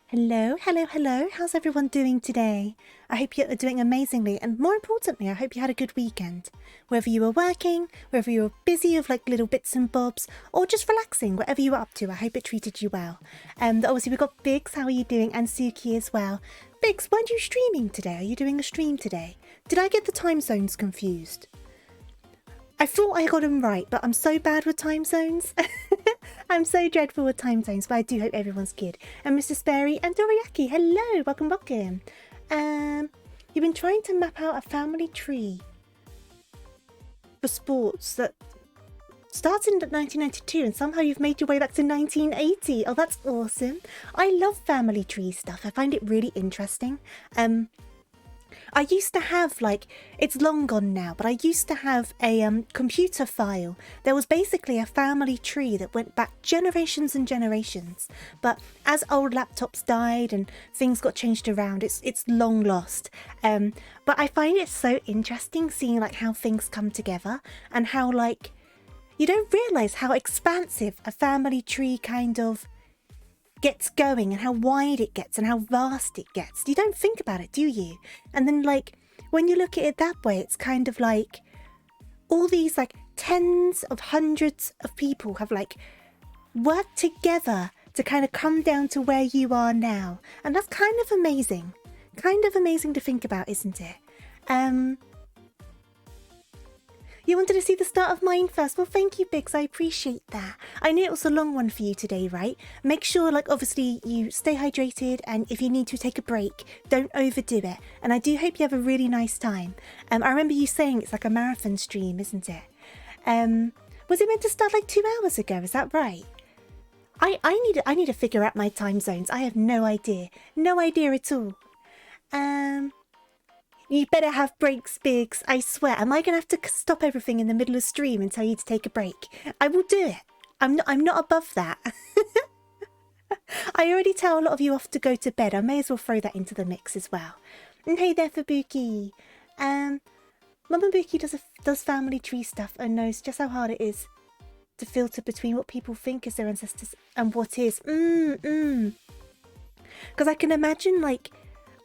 Hello, hello, hello. How's everyone doing today? I hope you're doing amazingly, and more importantly, I hope you had a good weekend. Whether you were working, whether you were busy with like little bits and bobs, or just relaxing, whatever you were up to, I hope it treated you well. Obviously we've got Biggs, how are you doing? And Suki as well. Biggs, weren't you streaming today? Are you doing a stream today? Did I get the time zones confused? I thought I got them right, but I'm so bad with time zones. I'm so dreadful with time zones, but I do hope everyone's good. And Mr. Sperry and Doriaki, hello, welcome, welcome. You've been trying to map out a family tree for sports that started in 1992 and somehow you've made your way back to 1980. Oh, that's awesome. I love family tree stuff. I find it really interesting. I used to have, like, it's long gone now, but I used to have a computer file. There was basically a family tree that went back generations and generations. But as old laptops died and things got changed around, it's long lost. But I find it so interesting seeing, like, how things come together and how, like, you don't realise how expansive a family tree kind of gets going and how wide it gets and how vast it gets. You don't think about it, do you? And then, like, when you look at it that way, it's kind of like all these like tens of hundreds of people have like worked together to kind of come down to where you are now. And that's kind of amazing to think about, isn't it? You wanted to see the start of mine first? Well, thank you, Biggs. I appreciate that. I know it was a long one for you today, right? Make sure, like, obviously, you stay hydrated, and if you need to take a break, don't overdo it. And I do hope you have a really nice time. I remember you saying it's like a marathon stream, isn't it? Was it meant to start like 2 hours ago? Is that right? I need to figure out my time zones. I have no idea. No idea at all. You better have breaks, Biggs. I swear. Am I going to have to stop everything in the middle of stream and tell you to take a break? I will do it. I'm not above that. I already tell a lot of you off to go to bed. I may as well throw that into the mix as well. And hey there, Fubuki. Mama Buki does family tree stuff and knows just how hard it is to filter between what people think is their ancestors and what is. Because I can imagine, like,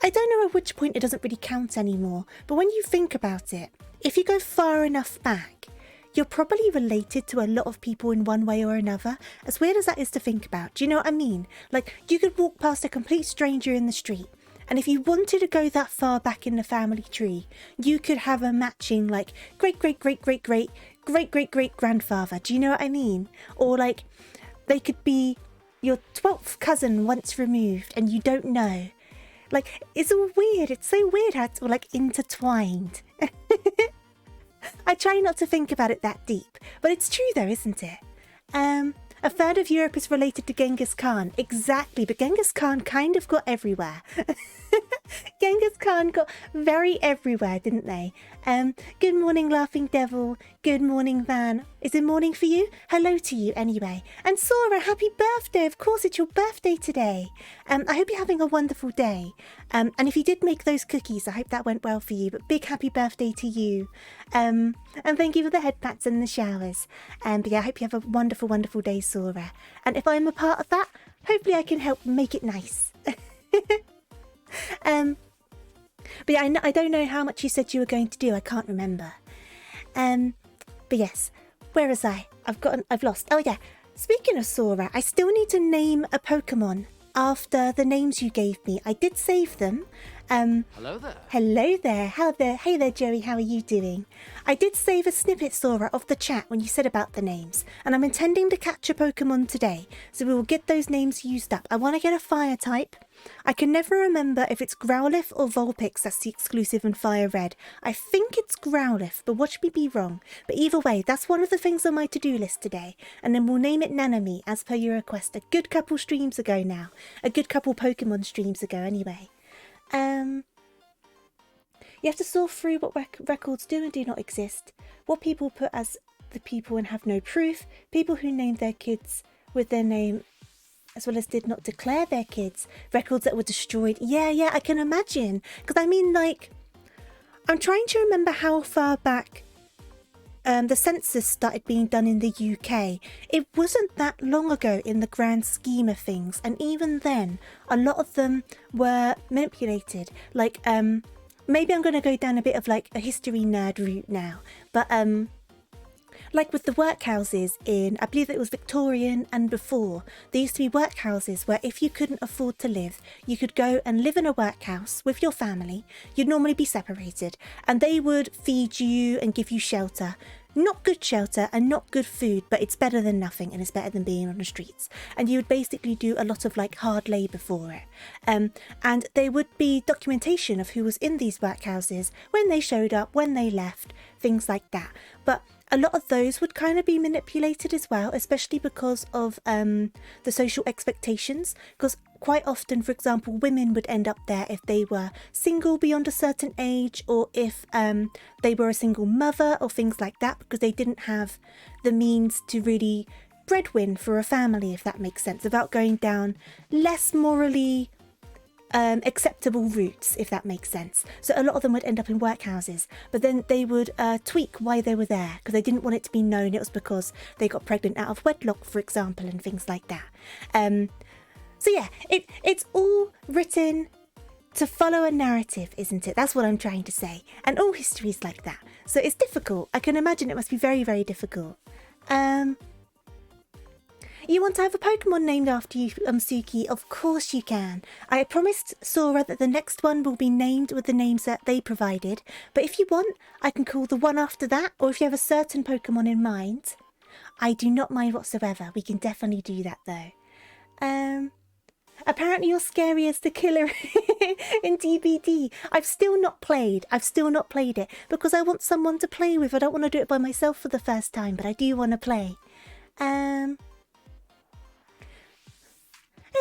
I don't know at which point it doesn't really count anymore, but when you think about it, if you go far enough back, you're probably related to a lot of people in one way or another, as weird as that is to think about. Do you know what I mean? Like, you could walk past a complete stranger in the street, and if you wanted to go that far back in the family tree, you could have a matching, like, great-great-great-great-great-great-great-grandfather. Do you know what I mean? Or, like, they could be your 12th cousin once removed, and you don't know. Like, it's all weird. It's so weird how it's all, like, intertwined. I try not to think about it that deep, but it's true though, isn't it? A third of Europe is related to Genghis Khan. Exactly, but Genghis Khan kind of got everywhere. Genghis Khan got very everywhere, didn't they? Good morning, Laughing Devil. Good morning, Van. Is it morning for you? Hello to you anyway. And Sora, happy birthday. Of course, it's your birthday today. I hope you're having a wonderful day. And if you did make those cookies, I hope that went well for you. But big happy birthday to you. And thank you for the head pats and the showers. But yeah, I hope you have a wonderful, wonderful day, Sora. And if I'm a part of that, hopefully I can help make it nice. But yeah, I don't know how much you said you were going to do. I can't remember. But yes, where was I? I've lost. Oh yeah, speaking of Sora, I still need to name a Pokemon after the names you gave me. I did save them. Hello there. Hello there. Hey there, Joey. How are you doing? I did save a snippet, Sora, of the chat when you said about the names, and I'm intending to catch a Pokemon today, so we will get those names used up. I want to get a fire type. I can never remember if it's Growlithe or Vulpix that's the exclusive in Fire Red. I think it's Growlithe, but watch me be wrong. But either way, that's one of the things on my to-do list today, and then we'll name it Nanami as per your request a good couple streams ago now. A good couple Pokemon streams ago anyway. You have to sort through what records do and do not exist, what people put as the people and have no proof, people who named their kids with their name as well as did not declare their kids, records that were destroyed. Yeah, I can imagine. Because I mean, like, I'm trying to remember how far back the census started being done in the UK, it wasn't that long ago in the grand scheme of things, and even then a lot of them were manipulated. Like maybe I'm going to go down a bit of like a history nerd route now, but like with the workhouses in, I believe it was Victorian and before, there used to be workhouses where if you couldn't afford to live, you could go and live in a workhouse with your family. You'd normally be separated, and they would feed you and give you shelter. Not good shelter and not good food, but it's better than nothing, and it's better than being on the streets. And you would basically do a lot of like hard labour for it. And there would be documentation of who was in these workhouses, when they showed up, when they left, things like that. But a lot of those would kind of be manipulated as well, especially because of the social expectations. Because quite often, for example, women would end up there if they were single beyond a certain age, or if they were a single mother or things like that, because they didn't have the means to really breadwin for a family, if that makes sense, without going down less morally acceptable routes, if that makes sense. So a lot of them would end up in workhouses, but then they would tweak why they were there, because they didn't want it to be known it was because they got pregnant out of wedlock, for example, and things like that. So yeah, it's all written to follow a narrative, isn't it? That's what I'm trying to say. And all history is like that. So it's difficult. I can imagine it must be very, very difficult. You want to have a Pokemon named after you, Suki? Of course you can. I promised Sora that the next one will be named with the names that they provided. But if you want, I can call the one after that, or if you have a certain Pokemon in mind. I do not mind whatsoever. We can definitely do that though. Apparently you're scary as the killer in DBD. I've still not played it because I want someone to play with. I don't want to do it by myself for the first time, but I do want to play. Hey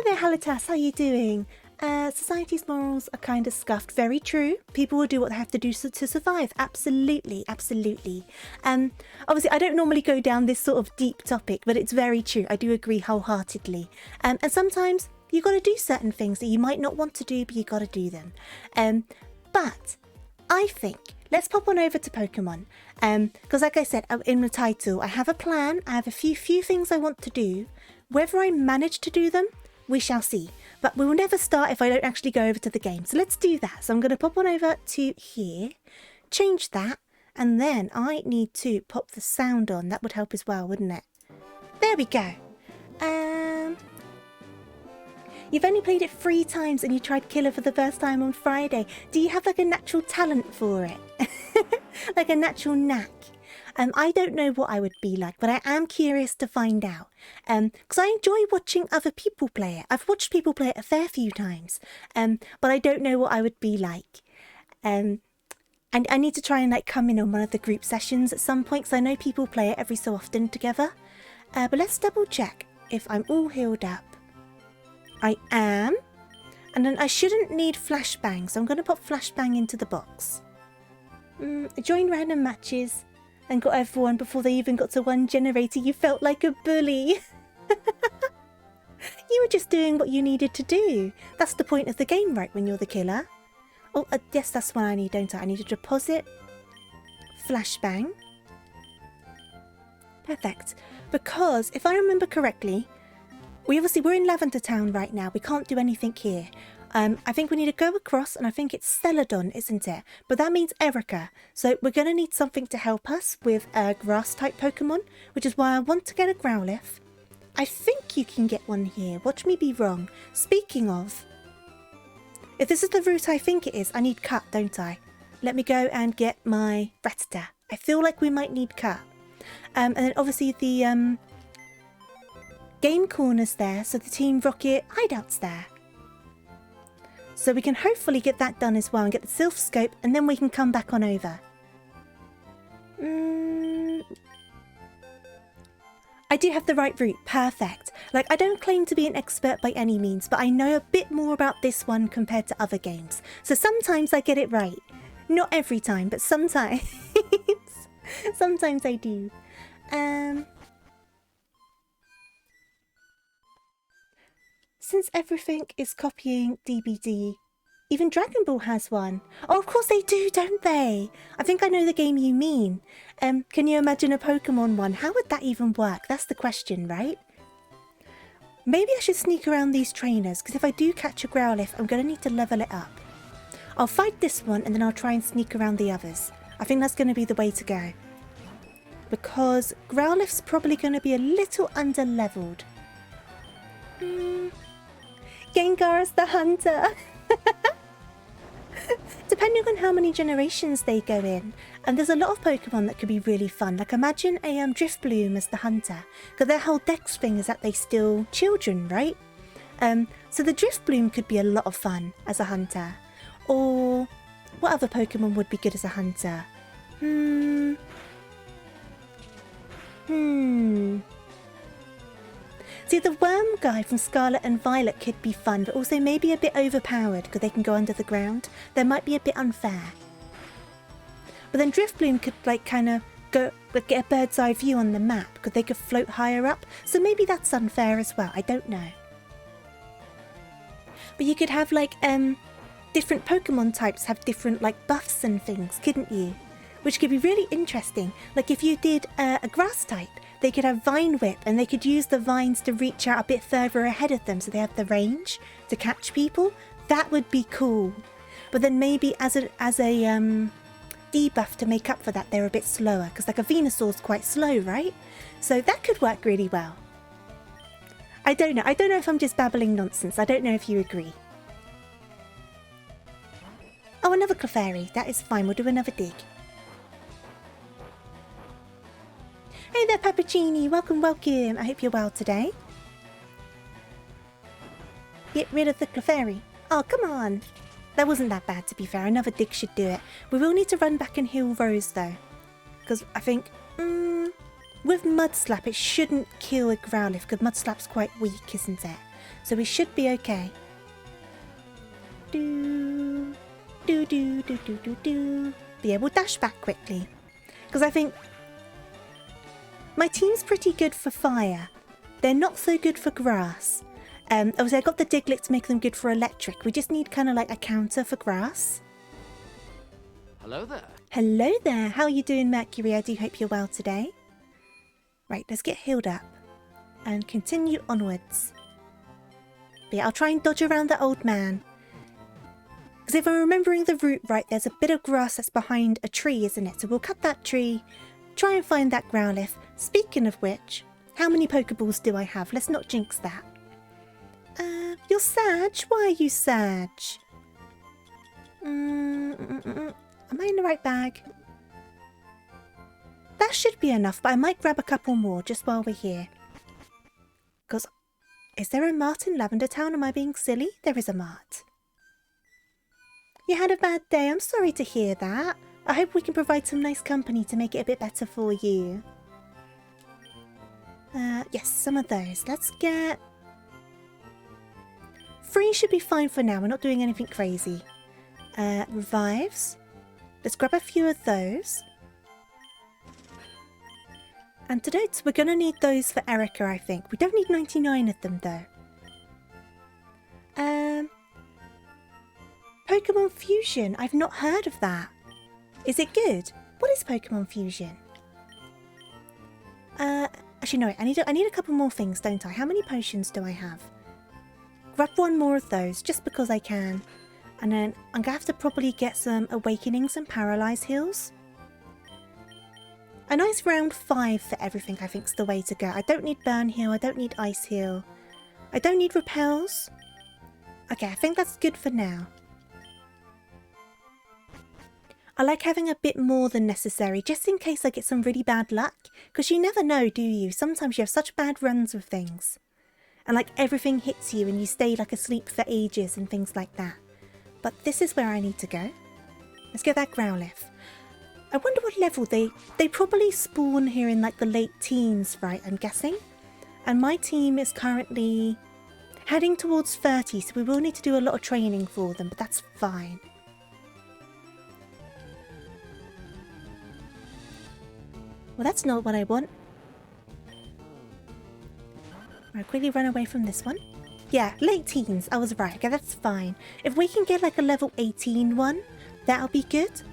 there, Halitas, how you doing? Society's morals are kind of scuffed. Very true. People will do what they have to do to survive. Absolutely, absolutely. Obviously, I don't normally go down this sort of deep topic, but it's very true. I do agree wholeheartedly. And sometimes you got to do certain things that you might not want to do, but you got to do them. But I think let's pop on over to Pokemon. Because like I said in the title, I have a plan. I have a few things I want to do. Whether I manage to do them, we shall see. But we will never start if I don't actually go over to the game. So let's do that. So I'm going to pop on over to here, change that, and then I need to pop the sound on. That would help as well, wouldn't it? There we go. You've only played it 3 times and you tried Killer for the first time on Friday. Do you have like a natural talent for it? Like a natural knack? I don't know what I would be like, but I am curious to find out. Because I enjoy watching other people play it. I've watched people play it a fair few times, but I don't know what I would be like. And I need to try and like come in on one of the group sessions at some point, because I know people play it every so often together. But let's double check if I'm all healed up. I am. And then I shouldn't need flashbang, so I'm going to pop flashbang into the box. Join random matches. And got everyone before they even got to 1 generator. You felt like a bully. You were just doing what you needed to do. That's the point of the game, right, when you're the killer? Oh, yes, that's what I need, don't I? I need to deposit. Flashbang. Perfect. Because, if I remember correctly, we're in Lavender Town right now. We can't do anything here. I think we need to go across, and I think it's Celadon, isn't it? But that means Erica. So we're going to need something to help us with a grass-type Pokemon, which is why I want to get a Growlithe. I think you can get one here. Watch me be wrong. Speaking of, if this is the route I think it is, I need Cut, don't I? Let me go and get my Rattata. I feel like we might need Cut. And then obviously the game corner's there, so the Team Rocket hideout's there. So we can hopefully get that done as well and get the Sylph Scope, and then we can come back on over. I do have the right route. Perfect. Like, I don't claim to be an expert by any means, but I know a bit more about this one compared to other games. So sometimes I get it right. Not every time, but sometimes. Sometimes I do. Since everything is copying DBD, Even Dragon Ball has one. Oh, of course they do, don't they? I think I know the game you mean. Can you imagine a Pokemon one? How would that even work? That's the question, right? Maybe I should sneak around these trainers, because if I do catch a Growlithe, I'm going to need to level it up. I'll fight this one, and then I'll try and sneak around the others. I think that's going to be the way to go. Because Growlithe's probably going to be a little under-leveled. Gengar's the hunter. Depending on how many generations they go in. And there's a lot of Pokemon that could be really fun. Like imagine a Drifloon as the hunter. Because their whole dex thing is that they steal children, right? So the Drifloon could be a lot of fun as a hunter. Or what other Pokemon would be good as a hunter? See, the worm guy from Scarlet and Violet could be fun, but also maybe a bit overpowered because they can go under the ground. That might be a bit unfair. But then Drifloon could like kind of go get a bird's eye view on the map because they could float higher up. So maybe that's unfair as well. I don't know. But you could have like different Pokemon types have different like buffs and things, couldn't you? Which could be really interesting. Like if you did a grass type, they could have Vine Whip and they could use the vines to reach out a bit further ahead of them so they have the range to catch people. That would be cool. But then maybe as a debuff to make up for that, they're a bit slower because like a Venusaur's quite slow, right? So that could work really well. I don't know. I don't know if I'm just babbling nonsense. I don't know if you agree. Oh, another Clefairy. That is fine. We'll do another dig. Hey there, Peppercini. Welcome, welcome. I hope you're well today. Get rid of the Clefairy. Oh, come on. That wasn't that bad, to be fair. Another dig should do it. We will need to run back and heal Rose, though. Because I think, with Mud Slap, it shouldn't kill a Growlithe, because Mud Slap's quite weak, isn't it? So we should be okay. Do, do, do, do, do, do, do. But yeah, we'll dash back quickly. Because I think my team's pretty good for fire. They're not so good for grass. Obviously, I got the Diglett to make them good for electric. We just need kind of like a counter for grass. Hello there. Hello there. How are you doing, Mercury? I do hope you're well today. Right, let's get healed up and continue onwards. But yeah, I'll try and dodge around the old man. Because if I'm remembering the route right, there's a bit of grass that's behind a tree, isn't it? So we'll cut that tree, try and find that Growlithe. Speaking of which, how many Pokeballs do I have? Let's not jinx that. You're sad? Why are you sad? Am I in the right bag? That should be enough, but I might grab a couple more just while we're here. Because, is there a mart in Lavender Town? Am I being silly? There is a mart. You had a bad day. I'm sorry to hear that. I hope we can provide some nice company to make it a bit better for you. Yes, some of those. Let's get 3 should be fine for now. We're not doing anything crazy. Revives. Let's grab a few of those. Antidotes. We're going to need those for Erica, I think. We don't need 99 of them, though. Pokemon Fusion. I've not heard of that. Is it good? What is Pokemon Fusion? Actually, no, I need a couple more things, don't I? How many potions do I have? Grab one more of those, just because I can. And then I'm going to have to probably get some Awakenings and Paralyze heals. A nice round 5 for everything, I think, is the way to go. I don't need Burn Heal, I don't need Ice Heal. I don't need Repels. Okay, I think that's good for now. I like having a bit more than necessary, just in case I get some really bad luck. Because you never know, do you? Sometimes you have such bad runs with things. And like everything hits you and you stay like asleep for ages and things like that. But this is where I need to go. Let's get that Growlithe. I wonder what level they probably spawn here in like the late teens, right? I'm guessing. And my team is currently heading towards 30, so we will need to do a lot of training for them, but that's fine. Well, that's not what I want. I'll quickly run away from this one. Yeah, late teens. I was right. Okay, that's fine. If we can get like a level 18 one, that'll be good.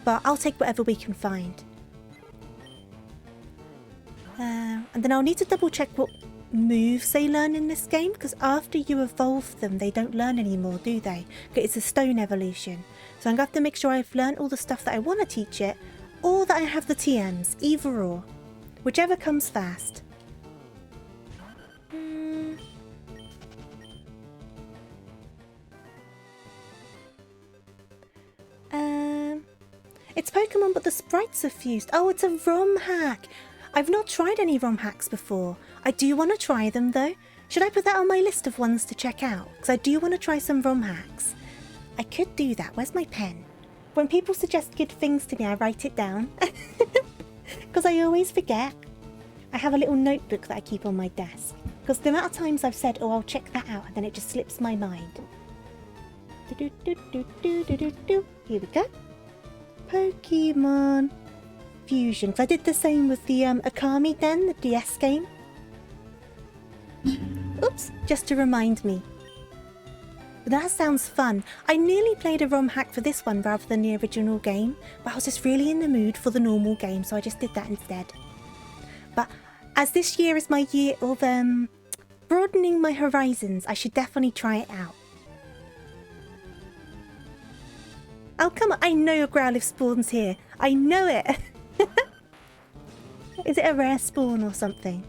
But I'll take whatever we can find. And then I'll need to double check what moves they learn in this game, because after you evolve them, they don't learn anymore, do they? Okay, it's a stone evolution. So I'm going to have to make sure I've learned all the stuff that I want to teach it, or that I have the TMs, either or. Whichever comes first. It's Pokemon, but the sprites are fused. Oh, it's a ROM hack. I've not tried any ROM hacks before. I do want to try them, though. Should I put that on my list of ones to check out? Because I do want to try some ROM hacks. I could do that. Where's my pen? When people suggest good things to me, I write it down. Because I always forget. I have a little notebook that I keep on my desk. Because the amount of times I've said, oh, I'll check that out, and then it just slips my mind. Here we go. Pokemon Fusion. Because I did the same with the Akami Den, the DS game. Oops, just to remind me. But that sounds fun. I nearly played a ROM hack for this one rather than the original game, but I was just really in the mood for the normal game, so I just did that instead. But as this year is my year of broadening my horizons, I should definitely try it out. Oh, come on. I know your Growlithe spawns here. I know it. Is it a rare spawn or something?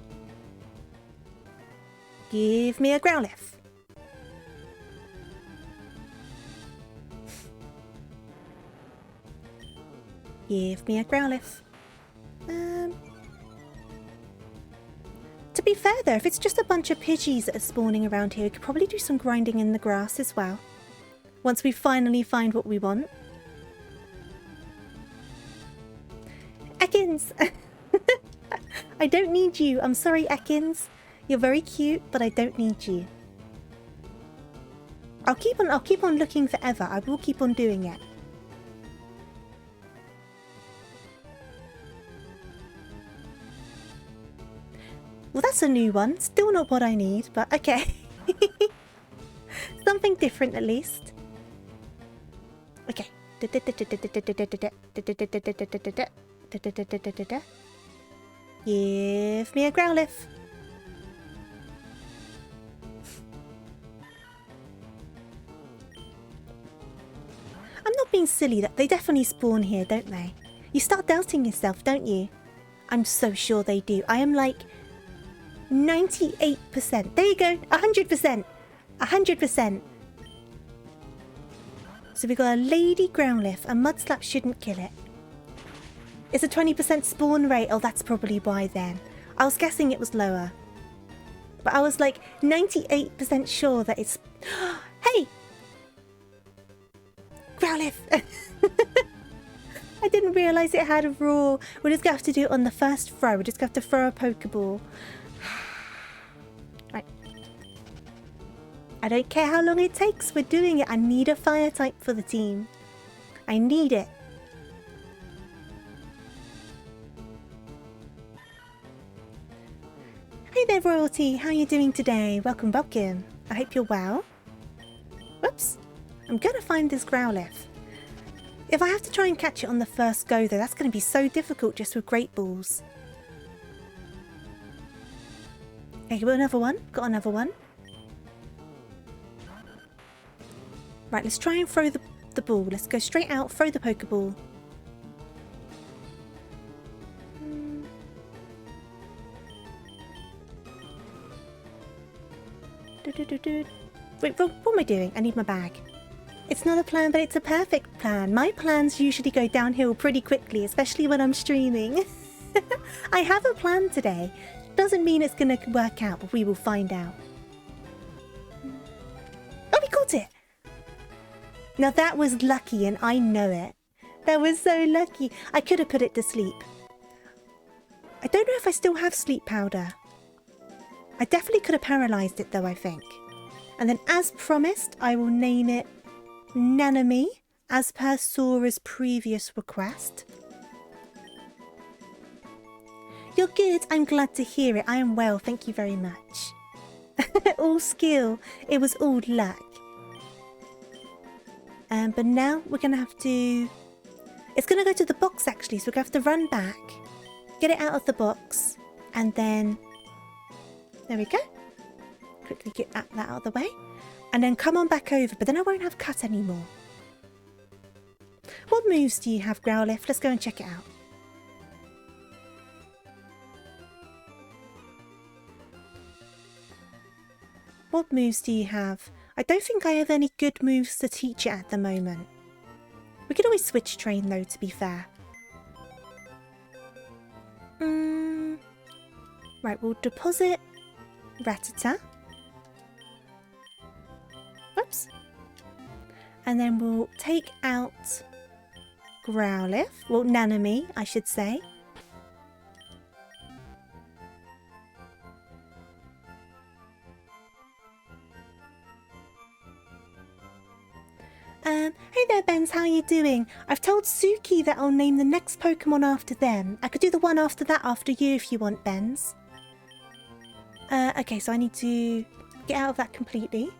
Give me a Growlithe. Give me a Growlithe. To be fair though, if it's just a bunch of Pidgeys that are spawning around here, we could probably do some grinding in the grass as well. Once we finally find what we want. Ekans! I don't need you. I'm sorry, Ekans. You're very cute, but I don't need you. I'll keep on looking forever. I will keep on doing it. Well, that's a new one. Still not what I need, but okay. Something different at least. Okay. Give me a Growlithe. I'm not being silly. They definitely spawn here, don't they? You start doubting yourself, don't you? I'm so sure they do. I am like 98%. There you go. 100%. 100%. So we got a Lady Growlithe. A Mudslap shouldn't kill it. It's a 20% spawn rate. Oh, that's probably why then. I was guessing it was lower. But I was like 98% sure that it's... Hey! Growlithe! I didn't realise it had a roar. We're just going to have to do it on the first throw. We're just going to have to throw a Pokeball. Right. I don't care how long it takes. We're doing it. I need a fire type for the team. I need it. Hey there, Royalty. How are you doing today? Welcome, welcome. I hope you're well. Whoops. I'm going to find this Growlithe. If I have to try and catch it on the first go, though, that's going to be so difficult just with Great Balls. Okay, got another one. Got another one. Right, let's try and throw the ball. Let's go straight out, throw the Pokeball. Wait, what am I doing? I need my bag. It's not a plan, but it's a perfect plan. My plans usually go downhill pretty quickly, especially when I'm streaming. I have a plan today. Doesn't mean it's going to work out, but we will find out. Oh, we caught it! Now that was lucky, and I know it. That was so lucky. I could have put it to sleep. I don't know if I still have sleep powder. I definitely could have paralysed it though, I think. And then as promised, I will name it Nanami, as per Sora's previous request. You're good. I'm glad to hear it. I am well. Thank you very much. all skill. It was all luck. But now we're going to have to... It's going to go to the box, actually. So we're going to have to run back, get it out of the box, and then... There we go. Quickly get that out of the way. And then come on back over. But then I won't have cut anymore. What moves do you have, Growlithe? Let's go and check it out. What moves do you have? I don't think I have any good moves to teach it at the moment. We could always switch train though, to be fair. Right, we'll deposit Rattata. Whoops. And then we'll take out Growlithe. Well, Nanami, I should say. Hey there, Benz, how are you doing? I've told Suki that I'll name the next Pokemon after them. I could do the one after that after you if you want, Benz. Okay, so I need to get out of that completely.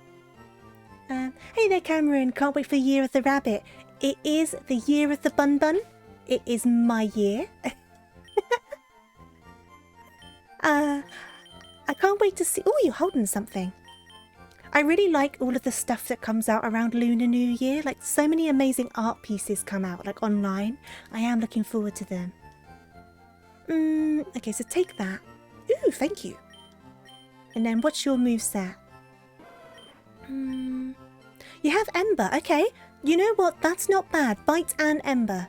Hey there, Cameron. Can't wait for Year of the Rabbit. It is the Year of the Bun Bun. It is my year. I can't wait to see... Oh, you're holding something. I really like all of the stuff that comes out around Lunar New Year. Like, so many amazing art pieces come out, like, online. I am looking forward to them. Okay, so take that. Ooh, thank you. And then what's your moveset? You have Ember. Okay. You know what? That's not bad. Bite and Ember.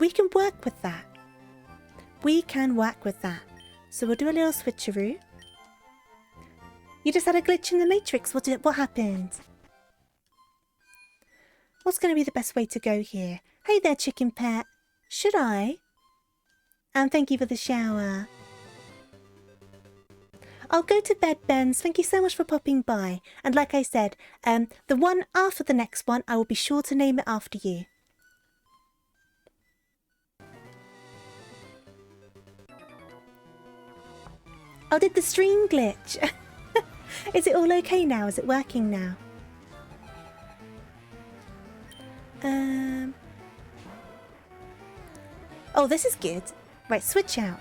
We can work with that. We can work with that. So we'll do a little switcheroo. You just had a glitch in the Matrix. What happened? What's going to be the best way to go here? Hey there, chicken pet. Should I? And thank you for the shower. I'll go to bed, Benz. Thank you so much for popping by. And like I said, the one after the next one, I will be sure to name it after you. Oh, did the stream glitch? Is it all okay now? Is it working now? Oh, this is good. Right, switch out.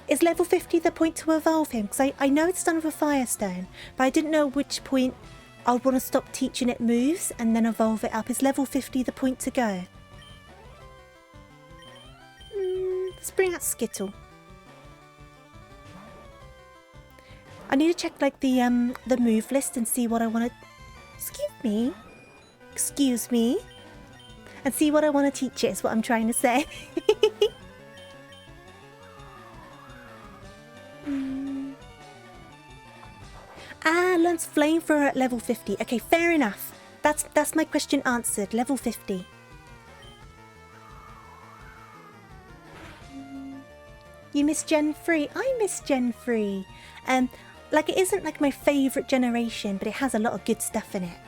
Is level 50 the point to evolve him? Because I know it's done with a Firestone, but I didn't know which point I would want to stop teaching it moves and then evolve it up. Is level 50 the point to go? Let's bring out Skittle. I need to check like the move list and see what I want to... Excuse me. And see what I want to teach it is what I'm trying to say. Learns Flamethrower at level 50. Okay, fair enough. That's my question answered. Level 50. You miss Gen 3? I miss Gen 3. Like, it isn't like my favourite generation, but it has a lot of good stuff in it.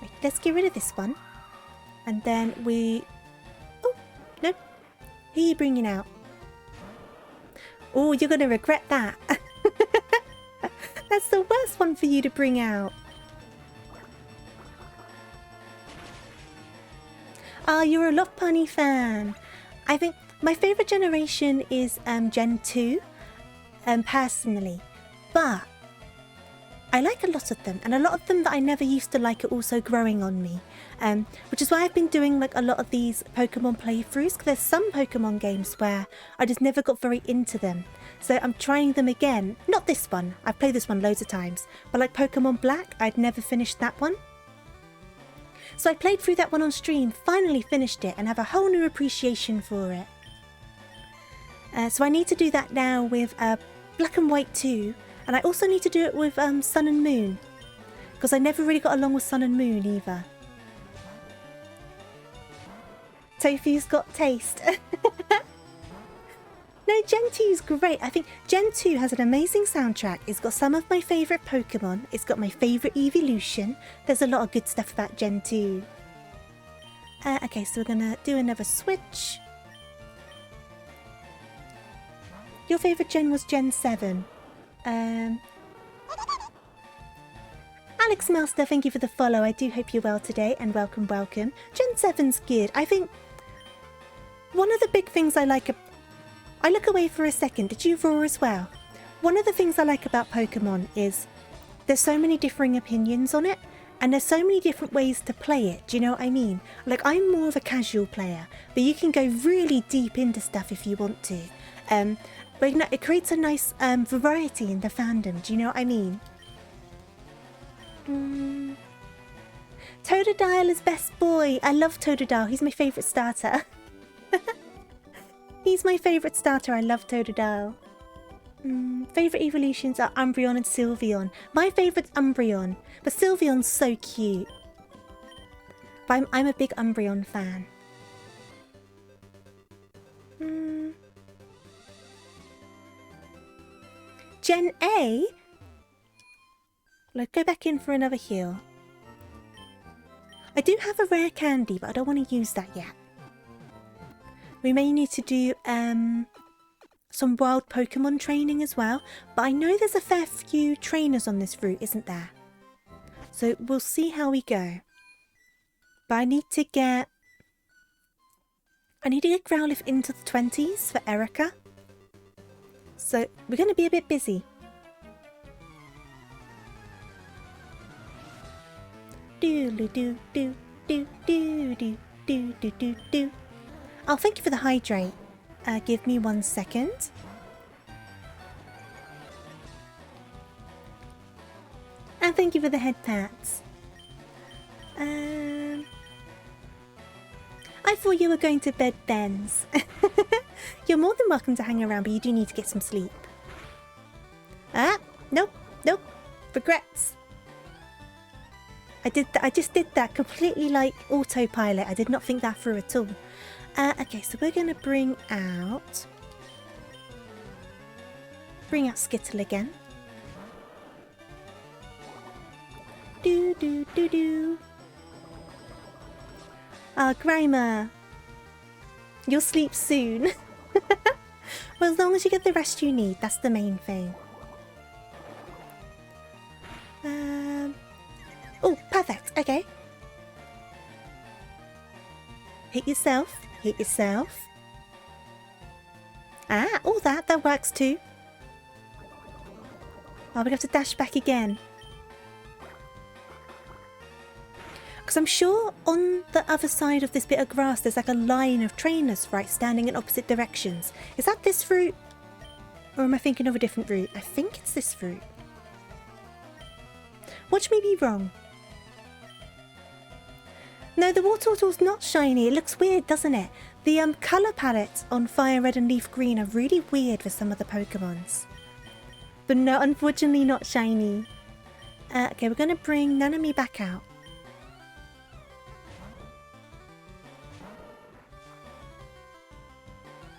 Right, let's get rid of this one. And then we... Oh, no. Who are you bringing out? Oh, you're going to regret that. That's the worst one for you to bring out. Oh, you're a Lopunny fan. I think my favourite generation is Gen 2. Personally, but I like a lot of them, and a lot of them that I never used to like are also growing on me, which is why I've been doing like a lot of these Pokemon playthroughs, because there's some Pokemon games where I just never got very into them, so I'm trying them again. Not this one, I've played this one loads of times, but like Pokemon Black, I'd never finished that one. So I played through that one on stream, finally finished it, and have a whole new appreciation for it. So I need to do that now with Black and White 2, and I also need to do it with Sun and Moon, because I never really got along with Sun and Moon either. Tofu's got taste. No, Gen 2 is great. I think Gen 2 has an amazing soundtrack. It's got some of my favourite Pokemon. It's got my favourite evolution. There's a lot of good stuff about Gen 2. Okay, so we're going to do another switch. Your favourite gen was Gen 7. Alex Master, thank you for the follow. I do hope you're well today, and welcome, welcome. Gen 7's good. I think one of the big things I like... I look away for a second. Did you roar as well? One of the things I like about Pokemon is there's so many differing opinions on it, and there's so many different ways to play it. Do you know what I mean? Like, I'm more of a casual player, but you can go really deep into stuff if you want to. But you know, it creates a nice variety in the fandom. Do you know what I mean? Totodile is best boy. I love Totodile. He's my favourite starter. He's my favourite starter. I love Totodile. Favourite evolutions are Umbreon and Sylveon. My favourite's Umbreon, but Sylveon's so cute. But I'm a big Umbreon fan. Gen A? Let's go back in for another heal. I do have a rare candy, but I don't want to use that yet. We may need to do some wild Pokemon training as well, but I know there's a fair few trainers on this route, isn't there? So we'll see how we go. But I need to get Growlithe into the 20s for Erica. So we're going to be a bit busy. Oh, thank you for the hydrate. Give me 1 second. And thank you for the head pats. I thought you were going to bed, Benz. You're more than welcome to hang around, but you do need to get some sleep. Nope. Regrets. I just did that completely like autopilot. I did not think that through at all. Okay, so we're going to bring out Skittle again. Grimer, you'll sleep soon. Well, as long as you get the rest you need, that's the main thing. Oh, perfect. Okay. Hit yourself. Oh, that works too. Oh, we have to dash back again. Because I'm sure on the other side of this bit of grass, there's like a line of trainers, right, standing in opposite directions. Is that this route? Or am I thinking of a different route? I think it's this route. Watch me be wrong. No, the Wartortle's not shiny. It looks weird, doesn't it? The colour palettes on Fire Red and Leaf Green are really weird for some of the Pokemons. But no, unfortunately not shiny. Okay, we're going to bring Nanami back out.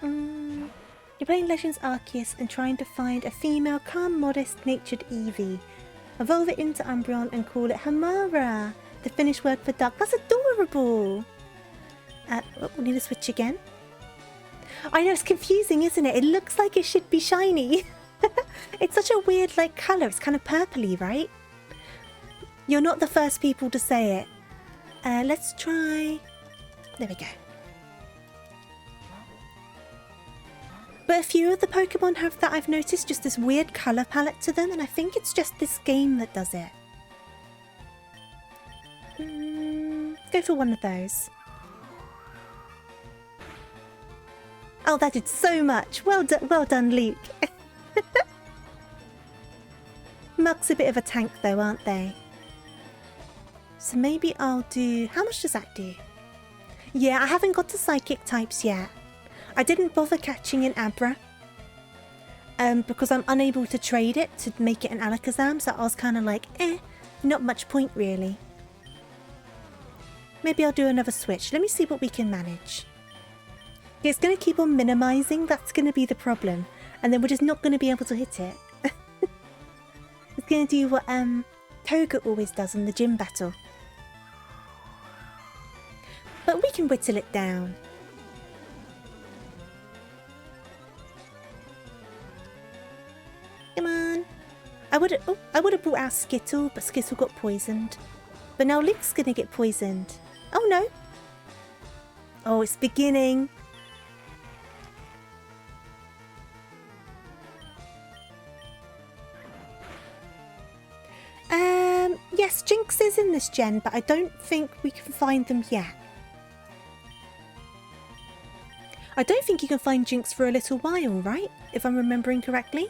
You're playing Legends Arceus and trying to find a female, calm, modest, natured Eevee. Evolve it into Umbreon and call it Hamara, the Finnish word for duck. That's adorable! We need to switch again. I know, it's confusing, isn't it? It looks like it should be shiny. It's such a weird, like, colour. It's kind of purpley, right? You're not the first people to say it. Let's try... There we go. But a few of the Pokemon have that I've noticed, just this weird colour palette to them, and I think it's just this game that does it. Go for one of those. Oh, that did so much. Well done, Luke. Mug's a bit of a tank though, aren't they? So maybe I'll do... How much does that do? Yeah, I haven't got to Psychic types yet. I didn't bother catching an Abra. Because I'm unable to trade it to make it an Alakazam, so I was kind of like, not much point really. Maybe I'll do another switch. Let me see what we can manage. It's going to keep on minimizing, that's going to be the problem. And then we're just not going to be able to hit it. It's going to do what Toga always does in the gym battle. But we can whittle it down. Come on. I would have brought out Skittle, but Skittle got poisoned. But now Link's gonna get poisoned. Oh no. Oh, it's beginning. Yes, Jinx is in this gen, but I don't think we can find them yet. I don't think you can find Jinx for a little while, right? If I'm remembering correctly.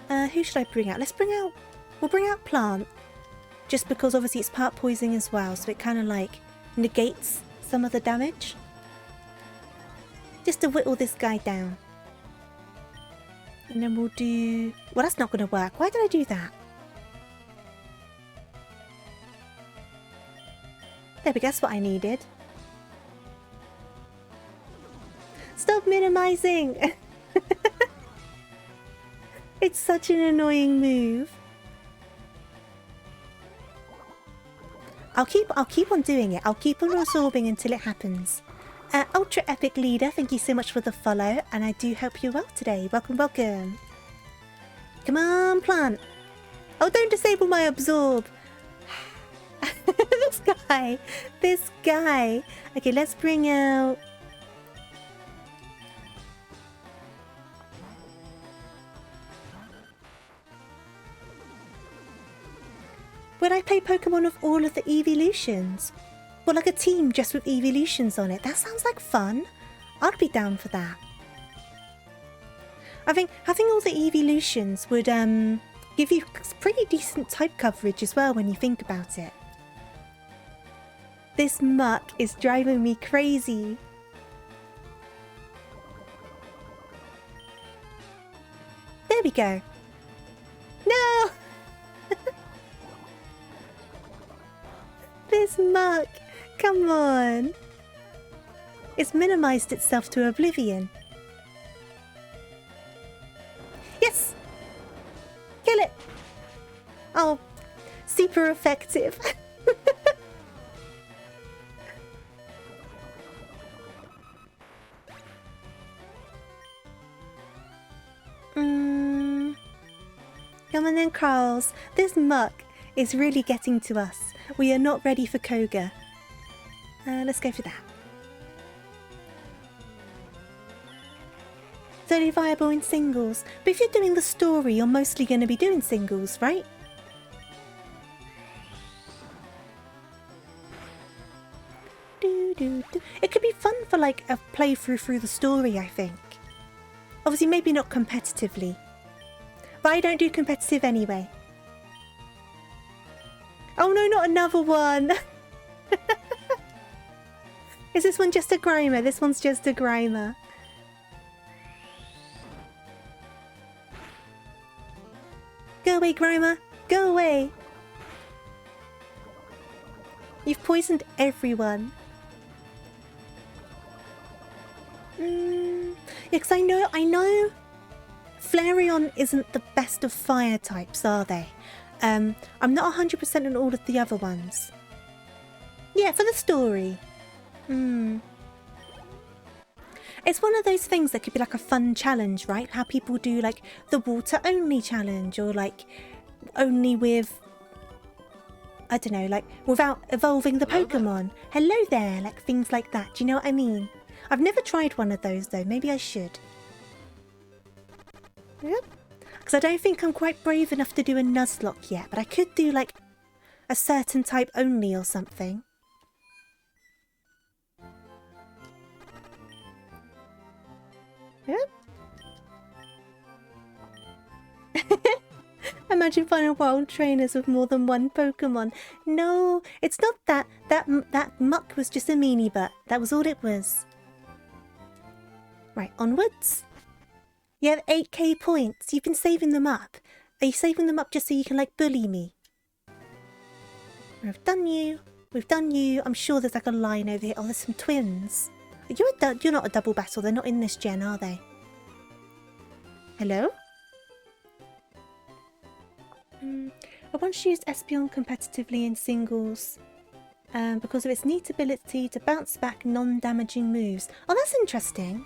Who should I bring out? We'll bring out Plant. Just because obviously it's part poison as well, so it kind of like negates some of the damage. Just to whittle this guy down. And then we'll do... Well, that's not going to work. Why did I do that? There we go, that's what I needed. Stop minimizing! It's such an annoying move. I'll keep on doing it. I'll keep on absorbing until it happens. Ultra Epic Leader, thank you so much for the follow, and I do hope you're well today. Welcome, welcome. Come on, Plant. Oh, don't disable my absorb. This guy. Okay, let's bring out... Would I play Pokemon of all of the evolutions? Well, like a team just with evolutions on it. That sounds like fun. I'd be down for that. I think having all the evolutions would give you pretty decent type coverage as well when you think about it. This muck is driving me crazy. There we go. No! This muck. Come on. It's minimized itself to oblivion. Yes! Kill it! Oh, super effective. Come on then, Carls. This muck is really getting to us. We are not ready for Koga. Let's go for that. It's only viable in singles. But if you're doing the story, you're mostly going to be doing singles, right? It could be fun for like a playthrough through the story, I think. Obviously, maybe not competitively. But I don't do competitive anyway. Oh no, not another one! Is this one just a Grimer? This one's just a Grimer. Go away, Grimer! Go away! You've poisoned everyone. Yeah, because I know Flareon isn't the best of fire types, are they? I'm not 100% on all of the other ones. Yeah, for the story. It's one of those things that could be like a fun challenge, right? How people do like the water only challenge, or like only with, I don't know, like without evolving the Pokemon. Hello there, like things like that. Do you know what I mean? I've never tried one of those though. Maybe I should. Yep. Because I don't think I'm quite brave enough to do a Nuzlocke yet, but I could do like a certain type only or something. Yep. Imagine finding wild trainers with more than one Pokemon. No, it's not that. That muck was just a meanie butt. That was all it was. Right, onwards. You have 8k points. You've been saving them up. Are you saving them up just so you can, like, bully me? We've done you. We've done you. I'm sure there's, like, a line over here. Oh, there's some twins. You're not a double battle. They're not in this gen, are they? Hello? I once used Espeon competitively in singles because of its neat ability to bounce back non-damaging moves. Oh, that's interesting.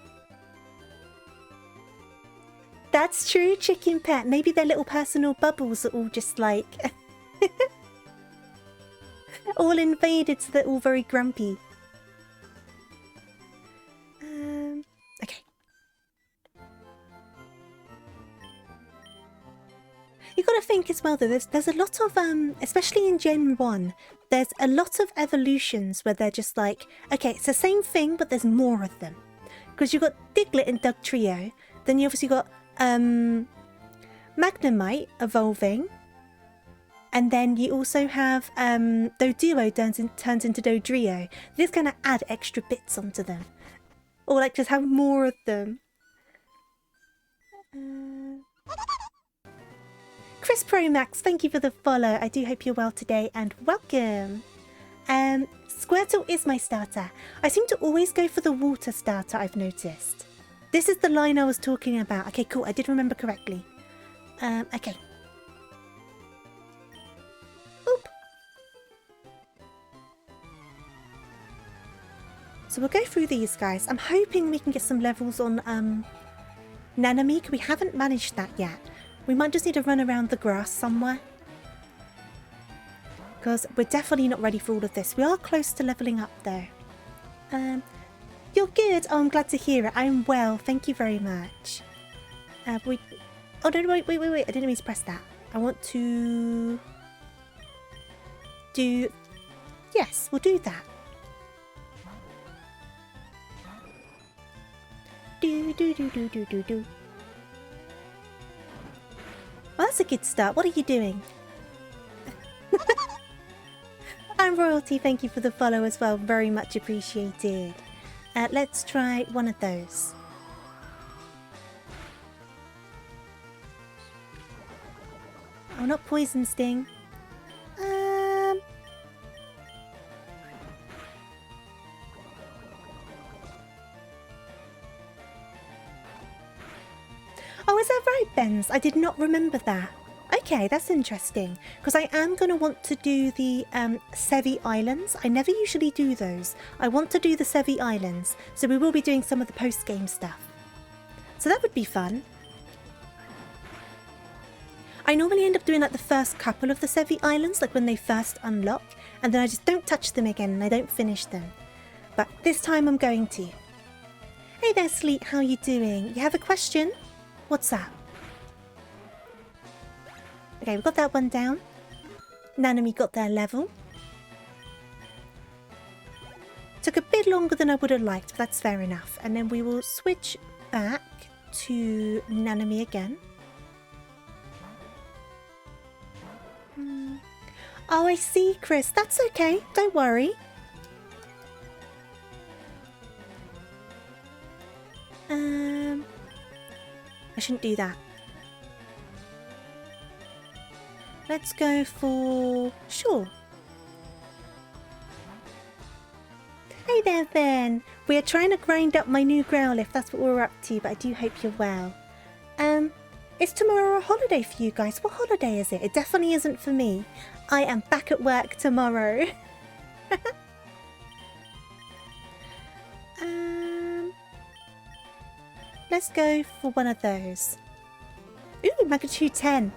That's true, Chicken Pet. Maybe their little personal bubbles are all just like... all invaded, so they're all very grumpy. Okay. You gotta think as well though, there's a lot of, especially in Gen 1, there's a lot of evolutions where they're just like, okay, it's the same thing, but there's more of them. Because you've got Diglett and Dugtrio, then you obviously got, Magnemite evolving, and then you also have, Doduo turns into Dodrio. This kind of add extra bits onto them. Or like just have more of them. Chris Pro Max, thank you for the follow. I do hope you're well today and welcome. Squirtle is my starter. I seem to always go for the water starter, I've noticed. This is the line I was talking about. Okay, cool. I did remember correctly. Okay. Oop. So we'll go through these guys. I'm hoping we can get some levels on Nanami. We haven't managed that yet. We might just need to run around the grass somewhere. Because we're definitely not ready for all of this. We are close to leveling up though. You're good. Oh, I'm glad to hear it. I'm well. Thank you very much. Oh, no, wait. I didn't mean to press that. I want to do... Yes, we'll do that. Do. Well, that's a good start. What are you doing? And Royalty, thank you for the follow as well. Very much appreciated. Let's try one of those. Oh, not Poison Sting. Oh, is that right, Benz? I did not remember that. Okay, that's interesting. Because I am going to want to do the Sevi Islands. I never usually do those. I want to do the Sevi Islands. So we will be doing some of the post-game stuff. So that would be fun. I normally end up doing like the first couple of the Sevi Islands, like when they first unlock. And then I just don't touch them again and I don't finish them. But this time I'm going to. Hey there, Sleet. How you doing? You have a question? What's that? Okay, we've got that one down. Nanami got their level. Took a bit longer than I would have liked, but that's fair enough. And then we will switch back to Nanami again. Oh, I see, Chris. That's okay. Don't worry. I shouldn't do that. Let's go for... Sure. Hey there, then. We are trying to grind up my new Growlithe. That's what we're up to, but I do hope you're well. Is tomorrow a holiday for you guys? What holiday is it? It definitely isn't for me. I am back at work tomorrow. Let's go for one of those. Ooh, magnitude 10.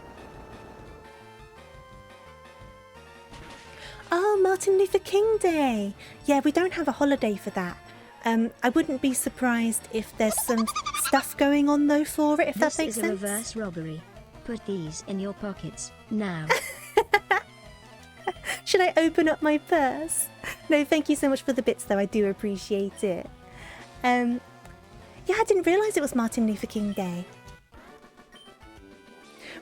Oh, Martin Luther King Day. Yeah, we don't have a holiday for that. I wouldn't be surprised if there's some stuff going on though for it, if that makes sense. This is a reverse robbery. Put these in your pockets now. Should I open up my purse? No, thank you so much for the bits though. I do appreciate it. Yeah, I didn't realise it was Martin Luther King Day.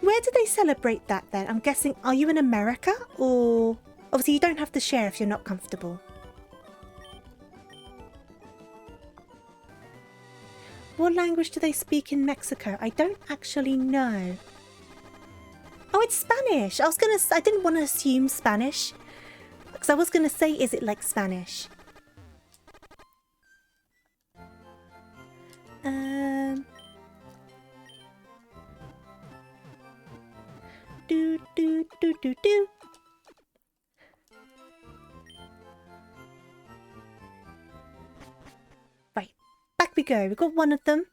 Where do they celebrate that then? I'm guessing, are you in America or... Obviously, you don't have to share if you're not comfortable. What language do they speak in Mexico? I don't actually know. Oh, it's Spanish. I didn't want to assume Spanish. Because I was going to say, is it like Spanish? Do. Right, back we go. We've got one of them.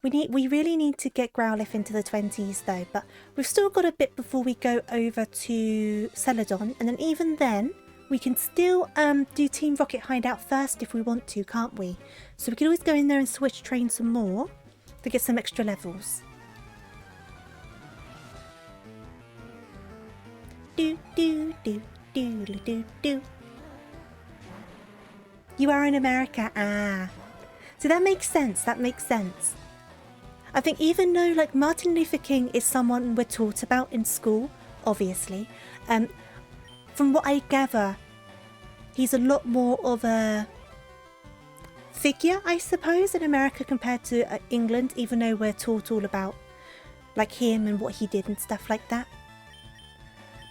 We really need to get Growlithe into the 20s though, but we've still got a bit before we go over to Celadon, and then even then, we can still do Team Rocket Hideout first if we want to, can't we? So we can always go in there and switch train some more to get some extra levels. Do do do do do do. You are in America, ah. So that makes sense, that makes sense. I think even though like Martin Luther King is someone we're taught about in school, obviously, from what I gather, he's a lot more of a figure, I suppose, in America compared to England, even though we're taught all about like him and what he did and stuff like that.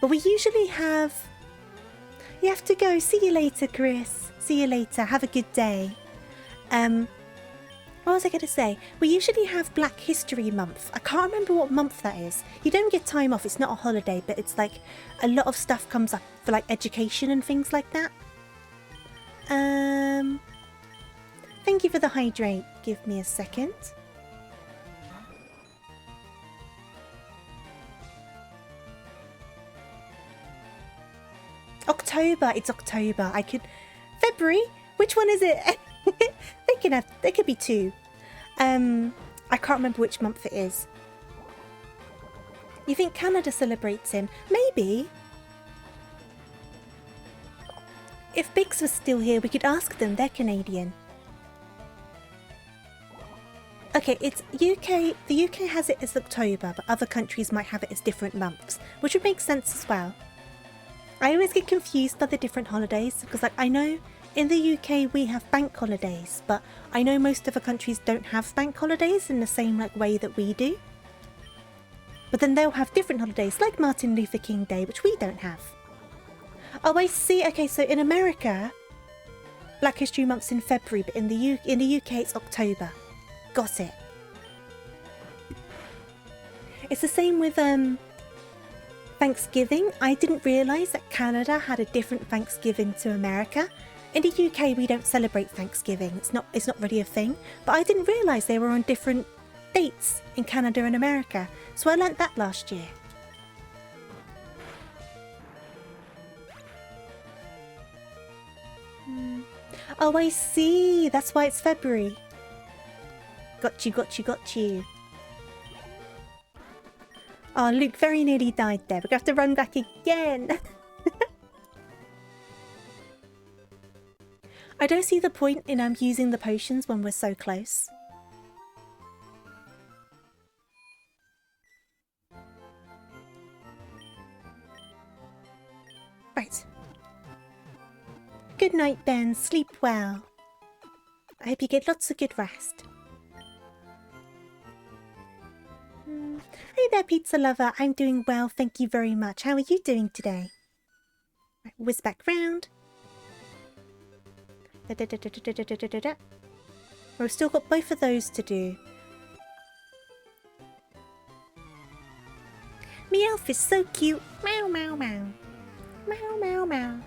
But we usually have... You have to go. See you later, Chris. See you later. Have a good day. What was I going to say? We usually have Black History Month. I can't remember what month that is. You don't get time off. It's not a holiday, but it's like a lot of stuff comes up for like education and things like that. Thank you for the hydrate. Give me a second. October. It's October. I could... February? Which one is it? They could be two. I can't remember which month it is. You think Canada celebrates him? Maybe. If Biggs was still here, we could ask them. They're Canadian. Okay, it's UK. The UK has it as October, but other countries might have it as different months, which would make sense as well. I always get confused by the different holidays because, like, I know in the UK we have bank holidays, but I know most other countries don't have bank holidays in the same like way that we do. But then they'll have different holidays, like Martin Luther King Day, which we don't have. Oh, I see. Okay, so in America, Black History Month's in February, but in the UK it's October. Got it. It's the same with Thanksgiving. I didn't realise that Canada had a different Thanksgiving to America. In the UK, we don't celebrate Thanksgiving. It's not really a thing. But I didn't realise they were on different dates in Canada and America. So I learnt that last year. Oh, I see. That's why it's February. Got you, got you, got you. Oh, Luke very nearly died there. We're going to have to run back again. I don't see the point in using the potions when we're so close. Right. Good night, Ben. Sleep well. I hope you get lots of good rest. Hey there, pizza lover. I'm doing well, thank you very much. How are you doing today? Right, whiz back round. We've still got both of those to do. Meowth is so cute. Meow, meow, meow. Meow, meow, meow.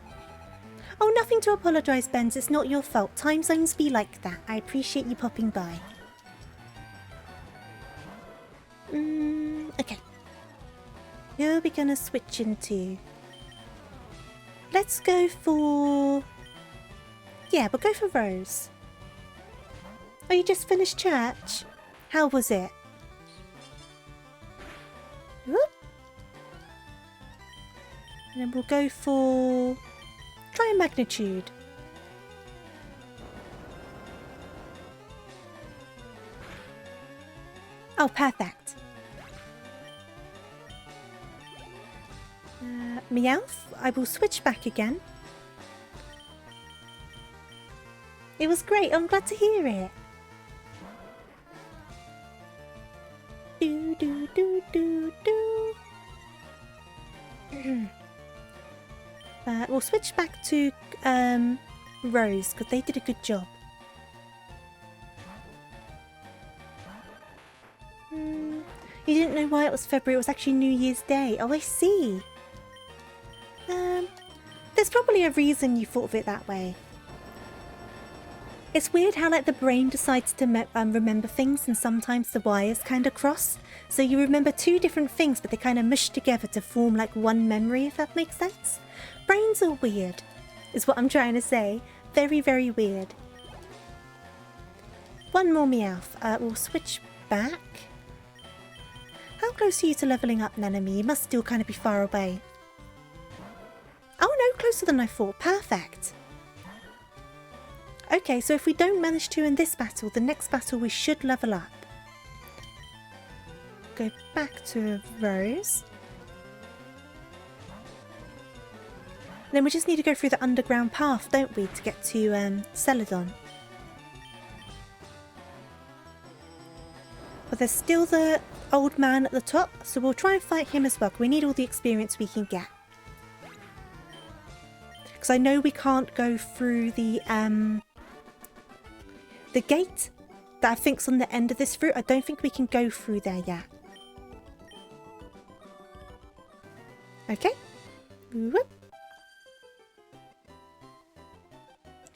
Oh, nothing to apologise, Benz. It's not your fault. Time zones be like that. I appreciate you popping by. Okay. Who are we going to switch into? Let's go for... Yeah, we'll go for Rose. Oh, you just finished church? How was it? Whoop. And then we'll go for... Try Magnitude. Oh, perfect. Meowth, I will switch back again. It was great. I'm glad to hear it. Do do do do do. We'll switch back to Rose because they did a good job. You didn't know why it was February. It was actually New Year's Day. Oh, I see. There's probably a reason you thought of it that way. It's weird how like the brain decides to remember things, and sometimes the wires kind of cross. So you remember two different things, but they kind of mush together to form like one memory, if that makes sense. Brains are weird, is what I'm trying to say. Very, very weird. One more Meowth. We'll switch back. How close are you to leveling up, Nanami? You must still kind of be far away. Oh no, closer than I thought. Perfect. Okay, so if we don't manage to in this battle, the next battle we should level up. Go back to Rose. Then we just need to go through the underground path, don't we, to get to Celadon. But there's still the old man at the top, so we'll try and fight him as well. We need all the experience we can get. Because I know we can't go through the gate that I think's on the end of this route. I don't think we can go through there yet. Okay. Whoop.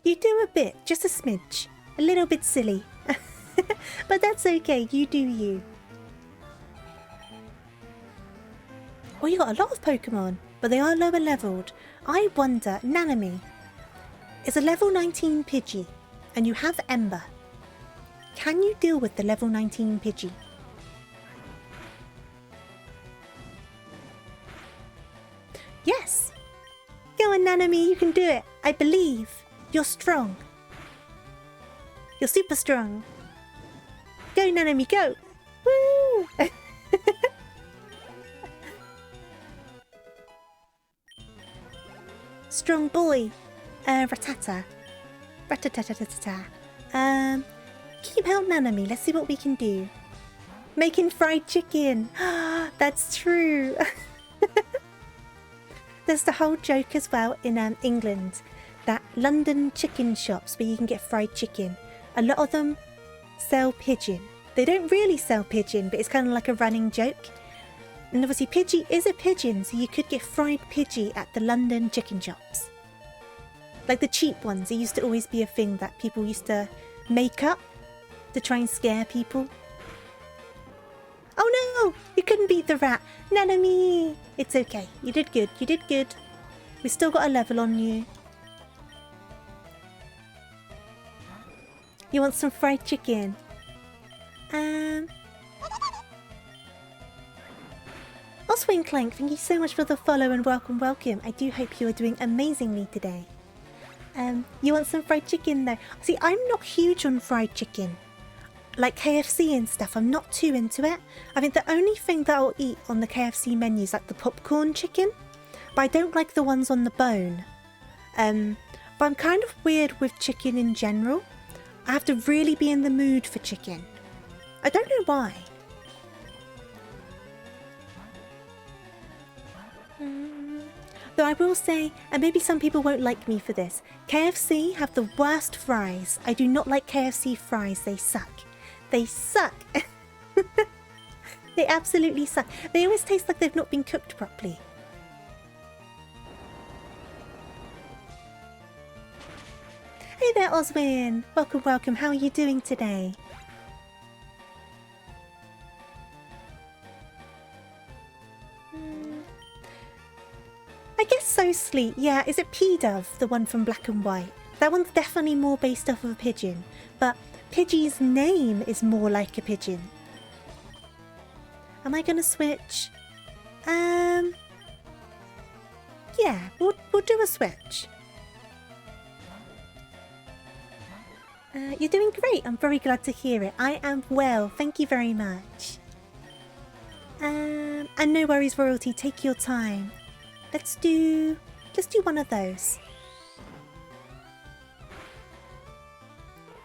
You do a bit, just a smidge. A little bit silly. But that's okay, you do you. Oh, you got a lot of Pokemon, but they are lower leveled. I wonder, Nanami is a level 19 Pidgey, and you have Ember. Can you deal with the level 19 Pidgey? Yes! Go on, Nanami, you can do it. I believe. You're strong. You're super strong. Go, Nanami, go! Woo! Strong boy. Ratata. Ratatatatata. Keep out, Nanami. Let's see what we can do. Making fried chicken. That's true. There's the whole joke as well in England that London chicken shops where you can get fried chicken, a lot of them sell pigeon. They don't really sell pigeon, but it's kind of like a running joke. And obviously Pidgey is a pigeon, so you could get fried Pidgey at the London chicken shops. Like the cheap ones. It used to always be a thing that people used to make up to try and scare people. Oh no! You couldn't beat the rat! Nanami! It's okay. You did good. You did good. We still got a level on you. You want some fried chicken? Oswin Clank, thank you so much for the follow and welcome, welcome. I do hope you are doing amazingly today. You want some fried chicken though? See, I'm not huge on fried chicken. Like KFC and stuff, I'm not too into it. I think the only thing that I'll eat on the KFC menu is like the popcorn chicken. But I don't like the ones on the bone. But I'm kind of weird with chicken in general. I have to really be in the mood for chicken. I don't know why. Though I will say, and maybe some people won't like me for this, KFC have the worst fries. I do not like KFC fries. They suck. They suck. They absolutely suck. They always taste like they've not been cooked properly. Hey there, Oswin. Welcome, welcome. How are you doing today? I guess so, Sleet. Yeah, is it P-Dove, the one from Black and White? That one's definitely more based off of a pigeon, but Pidgey's name is more like a pigeon. Am I gonna switch? Yeah, we'll do a switch. You're doing great. I'm very glad to hear it. I am well. Thank you very much. And no worries, Royalty. Take your time. Let's do one of those.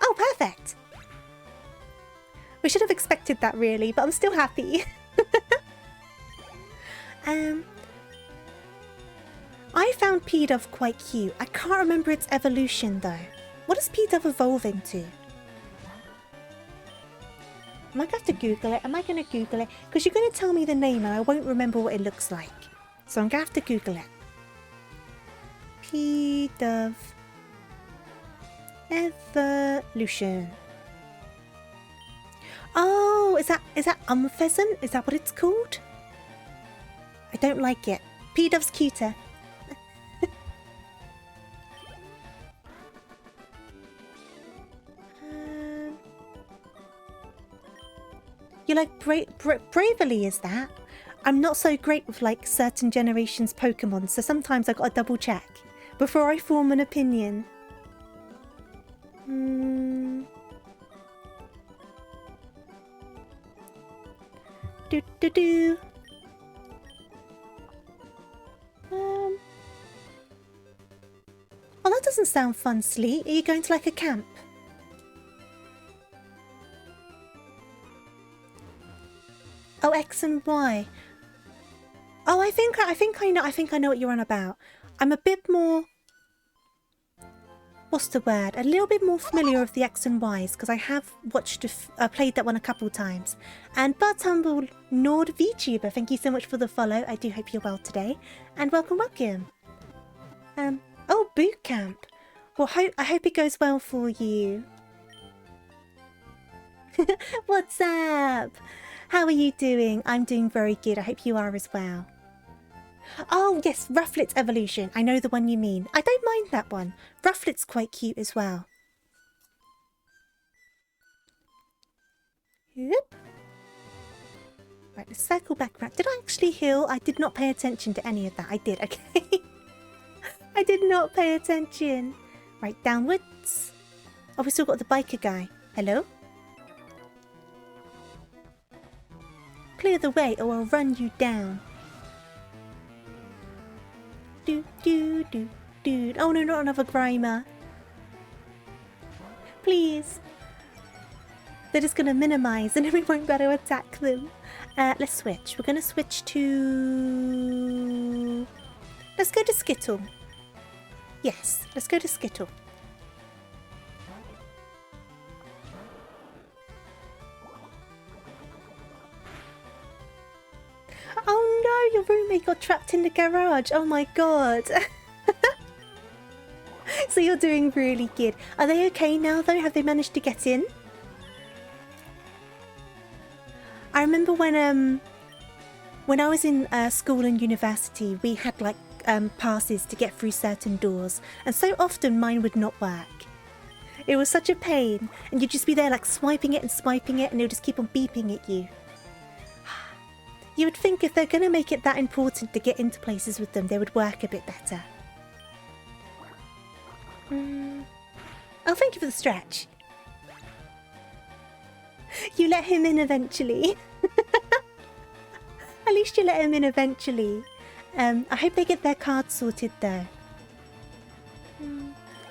Oh, perfect. We should have expected that really, but I'm still happy. I found P-Dove quite cute. I can't remember its evolution though. What does P-Dove evolve into? Am I going to have to Google it? Am I going to Google it? Because you're going to tell me the name and I won't remember what it looks like. So I'm going to have to Google it. P-Dove Evolution. Oh, is that pheasant? Is that what it's called? I don't like it. P-Dove's cuter. You like Bravely, is that? I'm not so great with like certain generations Pokemon, so sometimes I gotta double check before I form an opinion. Do. Oh, that doesn't sound fun, Sleet. Are you going to like a camp? Oh, X and Y. Oh, I think I know what you're on about. I'm a bit more... What's the word? A little bit more familiar with the X and Ys because I have watched, played that one a couple times. And Bud Humble Nord VTuber, thank you so much for the follow. I do hope you're well today. And welcome. Oh, boot camp. Well, I hope it goes well for you. What's up? How are you doing? I'm doing very good. I hope you are as well. Oh, yes, Rufflet's evolution. I know the one you mean. I don't mind that one. Rufflet's quite cute as well. Yep. Right, let's circle back around. Did I actually heal? I did not pay attention to any of that. I did, okay. I did not pay attention. Right, downwards. Oh, we still got the biker guy. Hello? Clear the way or I'll run you down. Do. Oh no, not another Grimer. Please. They're just going to minimize and then we won't be able to attack them. Let's switch. We're going to switch to... Let's go to Skittle. Yes, let's go to Skittle. Oh no, your roommate got trapped in the garage. Oh my god. So you're doing really good. Are they okay now though? Have they managed to get in? I remember when I was in school and university, we had like passes to get through certain doors, and so often mine would not work. It was such a pain, and you'd just be there like swiping it, and it would just keep on beeping at you. You would think if they're going to make it that important to get into places with them, they would work a bit better. Oh, thank you for the stretch. You let him in eventually. At least you let him in eventually. I hope they get their cards sorted though.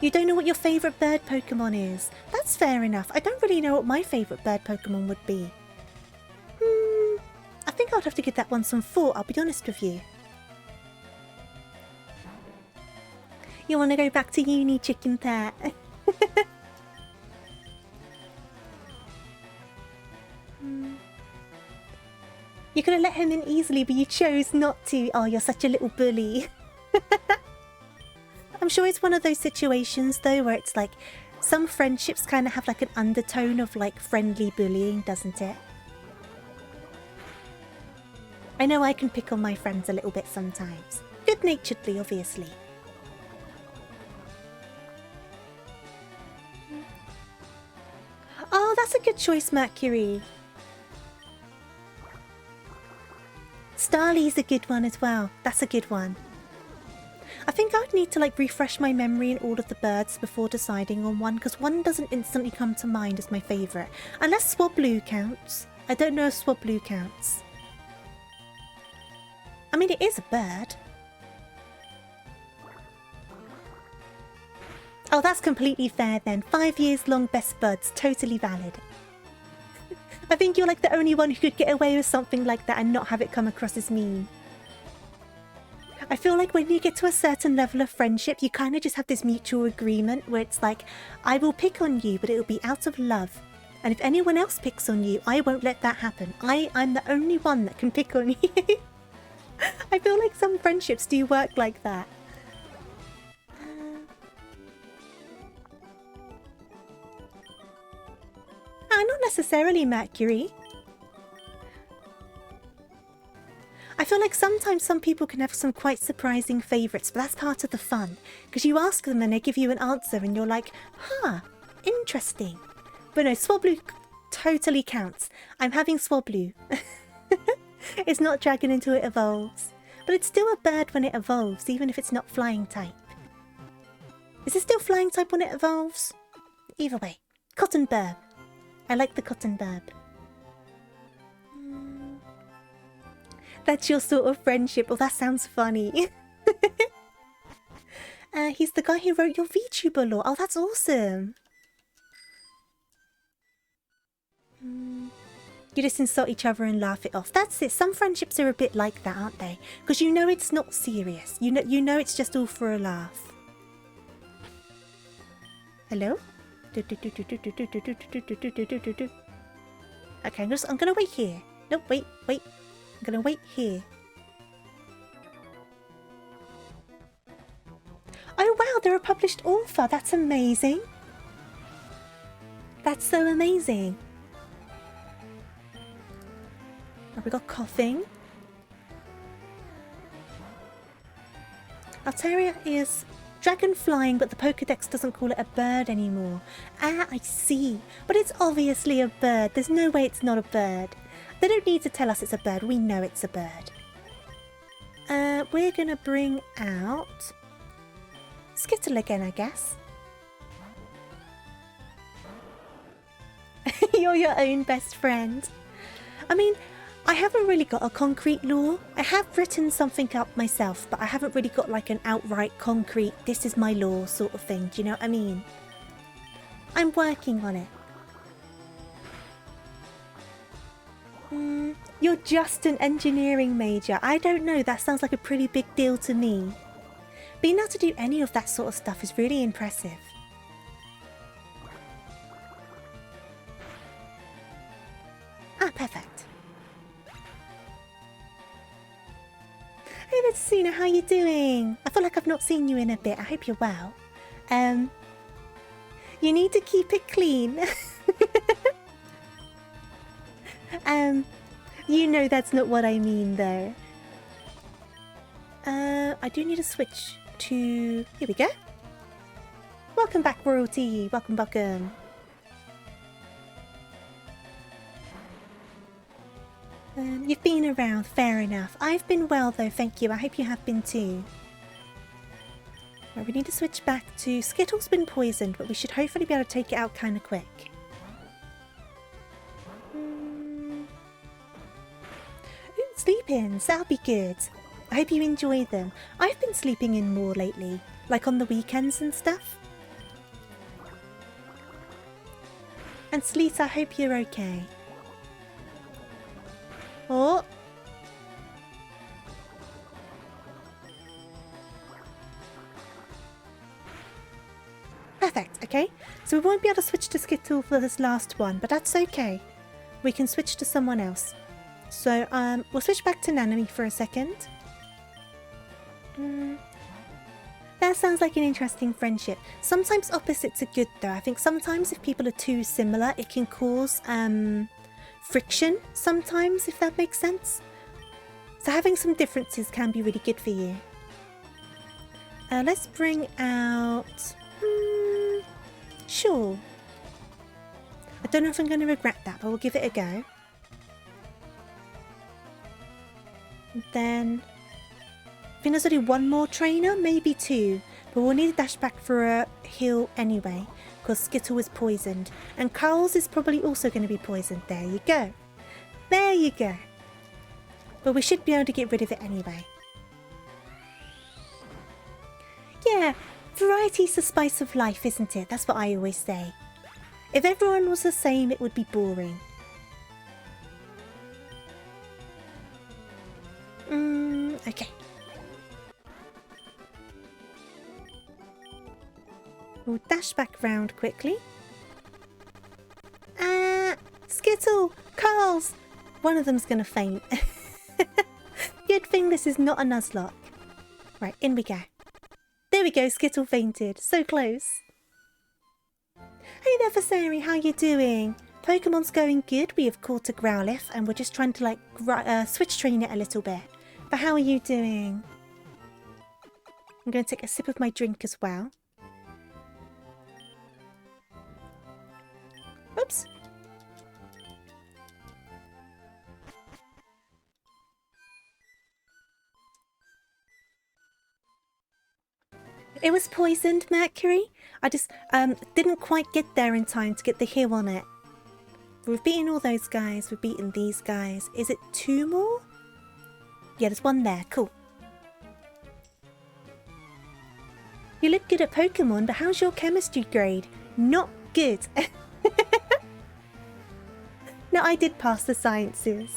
You don't know what your favourite bird Pokemon is. That's fair enough. I don't really know what my favourite bird Pokemon would be. I think I'd have to give that one some thought, I'll be honest with you. You want to go back to uni, chicken pet? You could have let him in easily, but you chose not to. Oh, you're such a little bully. I'm sure it's one of those situations, though, where it's like some friendships kind of have like an undertone of like friendly bullying, doesn't it? I know I can pick on my friends a little bit sometimes. Good-naturedly, obviously. Oh, that's a good choice, Mercury. Starly's a good one as well. That's a good one. I think I'd need to like refresh my memory in all of the birds before deciding on one, because one doesn't instantly come to mind as my favourite. Unless Swablu counts. I don't know if Swablu counts. I mean, it is a bird. Oh, that's completely fair then. 5 years long best buds. Totally valid. I think you're like the only one who could get away with something like that and not have it come across as mean. I feel like when you get to a certain level of friendship, you kind of just have this mutual agreement where it's like, I will pick on you, but it will be out of love. And if anyone else picks on you, I won't let that happen. I'm the only one that can pick on you. I feel like some friendships do work like that. not necessarily Mercury. I feel like sometimes some people can have some quite surprising favourites, but that's part of the fun. Because you ask them and they give you an answer and you're like, huh, interesting. But no, Swablu totally counts. I'm having Swablu. It's not dragon until it evolves. But it's still a bird when it evolves, even if it's not flying type. Is it still flying type when it evolves? Either way. Cotton burb. I like the cotton burb. That's your sort of friendship. Oh, that sounds funny. He's the guy who wrote your VTuber lore. Oh, that's awesome. You just insult each other and laugh it off. That's it. Some friendships are a bit like that, aren't they? Because you know it's not serious. You know it's just all for a laugh. Hello? Okay, I'm gonna wait here. No, wait. I'm gonna wait here. Oh wow, they're a published author. That's amazing. That's so amazing. Oh, we got coughing. Altaria is dragon flying, but the Pokedex doesn't call it a bird anymore. Ah, I see. But it's obviously a bird. There's no way it's not a bird. They don't need to tell us it's a bird. We know it's a bird. We're gonna bring out Skittle again, I guess. You're your own best friend. I mean, I haven't really got a concrete lore. I have written something up myself, but I haven't really got like an outright concrete, this is my lore sort of thing. Do you know what I mean? I'm working on it. You're just an engineering major. I don't know, that sounds like a pretty big deal to me. Being able to do any of that sort of stuff is really impressive. Ah, perfect. Hey, Metsuna, how you doing? I feel like I've not seen you in a bit. I hope you're well. You need to keep it clean. You know that's not what I mean, though. I do need to switch to... Here we go. Welcome back, Royalty. Welcome, welcome. You've been around, fair enough. I've been well, though, thank you. I hope you have been too. Right, we need to switch back to... Skittle's been poisoned, but we should hopefully be able to take it out kind of quick. Sleep-ins, that'll be good. I hope you enjoy them. I've been sleeping in more lately, like on the weekends and stuff. And Sleet, I hope you're okay. Oh. Perfect, okay. So we won't be able to switch to Skittle for this last one, but that's okay. We can switch to someone else. So, we'll switch back to Nanami for a second. That sounds like an interesting friendship. Sometimes opposites are good though. I think sometimes if people are too similar, it can cause friction sometimes, if that makes sense. So having some differences can be really good for you. Let's bring out... Sure. I don't know if I'm going to regret that, but we'll give it a go. And then... I think there's only one more trainer, maybe two. But we'll need to dash back for a heal anyway, because Skittle is poisoned. And Carl's is probably also going to be poisoned. There you go. There you go. But we should be able to get rid of it anyway. Yeah, variety's the spice of life, isn't it? That's what I always say. If everyone was the same, it would be boring. Okay. We'll dash back round quickly. Skittle! Carl's! One of them's gonna faint. Good thing this is not a Nuzlocke. Right, in we go. There we go, Skittle fainted. So close. Hey there, Vasari, how you doing? Pokemon's going good. We have caught a Growlithe and we're just trying to like switch train it a little bit. But how are you doing? I'm going to take a sip of my drink as well. Oops. It was poisoned, Mercury. I just didn't quite get there in time to get the heal on it. We've beaten all those guys. We've beaten these guys. Is it 2 more? Yeah, there's 1 there. Cool. You look good at Pokemon, but how's your chemistry grade? Not good. No, I did pass the sciences.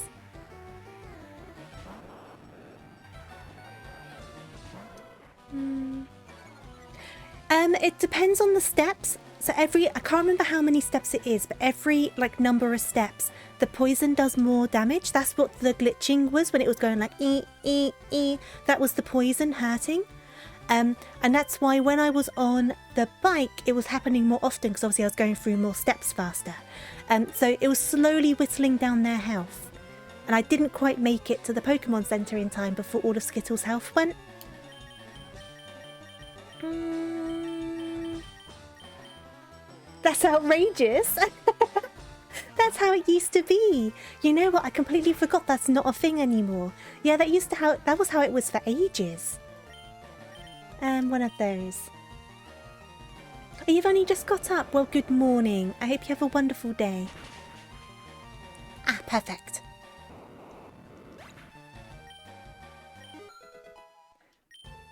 It depends on the steps. So I can't remember how many steps it is, but every like number of steps, the poison does more damage. That's what the glitching was when it was going like that was the poison hurting. And that's why when I was on the bike, it was happening more often because obviously I was going through more steps faster. So it was slowly whittling down their health. And I didn't quite make it to the Pokemon Center in time before all of Skittles' health went. That's outrageous. That's how it used to be. You know what? I completely forgot that's not a thing anymore. Yeah, that was how it was for ages. One of those. You've only just got up. Well, good morning. I hope you have a wonderful day. Ah, perfect.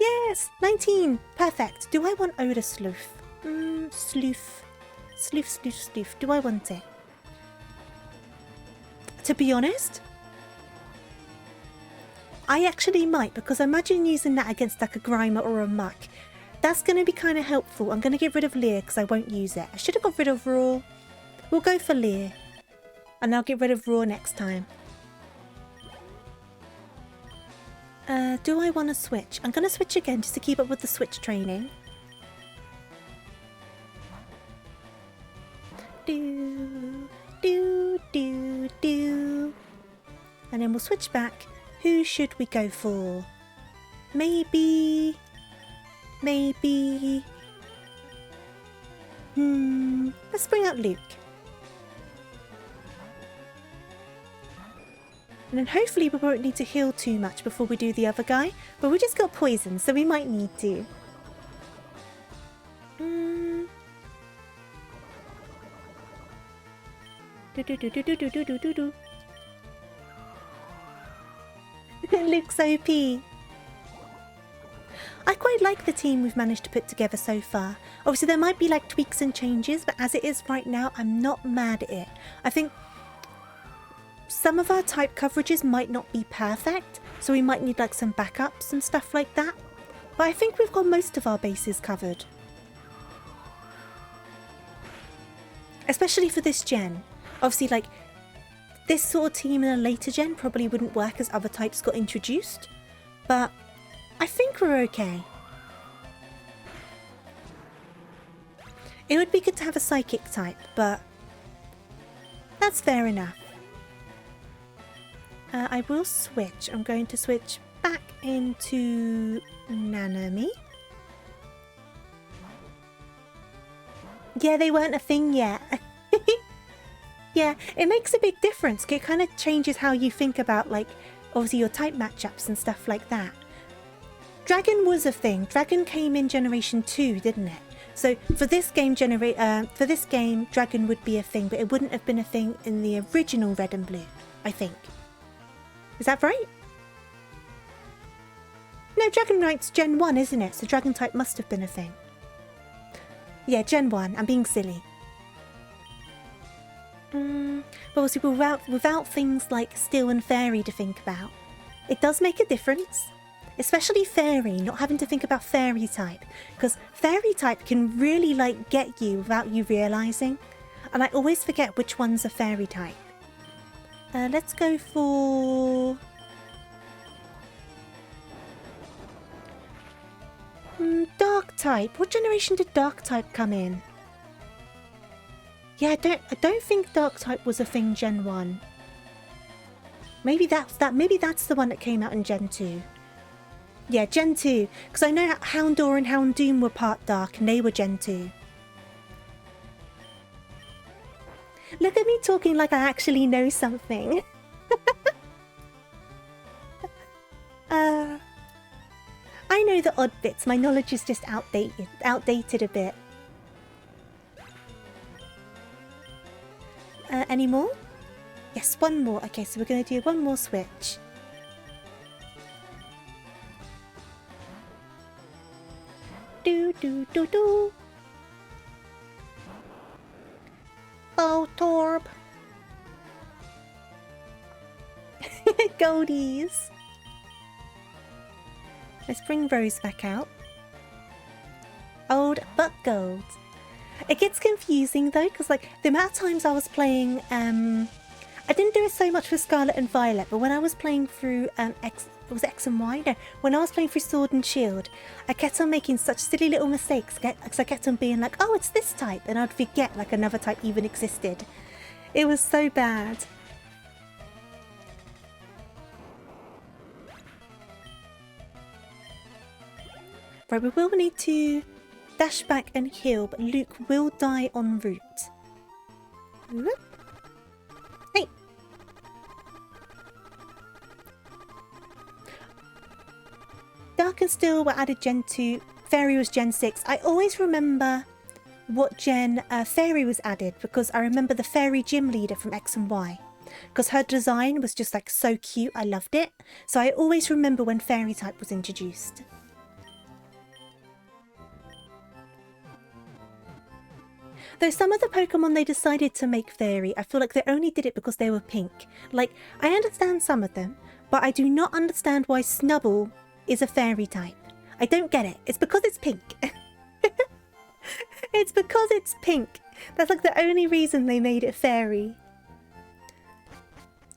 Yes, 19. Perfect. Do I want Odor Sleuth? Sleuth. Sleuth. Do I want it? To be honest, I actually might, because imagine using that against like a Grimer or a Muck. That's going to be kind of helpful. I'm going to get rid of Leer because I won't use it. I should have got rid of Roar. We'll go for Leer. And I'll get rid of Roar next time. Do I want to switch? I'm going to switch again just to keep up with the switch training. Do. And then we'll switch back. Who should we go for? Maybe. Let's bring out Luke. And then hopefully we won't need to heal too much before we do the other guy. But we just got poison, so we might need to. Luke's OP. I quite like the team we've managed to put together so far. Obviously there might be like tweaks and changes, but as it is right now, I'm not mad at it. I think some of our type coverages might not be perfect, so we might need like some backups and stuff like that. But I think we've got most of our bases covered. Especially for this gen. Obviously like this sort of team in a later gen probably wouldn't work as other types got introduced. But I think we're okay. It would be good to have a psychic type, but that's fair enough. I will switch. I'm going to switch back into Nanami. Yeah, they weren't a thing yet. Yeah, it makes a big difference. It kind of changes how you think about, like, obviously your type matchups and stuff like that. Dragon was a thing. Dragon came in Generation 2, didn't it? So for this game, Dragon would be a thing, but it wouldn't have been a thing in the original Red and Blue, I think. Is that right? No, Dragonite's Gen 1, isn't it? So Dragon type must have been a thing. Yeah, Gen 1. I'm being silly. But obviously without things like Steel and Fairy to think about, it does make a difference. Especially Fairy, not having to think about Fairy type. Because Fairy type can really like get you without you realising. And I always forget which one's a Fairy type. Let's go for... Dark type. What generation did Dark type come in? Yeah, I don't think dark type was a thing Gen 1. Maybe that's the one that came out in Gen 2. Yeah, Gen 2. Because I know Houndour and Houndoom were part dark and they were Gen 2. Look at me talking like I actually know something. I know the odd bits. My knowledge is just outdated a bit. Any more? Yes, one more. Okay, so we're going to do one more switch. Do do do do. Oh, Torb. Goldies. Let's bring Rose back out. Old but gold. It gets confusing though, because like the amount of times I was playing, I didn't do it so much with Scarlet and Violet, but when I was playing through X and Y? No, when I was playing through Sword and Shield, I kept on making such silly little mistakes because I kept on being like, oh, it's this type, and I'd forget like another type even existed. It was so bad. Right, we will need to dash back and heal, but Luke will die en route. Whoop. Hey! Dark and Still were added Gen 2. Fairy was Gen 6. I always remember what Gen Fairy was added because I remember the Fairy gym leader from X and Y. Because her design was just like so cute. I loved it. So I always remember when Fairy type was introduced. Though some of the Pokemon they decided to make Fairy, I feel like they only did it because they were pink. Like, I understand some of them, but I do not understand why Snubbull is a Fairy type. I don't get it. It's because it's pink. It's because it's pink. That's like the only reason they made it Fairy.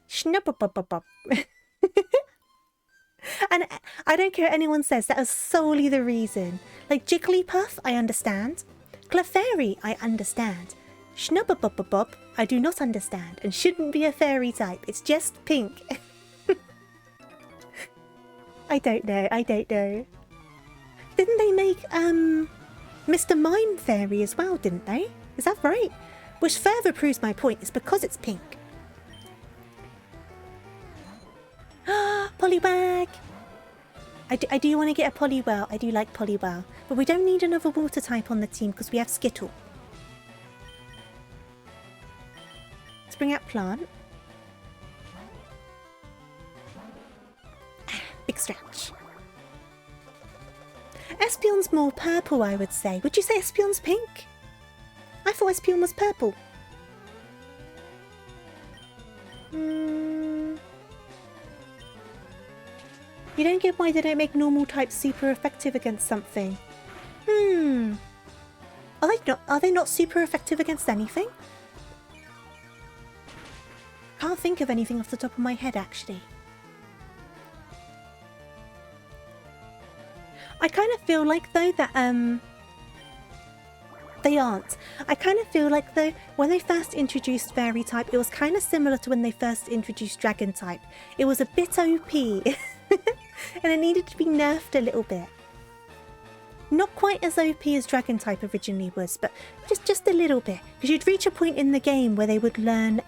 Snubbull. And I don't care what anyone says, that was solely the reason. Like Jigglypuff, I understand. Clefairy, I understand. Snubbull, I do not understand and shouldn't be a fairy type. It's just pink. I don't know. Didn't they make Mr. Mime Fairy as well, didn't they? Is that right? Which further proves my point. It's because it's pink. Poliwag! I do want to get a Poliwhirl. I do like Poliwhirl. But we don't need another water type on the team because we have Skittle. Let's bring out Plant. Big stretch. Espeon's more purple, I would say. Would you say Espeon's pink? I thought Espeon was purple. You don't get why they don't make normal types super effective against something. Are they not super effective against anything? Can't think of anything off the top of my head, actually. I kind of feel like, though, that, they aren't. I kind of feel like, though, when they first introduced Fairy type, it was kind of similar to when they first introduced Dragon type. It was a bit OP. And it needed to be nerfed a little bit. Not quite as OP as Dragon type originally was, but just a little bit. Because you'd reach a point in the game where they would learn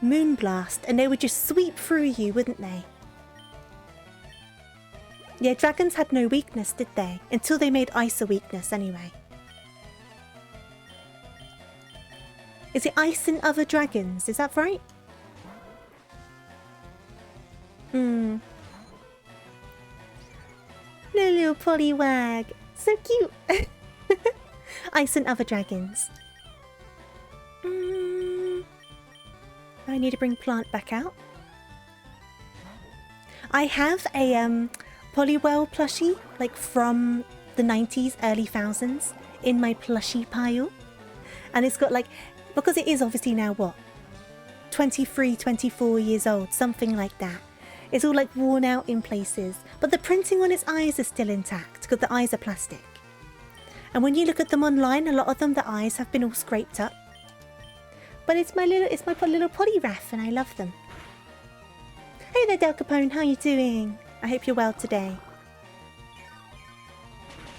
Moonblast and they would just sweep through you, wouldn't they? Yeah, dragons had no weakness, did they? Until they made Ice a weakness anyway. Is it Ice in other dragons? Is that right? Little Poliwag. So cute. Ice and other dragons. I need to bring Plant back out. I have a Poliwhirl plushie, like from the 90s, early thousands, in my plushie pile. And it's got like, because it is obviously now what? 23, 24 years old, something like that. It's all like worn out in places, but the printing on its eyes is still intact because the eyes are plastic. And when you look at them online, a lot of them, the eyes have been all scraped up. But it's my little polyrath, and I love them. Hey there, Del Capone. How you doing? I hope you're well today.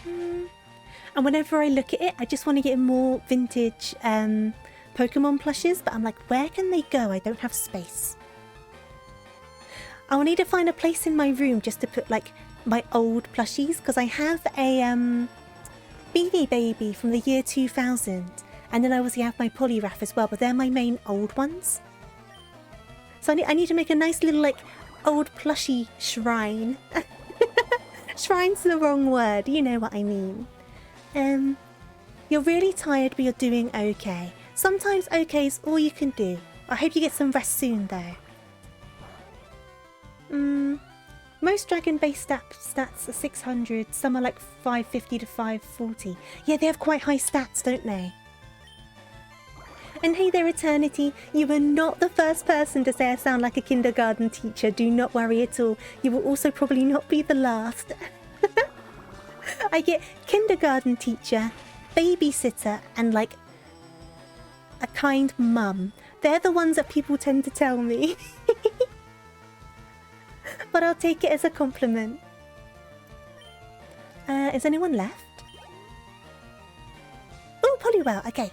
And whenever I look at it, I just want to get more vintage Pokemon plushes, but I'm like, where can they go? I don't have space. I'll need to find a place in my room just to put like my old plushies, because I have a Beanie Baby from the year 2000, and then I obviously have my Poliwrath as well, but they're my main old ones. So I need to make a nice little like old plushie shrine. Shrine's the wrong word, you know what I mean. You're really tired, but you're doing okay. Sometimes okay is all you can do. I hope you get some rest soon, though. Most dragon-based stats are 600. Some are like 550 to 540. Yeah, they have quite high stats, don't they? And hey there, Eternity. You were not the first person to say I sound like a kindergarten teacher. Do not worry at all. You will also probably not be the last. I get kindergarten teacher, babysitter, and like a kind mum. They're the ones that people tend to tell me. But I'll take it as a compliment. Is anyone left? Oh, Polywell, okay.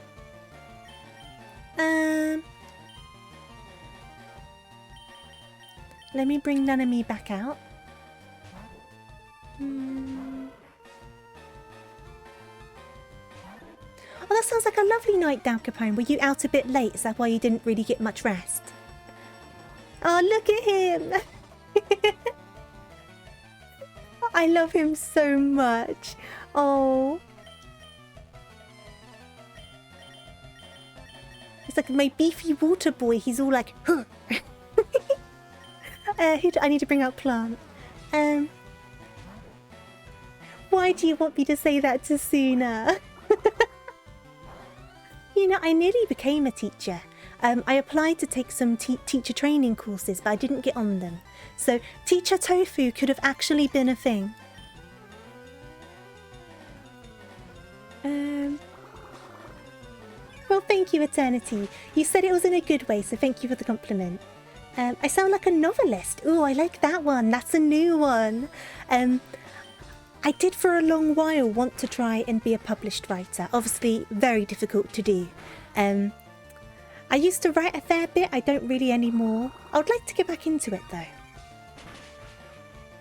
Let me bring Nanami back out. Oh, that sounds like a lovely night, Dal Capone. Were you out a bit late? Is that why you didn't really get much rest? Oh, look at him! I love him so much. Oh. He's like my beefy water boy. He's all like, huh. I need to bring out Plant. Why do you want me to say that to Suna? You know, I nearly became a teacher. I applied to take some teacher training courses, but I didn't get on them. So Teacher Tofu could have actually been a thing. Well, thank you, Eternity. You said it was in a good way, so thank you for the compliment. I sound like a novelist. Ooh, I like that one. That's a new one. I did for a long while want to try and be a published writer. Obviously, very difficult to do. I used to write a fair bit. I don't really anymore. I would like to get back into it, though.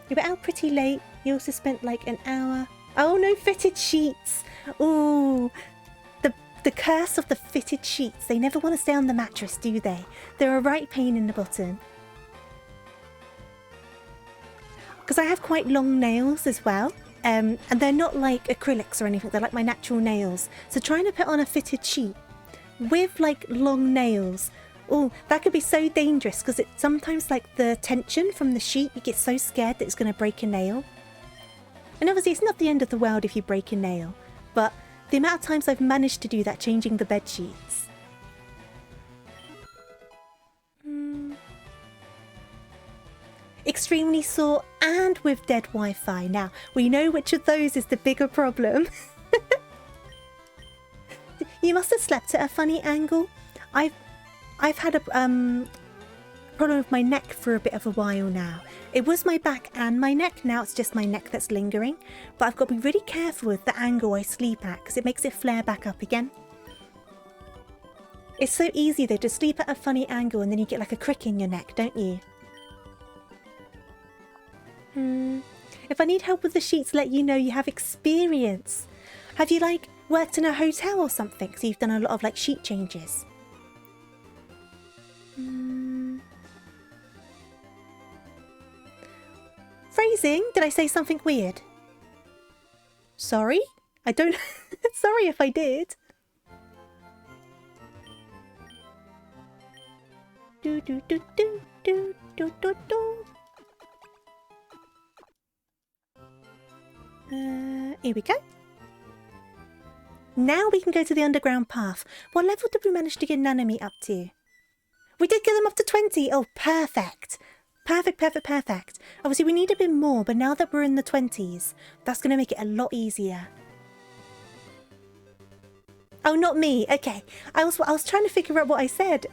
You were out pretty late. You also spent like an hour. Oh, no fitted sheets. Ooh, the curse of the fitted sheets. They never want to stay on the mattress, do they? They're a right pain in the bottom. Because I have quite long nails as well. And they're not like acrylics or anything. They're like my natural nails. So trying to put on a fitted sheet with like long nails, oh, that could be so dangerous, because it's sometimes like the tension from the sheet, you get so scared that it's going to break a nail. And obviously it's not the end of the world if you break a nail, but the amount of times I've managed to do that changing the bed sheets. Extremely sore and with dead Wi-Fi. Now, we know which of those is the bigger problem. You must have slept at a funny angle. I've had a problem with my neck for a bit of a while now. It was my back and my neck. Now it's just my neck that's lingering. But I've got to be really careful with the angle I sleep at, because it makes it flare back up again. It's so easy though to sleep at a funny angle and then you get like a crick in your neck, don't you? If I need help with the sheets, let you know. You have experience. Have you like worked in a hotel or something? So you've done a lot of like sheet changes. Phrasing? Did I say something weird? Sorry? I don't... Sorry if I did. Do do do do do do do do. Here we go. Now we can go to the underground path. What level did we manage to get Nanami up to? We did get them up to 20. Oh, perfect. Perfect, perfect, perfect. Obviously, we need a bit more, but now that we're in the 20s, that's going to make it a lot easier. Oh, not me. Okay. I was trying to figure out what I said.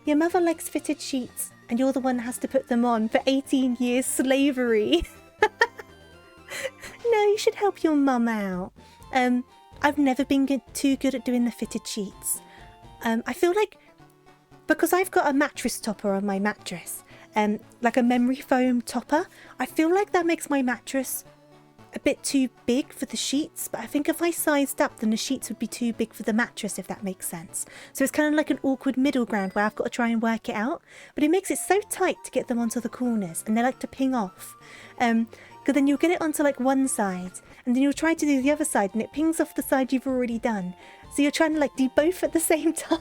Your mother likes fitted sheets, and you're the one that has to put them on for 18 years slavery. No, you should help your mum out. I've never been too good at doing the fitted sheets. I feel like because I've got a mattress topper on my mattress, like a memory foam topper, I feel like that makes my mattress a bit too big for the sheets, but I think if I sized up, then the sheets would be too big for the mattress, if that makes sense. So it's kind of like an awkward middle ground where I've got to try and work it out, but it makes it so tight to get them onto the corners, and they like to ping off. Because then you'll get it onto like one side, and then you'll try to do the other side, and it pings off the side you've already done. So you're trying to like do both at the same time.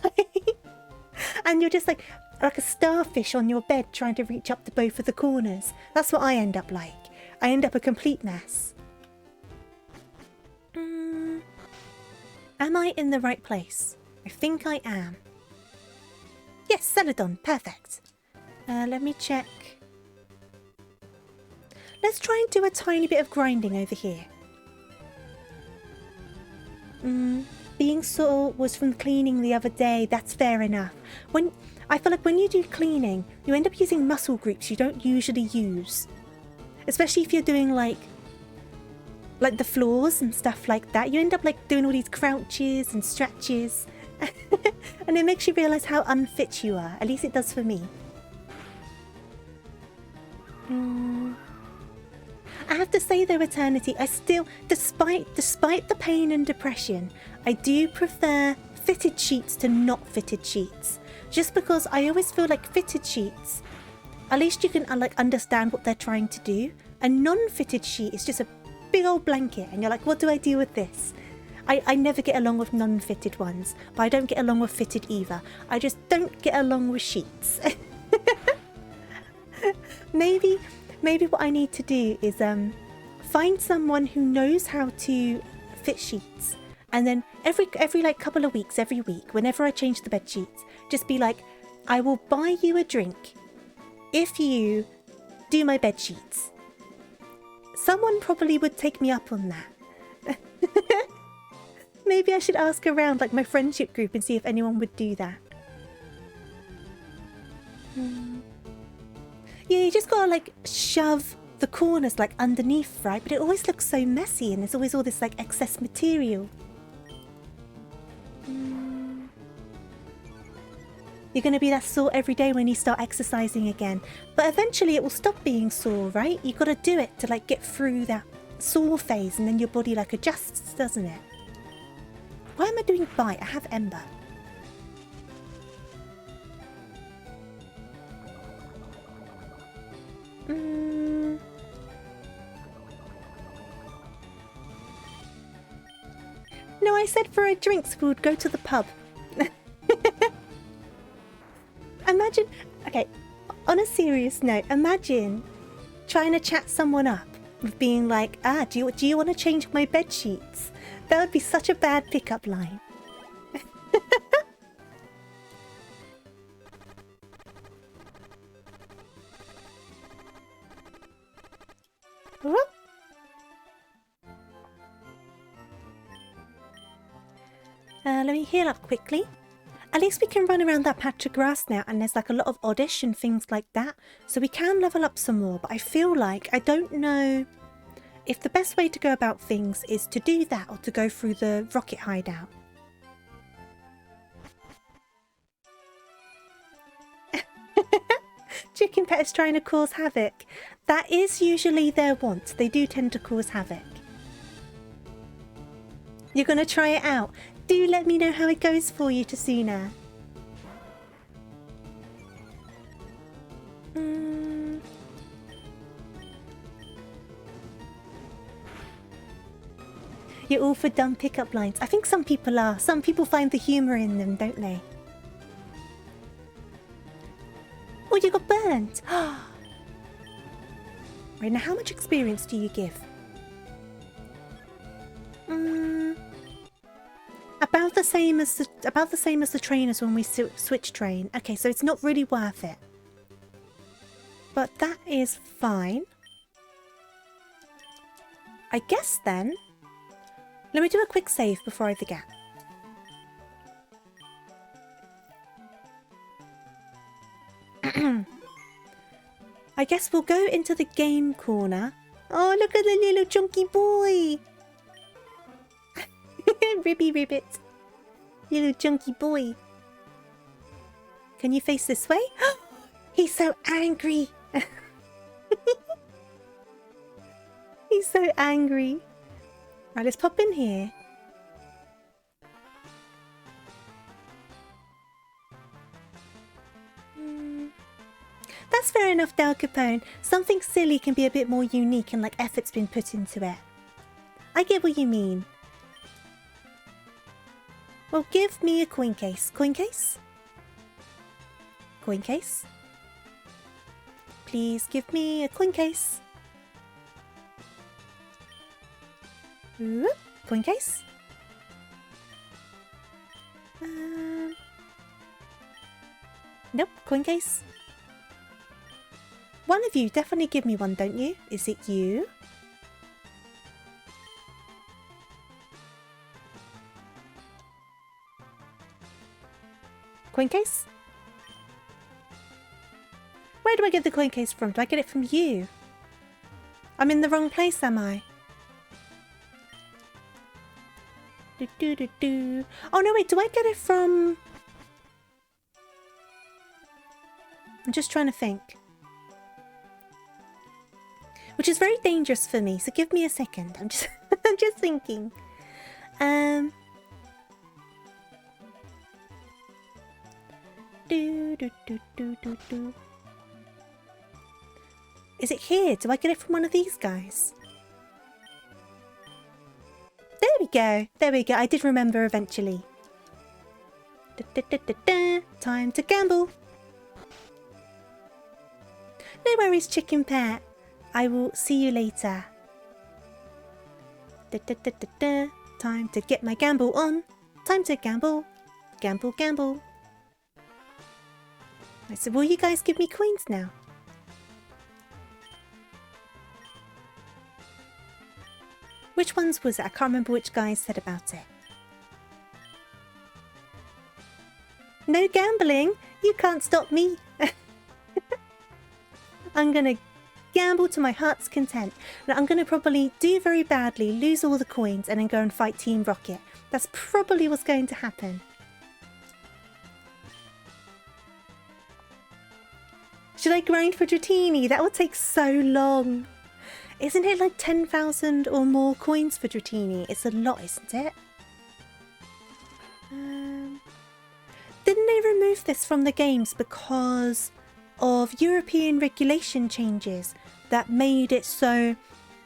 And you're just like a starfish on your bed trying to reach up to both of the corners. That's what I end up like. I end up a complete mess. Am I in the right place? I think I am. Yes, Celadon. Perfect. Let me check. Let's try and do a tiny bit of grinding over here. Being sore was from cleaning the other day. That's fair enough. I feel like when you do cleaning, you end up using muscle groups you don't usually use. Especially if you're doing like the floors and stuff like that. You end up like doing all these crouches and stretches. And it makes you realise how unfit you are. At least it does for me. I have to say though, Eternity, I still, despite the pain and depression, I do prefer fitted sheets to not fitted sheets. Just because I always feel like fitted sheets, at least you can like understand what they're trying to do. A non-fitted sheet is just a big old blanket, and you're like, what do I do with this? I never get along with non-fitted ones, but I don't get along with fitted either. I just don't get along with sheets. Maybe what I need to do is find someone who knows how to fit sheets, and then every like couple of weeks, every week, whenever I change the bed sheets, just be like, I will buy you a drink if you do my bed sheets. Someone probably would take me up on that. Maybe I should ask around like my friendship group and see if anyone would do that. Yeah, you just gotta like shove the corners like underneath, right? But it always looks so messy, and there's always all this like excess material. You're gonna be that sore every day when you start exercising again. But eventually it will stop being sore, right? You gotta do it to like get through that sore phase, and then your body like adjusts, doesn't it? Why am I doing bite? I have Ember. No, I said for a drink, so we would go to the pub. Imagine, okay, on a serious note, imagine trying to chat someone up with being like, do you want to change my bed sheets? That would be such a bad pickup line. Whoop. Let me heal up quickly. At least we can run around that patch of grass now, and there's like a lot of oddish and things like that. So we can level up some more, but I feel like I don't know if the best way to go about things is to do that or to go through the rocket hideout. Chicken Pet is trying to cause havoc. That is usually their want. They do tend to cause havoc. You're going to try it out. Do let me know how it goes for you, Tasuna. You're all for dumb pickup lines. I think some people are. Some people find the humour in them, don't they? Oh, you got burnt. Right, now how much experience do you give? About the same as the trainers when we switch train. Okay, so it's not really worth it. But that is fine. I guess then Let me do a quick save before I forget. I guess we'll go into the game corner. Oh, look at the little chunky boy. Ribby Ribbit. Little chunky boy. Can you face this way? He's so angry. He's so angry. Right, let's pop in here. That's fair enough, Del Capone. Something silly can be a bit more unique and like effort's been put into it. I get what you mean. Well, give me a coin case. Coin case? Coin case? Please give me a coin case. Ooh, coin case? Nope, coin case. One of you definitely give me one, don't you? Is it you? Coin case? Where do I get the coin case from? Do I get it from you? I'm in the wrong place, am I? Oh no, wait, do I get it from... I'm just trying to think. Which is very dangerous for me, so give me a second. I'm just I'm just thinking. Is it here? Do I get it from one of these guys? There we go. There we go. I did remember eventually. Time to gamble. No worries, chicken pet. I will see you later. Time to get my gamble on. Time to gamble. Gamble, gamble. Right, so will you guys give me coins now? Which ones was it? I can't remember which guys said about it. No gambling? You can't stop me. I'm gonna gamble to my heart's content. Now, I'm gonna probably do very badly, lose all the coins, and then go and fight Team Rocket. That's probably what's going to happen. Should I grind for Dratini? That would take so long. Isn't it like 10,000 or more coins for Dratini? It's a lot, isn't it? Didn't they remove this from the games because of European regulation changes that made it so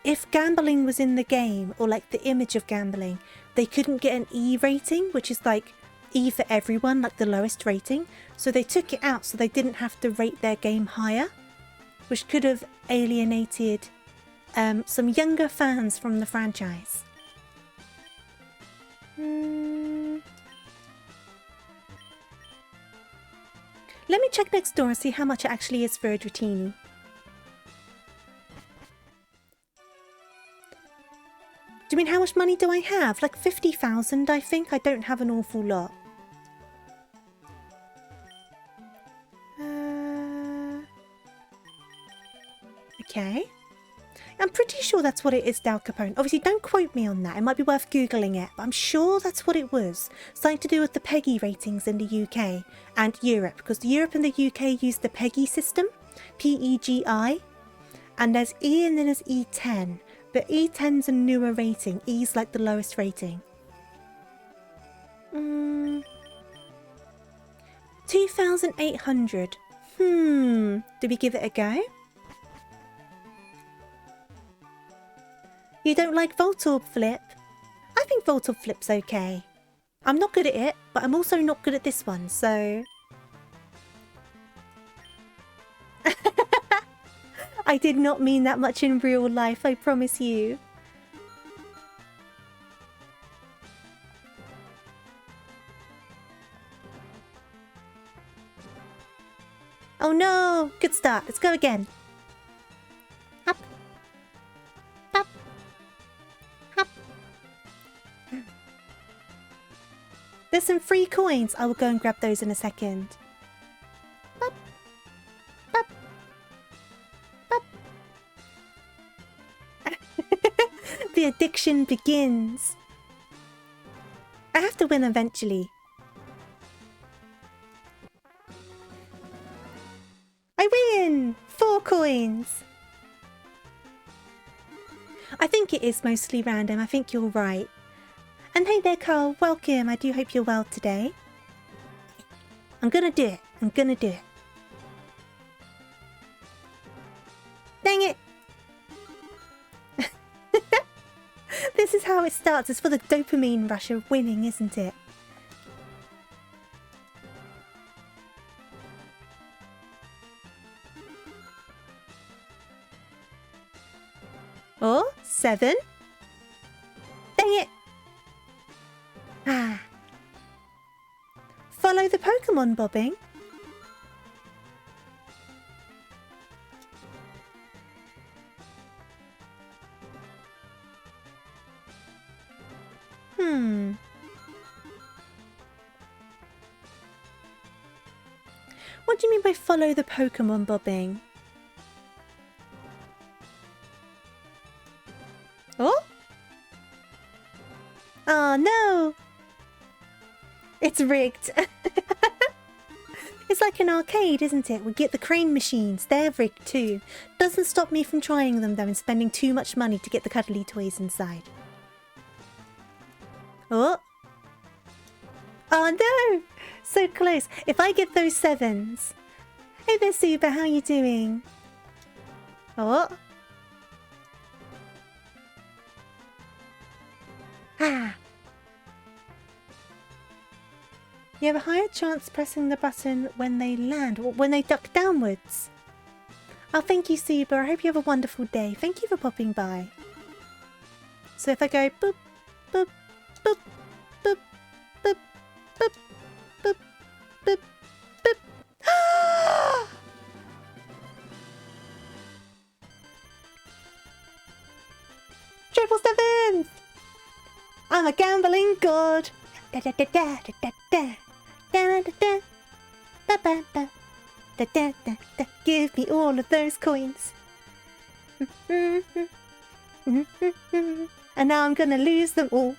if gambling was in the game, or like the image of gambling, they couldn't get an E rating, which is like E for everyone, like the lowest rating. So they took it out so they didn't have to rate their game higher, which could have alienated some younger fans from the franchise. Let me check next door and see how much it actually is for a Dratini. Do you mean how much money do I have? Like 50,000, I think. I don't have an awful lot. Okay. I'm pretty sure that's what it is, Del Capone. Obviously, don't quote me on that. It might be worth Googling it, but I'm sure that's what it was. Something to do with the PEGI ratings in the UK and Europe, because Europe and the UK use the PEGI system, P-E-G-I, and there's E and then there's E10, but E10's a newer rating. E's like the lowest rating. 2,800. Do we give it a go? You don't like Voltorb Flip? I think Voltorb Flip's okay. I'm not good at it, but I'm also not good at this one, so... I did not mean that much in real life, I promise you. Oh no! Good start. Let's go again. Up. Up. Up. There's some free coins. I will go and grab those in a second. Bop, bop, bop. The addiction begins. I have to win eventually. I win! 4 coins. I think it is mostly random. I think you're right. And hey there, Carl. Welcome. I do hope you're well today. I'm gonna do it. I'm gonna do it. Dang it! This is how it starts. It's for the dopamine rush of winning, isn't it? Oh, 7. Dang it! Ah. Follow the Pokemon bobbing. What do you mean by follow the Pokemon bobbing? Oh? Oh no! It's rigged. It's like an arcade, isn't it? We get the crane machines. They're rigged too. Doesn't stop me from trying them though and spending too much money to get the cuddly toys inside. Oh! Oh no! So close. If I get those 7s. Hey there, Super. How you doing? Oh! Ah! You have a higher chance pressing the button when they land, or when they duck downwards. Oh, thank you, Super. I hope you have a wonderful day. Thank you for popping by. So if I go boop, boop, boop, boop, boop, boop, boop, boop, boop. Triple 7s! I'm a gambling god. Da da da da da da da. Da da da. Ba ba ba. Da da da da. Give me all of those coins. And now I'm gonna lose them all.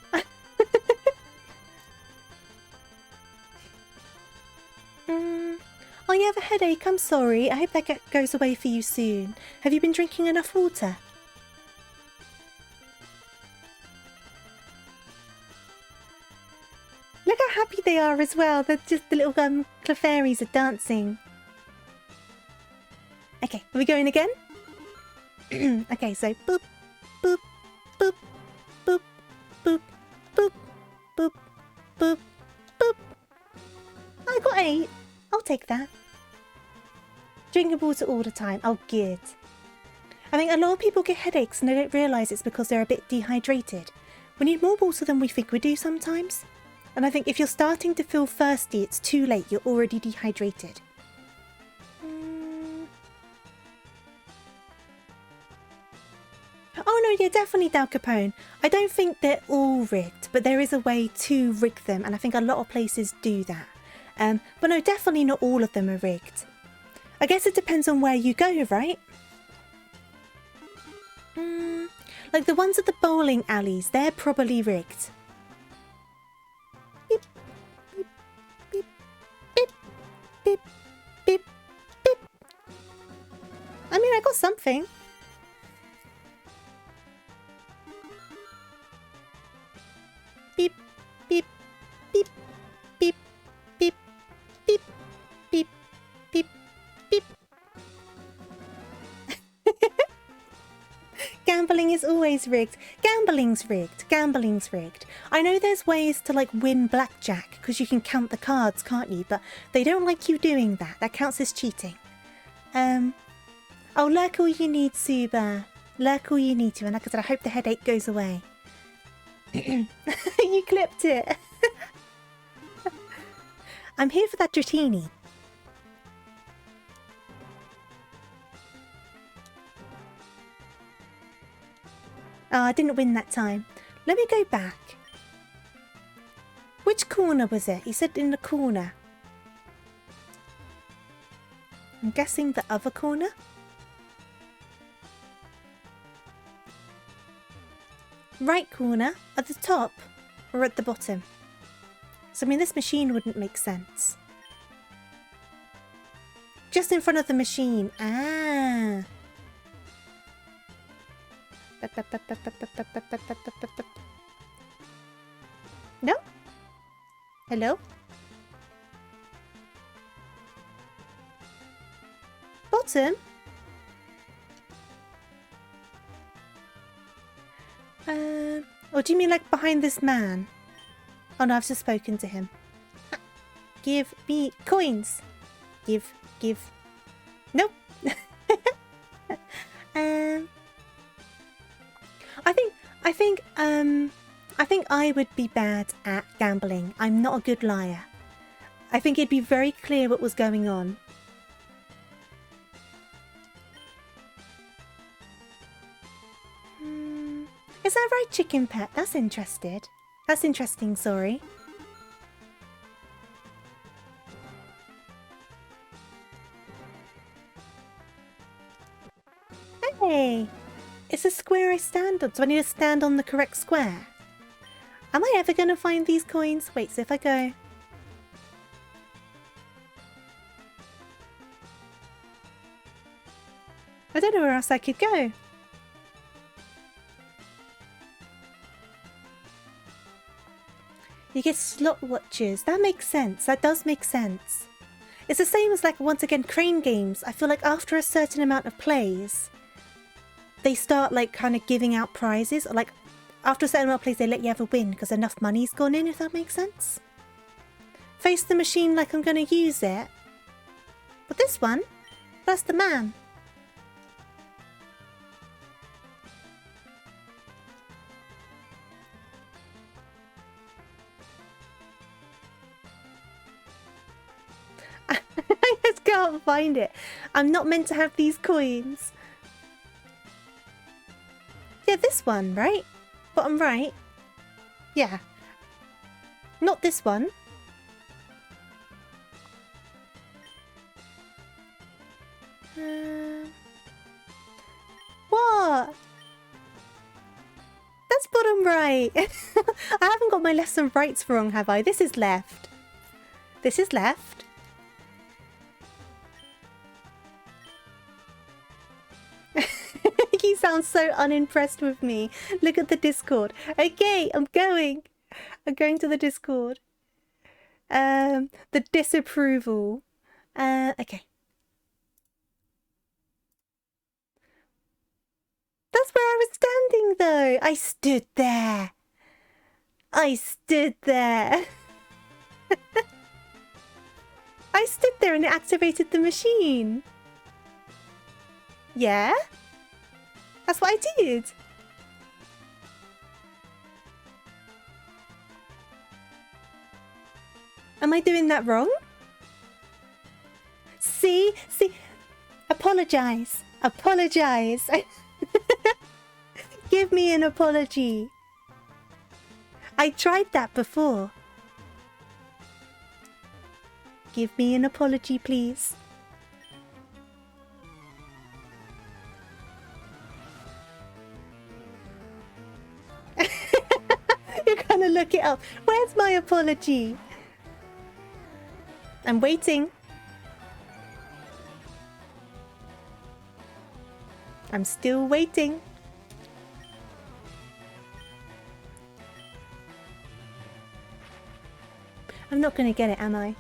Oh, you have a headache. I'm sorry. I hope that goes away for you soon. Have you been drinking enough water? Look how happy they are as well. They're just the little Clefairies are dancing. Okay, are we going again? Okay, so boop, boop, boop, boop, boop, boop, boop, boop, boop. I got 8. I'll take that. Drinking water all the time. Oh, good. I think a lot of people get headaches and they don't realise it's because they're a bit dehydrated. We need more water than we think we do sometimes. And I think if you're starting to feel thirsty, it's too late. You're already dehydrated. Oh no, yeah, definitely Dal Capone. I don't think they're all rigged, but there is a way to rig them, and I think a lot of places do that. But no, definitely not all of them are rigged. I guess it depends on where you go, right? Like the ones at the bowling alleys, they're probably rigged. Beep, beep, beep, beep, beep, beep, beep. I mean, I got something. Beep, beep, beep, beep, beep, beep, beep, beep, beep. Gambling is always rigged. Gambling's rigged. Gambling's rigged. I know there's ways to like win blackjack because you can count the cards, can't you? But they don't like you doing that. That counts as cheating. Oh, lurk all you need, Suba. Lurk all you need to. And like I said, I hope the headache goes away. You clipped it. I'm here for that Dratini. Oh, I didn't win that time. Let me go back. Which corner was it? He said in the corner. I'm guessing the other corner? Right corner? At the top? Or at the bottom? So I mean, this machine wouldn't make sense. Just in front of the machine. Ah. No? Hello? Bottom? Or do you mean like behind this man? Oh no, I've just spoken to him. Give me coins. Give. Nope. I think I would be bad at gambling. I'm not a good liar. I think it'd be very clear what was going on. Is that right, Chicken Pet? That's interested. That's interesting, sorry. Hey! It's a square I stand on, so I need to stand on the correct square. Am I ever going to find these coins? Wait, so if I go... I don't know where else I could go. You get slot watches. That makes sense. That does make sense. It's the same as, like, once again, crane games. I feel like after a certain amount of plays, they start, like, kind of giving out prizes. Or, like, after a certain amount of plays, they let you have a win because enough money's gone in, if that makes sense. Face the machine like I'm going to use it. But this one, that's the man. I just can't find it. I'm not meant to have these coins. Yeah, this one, right? Bottom right. Yeah. Not this one. What? That's bottom right. I haven't got my left and rights wrong, have I? This is left. This is left. You sound so unimpressed with me. Look at the Discord. Okay, I'm going. I'm going to the Discord. The disapproval. Okay. That's where I was standing though. I stood there. I stood there. I stood there and it activated the machine. Yeah? That's what I did. Am I doing that wrong? See? Apologize. Apologize. Give me an apology. I tried that before. Give me an apology, please. You're gonna look it up. Where's my apology? I'm waiting. I'm still waiting. I'm not gonna get it, am I?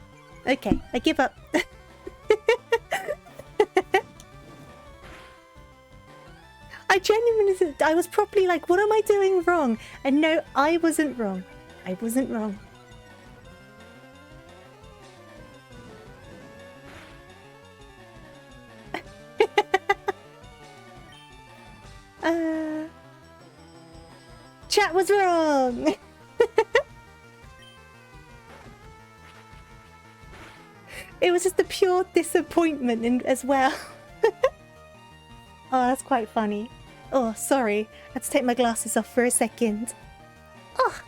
Okay, I give up. I genuinely, I was probably like, what am I doing wrong? And no, I wasn't wrong. I wasn't wrong. Chat was wrong. It was just a pure disappointment as well. Oh, that's quite funny. Oh, sorry. I had to take my glasses off for a second. Oh.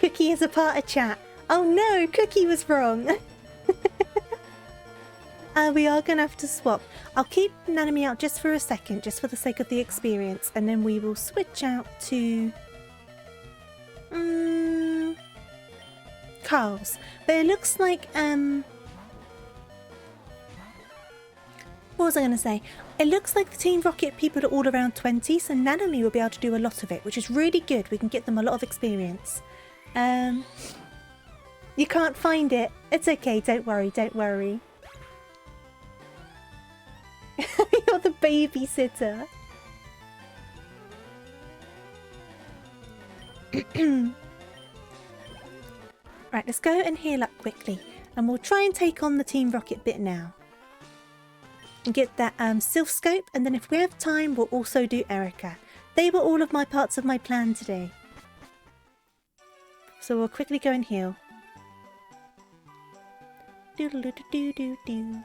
Cookie is a part of chat. Oh no, Cookie was wrong. We are going to have to swap. I'll keep Nanami out just for a second, just for the sake of the experience, and then we will switch out to Carl's. But it looks like what was I going to say? It looks like the Team Rocket people are all around 20, so Nanami will be able to do a lot of it, which is really good. We can get them a lot of experience. You can't find it. It's okay, don't worry, don't worry. You're the babysitter. Right, let's go and heal up quickly. And we'll try and take on the Team Rocket bit now. And get that Sylph Scope, and then if we have time, we'll also do Erica. They were all of my parts of my plan today. So we'll quickly go and heal. Doodle-doo-doo-doo-doo.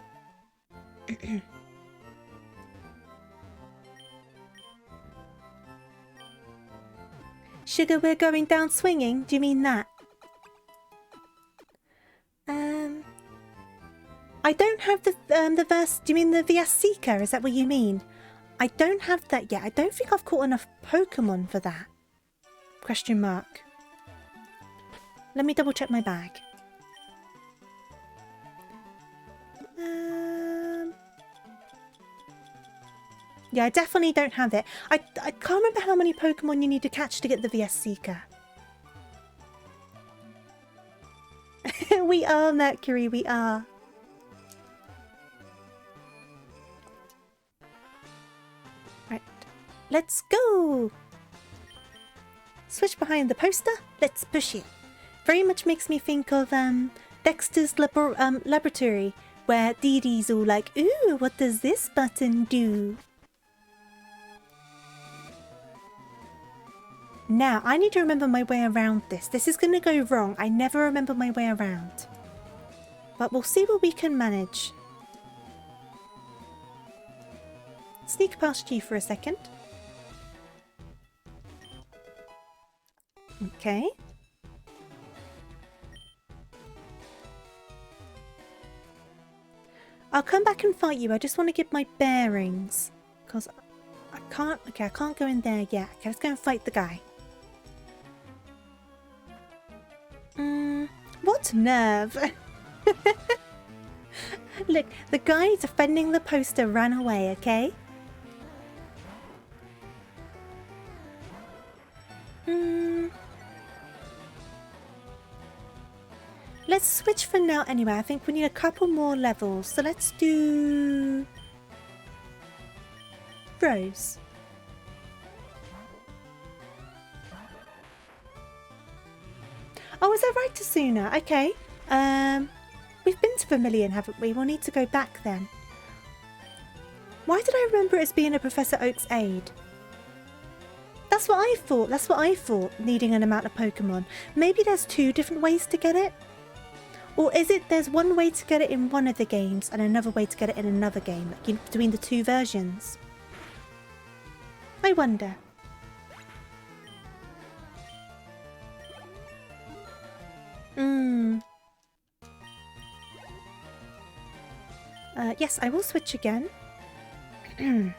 Sugar, we're going down swinging? Do you mean that? I don't have the verse. Do you mean the VS Seeker? Is that what you mean? I don't have that yet. I don't think I've caught enough Pokemon for that. Question mark. Let me double check my bag. Yeah, I definitely don't have it. I can't remember how many Pokemon you need to catch to get the VS Seeker. We are, Mercury, we are. Right, let's go. Switch behind the poster. Let's push it. Very much makes me think of Dexter's laboratory, where Dee Dee's all like, ooh, what does this button do? Now, I need to remember my way around this. This is going to go wrong. I never remember my way around. But we'll see what we can manage. Sneak past you for a second. Okay. I'll come back and fight you. I just want to get my bearings. Because I can't... Okay, I can't go in there yet. Okay, let's go and fight the guy. What nerve! Look, the guy defending the poster ran away, okay? Let's switch for now anyway. I think we need a couple more levels. So let's do... Rose. Oh, is that right, Tasuna? Okay. We've been to Vermilion, haven't we? We'll need to go back then. Why did I remember it as being a Professor Oak's aid? That's what I thought. That's what I thought, needing an amount of Pokemon. Maybe there's two different ways to get it? Or is it there's one way to get it in one of the games and another way to get it in another game, like in between the two versions? I wonder. Yes, I will switch again. At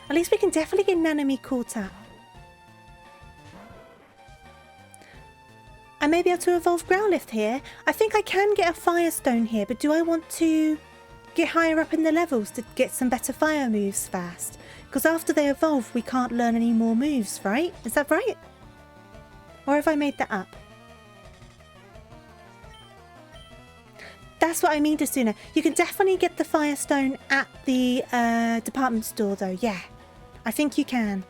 least we can definitely get Nanami caught up. I may be able to evolve Growlithe here. I think I can get a Firestone here, but do I want to get higher up in the levels to get some better fire moves fast? Because after they evolve, we can't learn any more moves, right? Is that right? Or have I made that up? That's what I mean, Tasuna. You can definitely get the Firestone at the department store, though. Yeah, I think you can.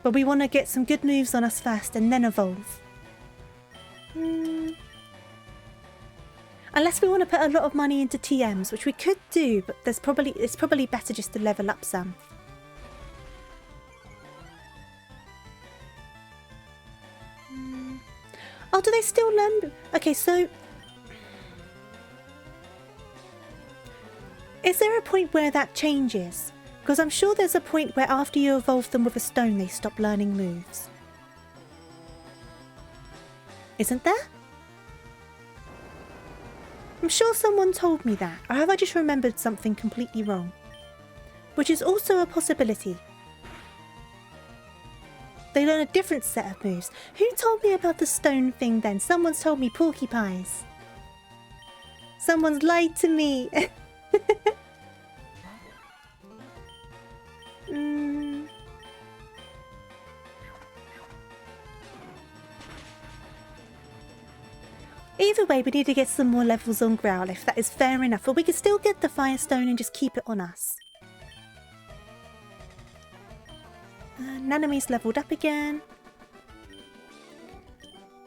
But we want to get some good moves on us first and then evolve. Unless we want to put a lot of money into TMs, which we could do, but it's probably better just to level up some. Oh, do they still learn? Okay, so... Is there a point where that changes? Because I'm sure there's a point where after you evolve them with a stone, they stop learning moves. Isn't there? I'm sure someone told me that, or have I just remembered something completely wrong? Which is also a possibility. They learn a different set of moves. Who told me about the stone thing then? Someone's told me porcupines. Someone's lied to me. Either way, we need to get some more levels on Growlithe. That is fair enough. But we can still get the Firestone and just keep it on us. Naname's leveled up again.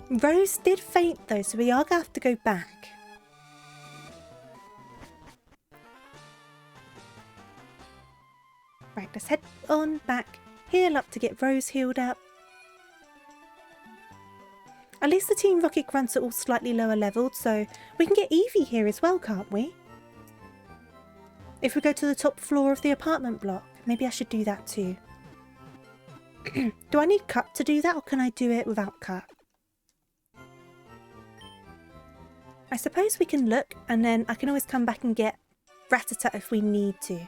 Rose did faint though, so we are going to have to go back. Right, let's head on back. Heal up to get Rose healed up. At least the Team Rocket grunts are all slightly lower leveled, so we can get Eevee here as well, can't we? If we go to the top floor of the apartment block. Maybe I should do that too. Do I need Cut to do that, or can I do it without Cut? I suppose we can look, and then I can always come back and get Rattata if we need to.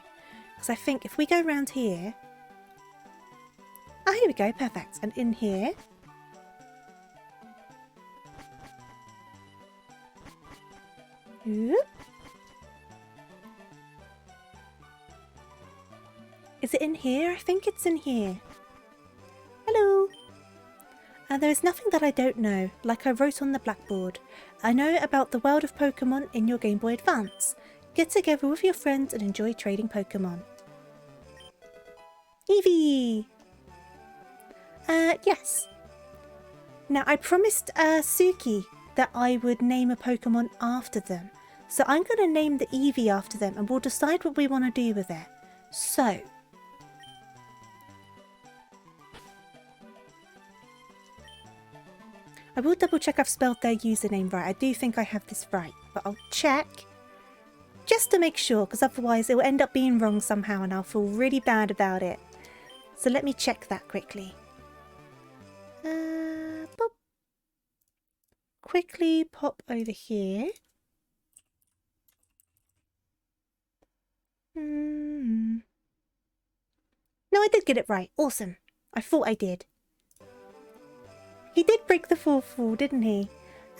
Because I think if we go around here... Ah, here we go, perfect. And in here... Oop. Is it in here? I think it's in here. Hello! There is nothing that I don't know, like I wrote on the blackboard. I know about the world of Pokemon in your Game Boy Advance. Get together with your friends and enjoy trading Pokemon. Eevee! Yes. Now, I promised Suki that I would name a Pokemon after them. So I'm going to name the Eevee after them and we'll decide what we want to do with it. So... I will double check I've spelled their username right. I do think I have this right, but I'll check just to make sure, because otherwise it will end up being wrong somehow and I'll feel really bad about it. So let me check that quickly. Pop. Quickly pop over here. No, I did get it right. Awesome. I thought I did. He did break the fourth wall, didn't he?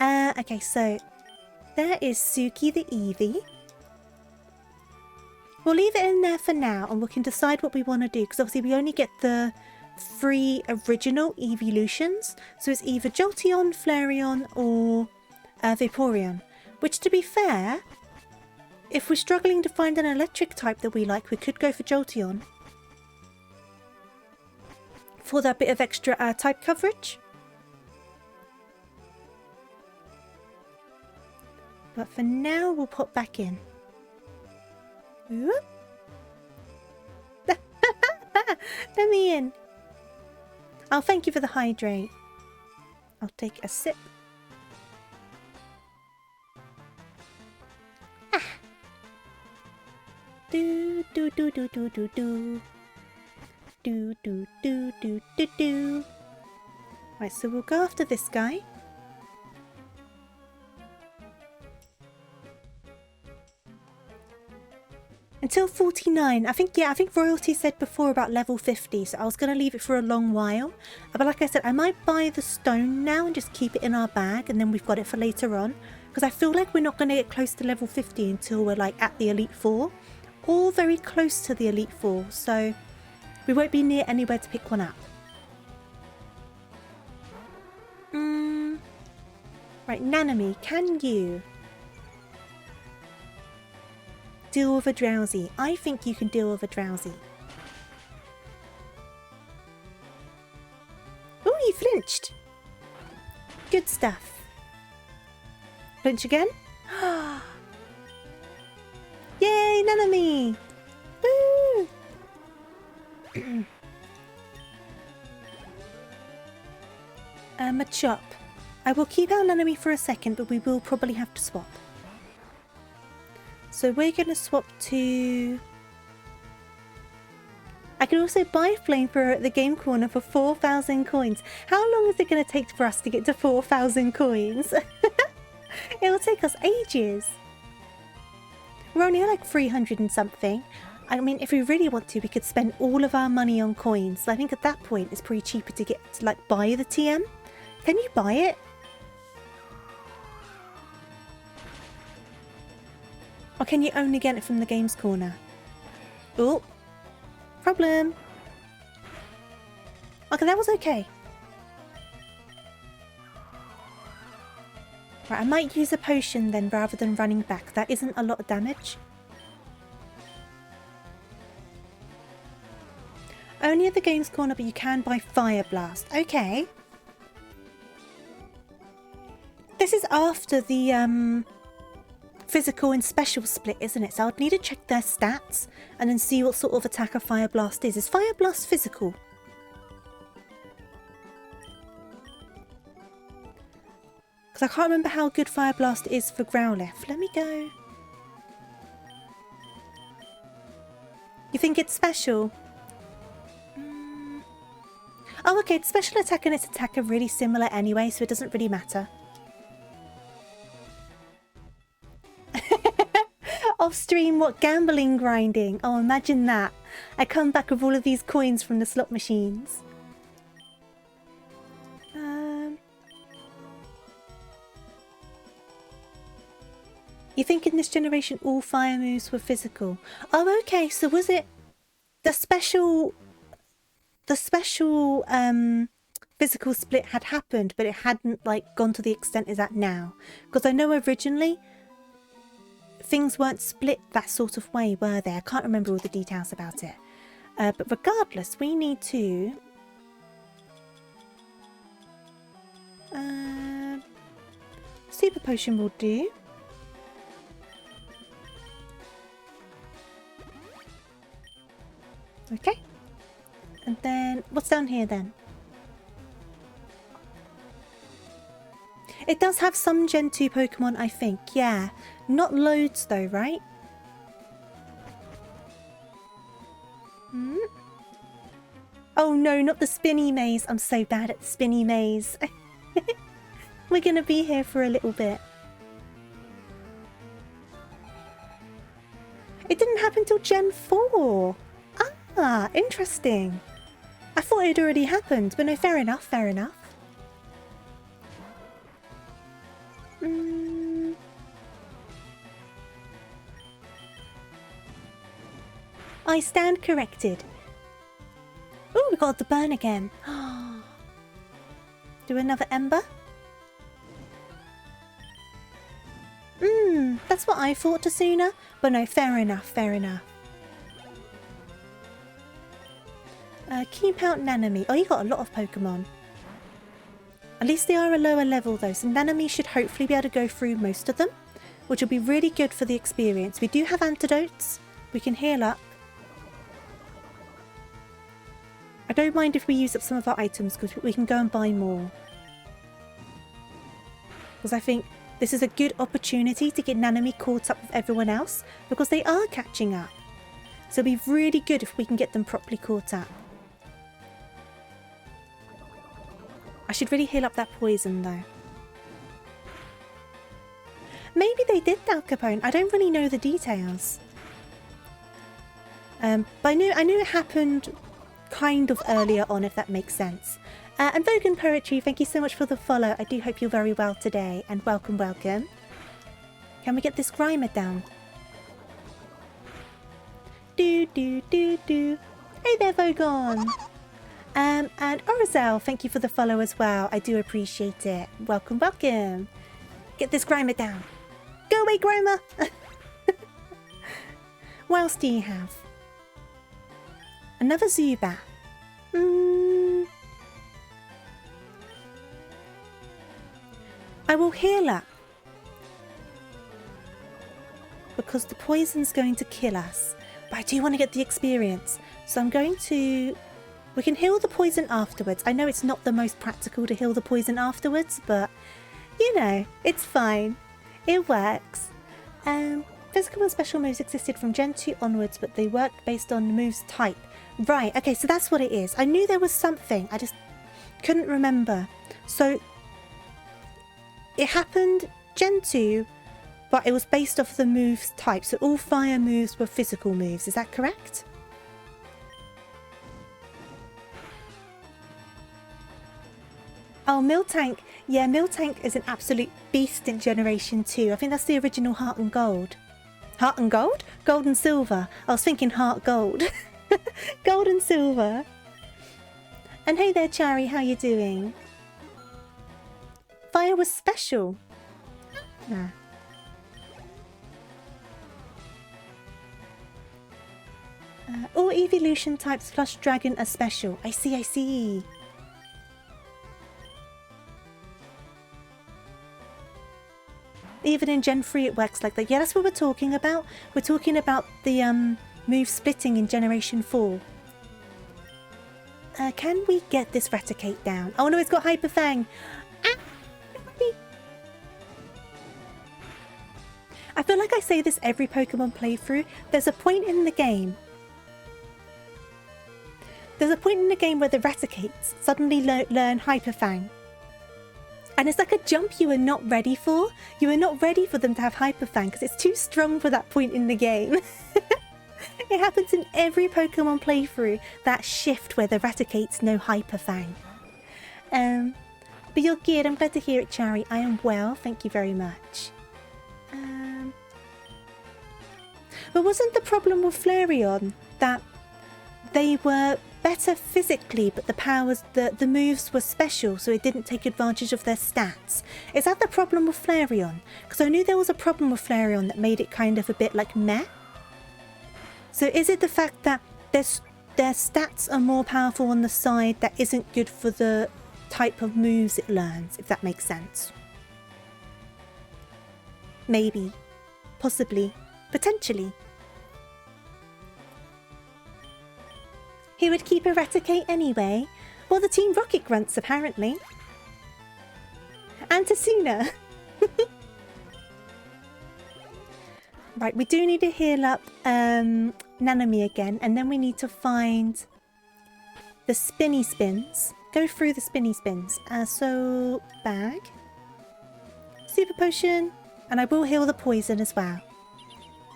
Okay, so there is Suki the Eevee. We'll leave it in there for now and we can decide what we want to do, because obviously we only get the 3 original evolutions. So it's either Jolteon, Flareon or Vaporeon. Which, to be fair, if we're struggling to find an electric type that we like, we could go for Jolteon. For that bit of extra type coverage. But for now, we'll pop back in. Whoop. Let me in. Oh, thank you for the hydrate. I'll take a sip. Ah. Do do do do do do do. Do do do do do do. Right, so we'll go after this guy. Until 49. I think Royalty said before about level 50, so I was going to leave it for a long while. But like I said, I might buy the stone now and just keep it in our bag, and then we've got it for later on. Because I feel like we're not going to get close to level 50 until we're like at the Elite Four. Or very close to the Elite Four, so we won't be near anywhere to pick one up. Right, Nanami, can you deal with a Drowsy? I think you can deal with a Drowsy. Oh, you flinched. Good stuff. Flinch again? Yay, Nanami! Woo! Machop. I will keep our Nanami for a second, but we will probably have to swap. So we're going to swap to I can also buy a flamethrower at the game corner for 4,000 coins. How long is it going to take for us to get to 4,000 coins? It will take us ages. We're only at like 300 and something. I mean, if we really want to, we could spend all of our money on coins. So I think at that point, it's pretty cheaper to get to like buy the TM. Can you buy it? Or can you only get it from the games corner? Oh, problem. Okay, that was okay. Right, I might use a potion then rather than running back. That isn't a lot of damage. Only at the games corner, but you can buy Fire Blast. Okay. This is after the physical and special split, isn't it? So I'd need to check their stats and then see what sort of attack a Fire Blast is. Is Fire Blast physical? Because I can't remember how good Fire Blast is for Growlithe. Let me go. You think it's special? Oh, okay. Its special attack and its attack are really similar anyway, so it doesn't really matter. Off stream, what gambling grinding? Oh, imagine that. I come back with all of these coins from the slot machines. You think in this generation all fire moves were physical? Oh, okay. So was it the special physical split had happened, but it hadn't like gone to the extent is at now? Because I know originally things weren't split that sort of way, were they? I can't remember all the details about it. But regardless, we need to super potion will do. Okay. And then what's down here then? It does have some Gen 2 Pokemon, I think. Yeah. Not loads though, right? Oh no, not the spinny maze. I'm so bad at the spinny maze. We're gonna be here for a little bit. It didn't happen till Gen 4. Ah, interesting. I thought it had already happened, but no, fair enough, fair enough. I stand corrected. Oh, we got the burn again. Do another ember? That's what I thought, Tasuna. But no, fair enough, fair enough. Keep out Nanami. Oh, you got a lot of Pokemon. At least they are a lower level though, so Nanami should hopefully be able to go through most of them, which will be really good for the experience. We do have antidotes. We can heal up. I don't mind if we use up some of our items because we can go and buy more. Because I think this is a good opportunity to get Nanami caught up with everyone else because they are catching up. So it'll be really good if we can get them properly caught up. I should really heal up that poison though. Maybe they did Al Capone. I don't really know the details. But I knew it happened kind of earlier on, if that makes sense. And Vogan Poetry, thank you so much for the follow. I do hope you're very well today, and welcome, welcome. Can we get this Grimer down? Do. Hey there, Vogon. And Orozel, thank you for the follow as well. I do appreciate it. Welcome, welcome. Get this Grimer down. Go away, Grimer. What else do you have? Another Zubat. I will heal up. Because the poison's going to kill us. But I do want to get the experience. So I'm going to... We can heal the poison afterwards. I know it's not the most practical to heal the poison afterwards, but, you know, it's fine. It works. Physical and special moves existed from Gen 2 onwards, but they worked based on the move's type. Right, okay, so that's what it is. I knew there was something, I just couldn't remember. So it happened Gen 2, but it was based off the move's type. So all fire moves were physical moves, is that correct? Oh, Miltank. Yeah, Miltank is an absolute beast in Generation 2. I think that's the original Heart and Gold. Heart and Gold? Gold and Silver. I was thinking Heart Gold. Gold and Silver. And hey there, Chari, how you doing? Fire was special. Nah. All evolution types plus dragon are special. I see, I see. Even in Gen 3 it works like that. Yeah, that's what we're talking about. We're talking about the move splitting in Generation 4. Can we get this Raticate down? Oh no, it's got Hyper Fang. Ah! I feel like I say this every Pokemon playthrough. There's a point in the game. There's a point in the game where the Raticates suddenly learn Hyper Fang. And it's like a jump you are not ready for. You are not ready for them to have Hyper Fang because it's too strong for that point in the game. It happens in every Pokemon playthrough, that shift where the Raticates know Hyper Fang. But you're good. I'm glad to hear it, Chari. I am well. Thank you very much. But wasn't the problem with Flareon that they were better physically, but the powers, the moves were special, so it didn't take advantage of their stats? Is that the problem with Flareon? Because I knew there was a problem with Flareon that made it kind of a bit like meh. So is it the fact that their stats are more powerful on the side that isn't good for the type of moves it learns, if that makes sense? Maybe. Possibly. Potentially. He would keep Eradicate anyway. Well, the Team Rocket grunts, apparently. And Tasuna. Right, we do need to heal up Nanami again. And then we need to find the Spinny Spins. Go through the Spinny Spins. So, bag. Super Potion. And I will heal the poison as well.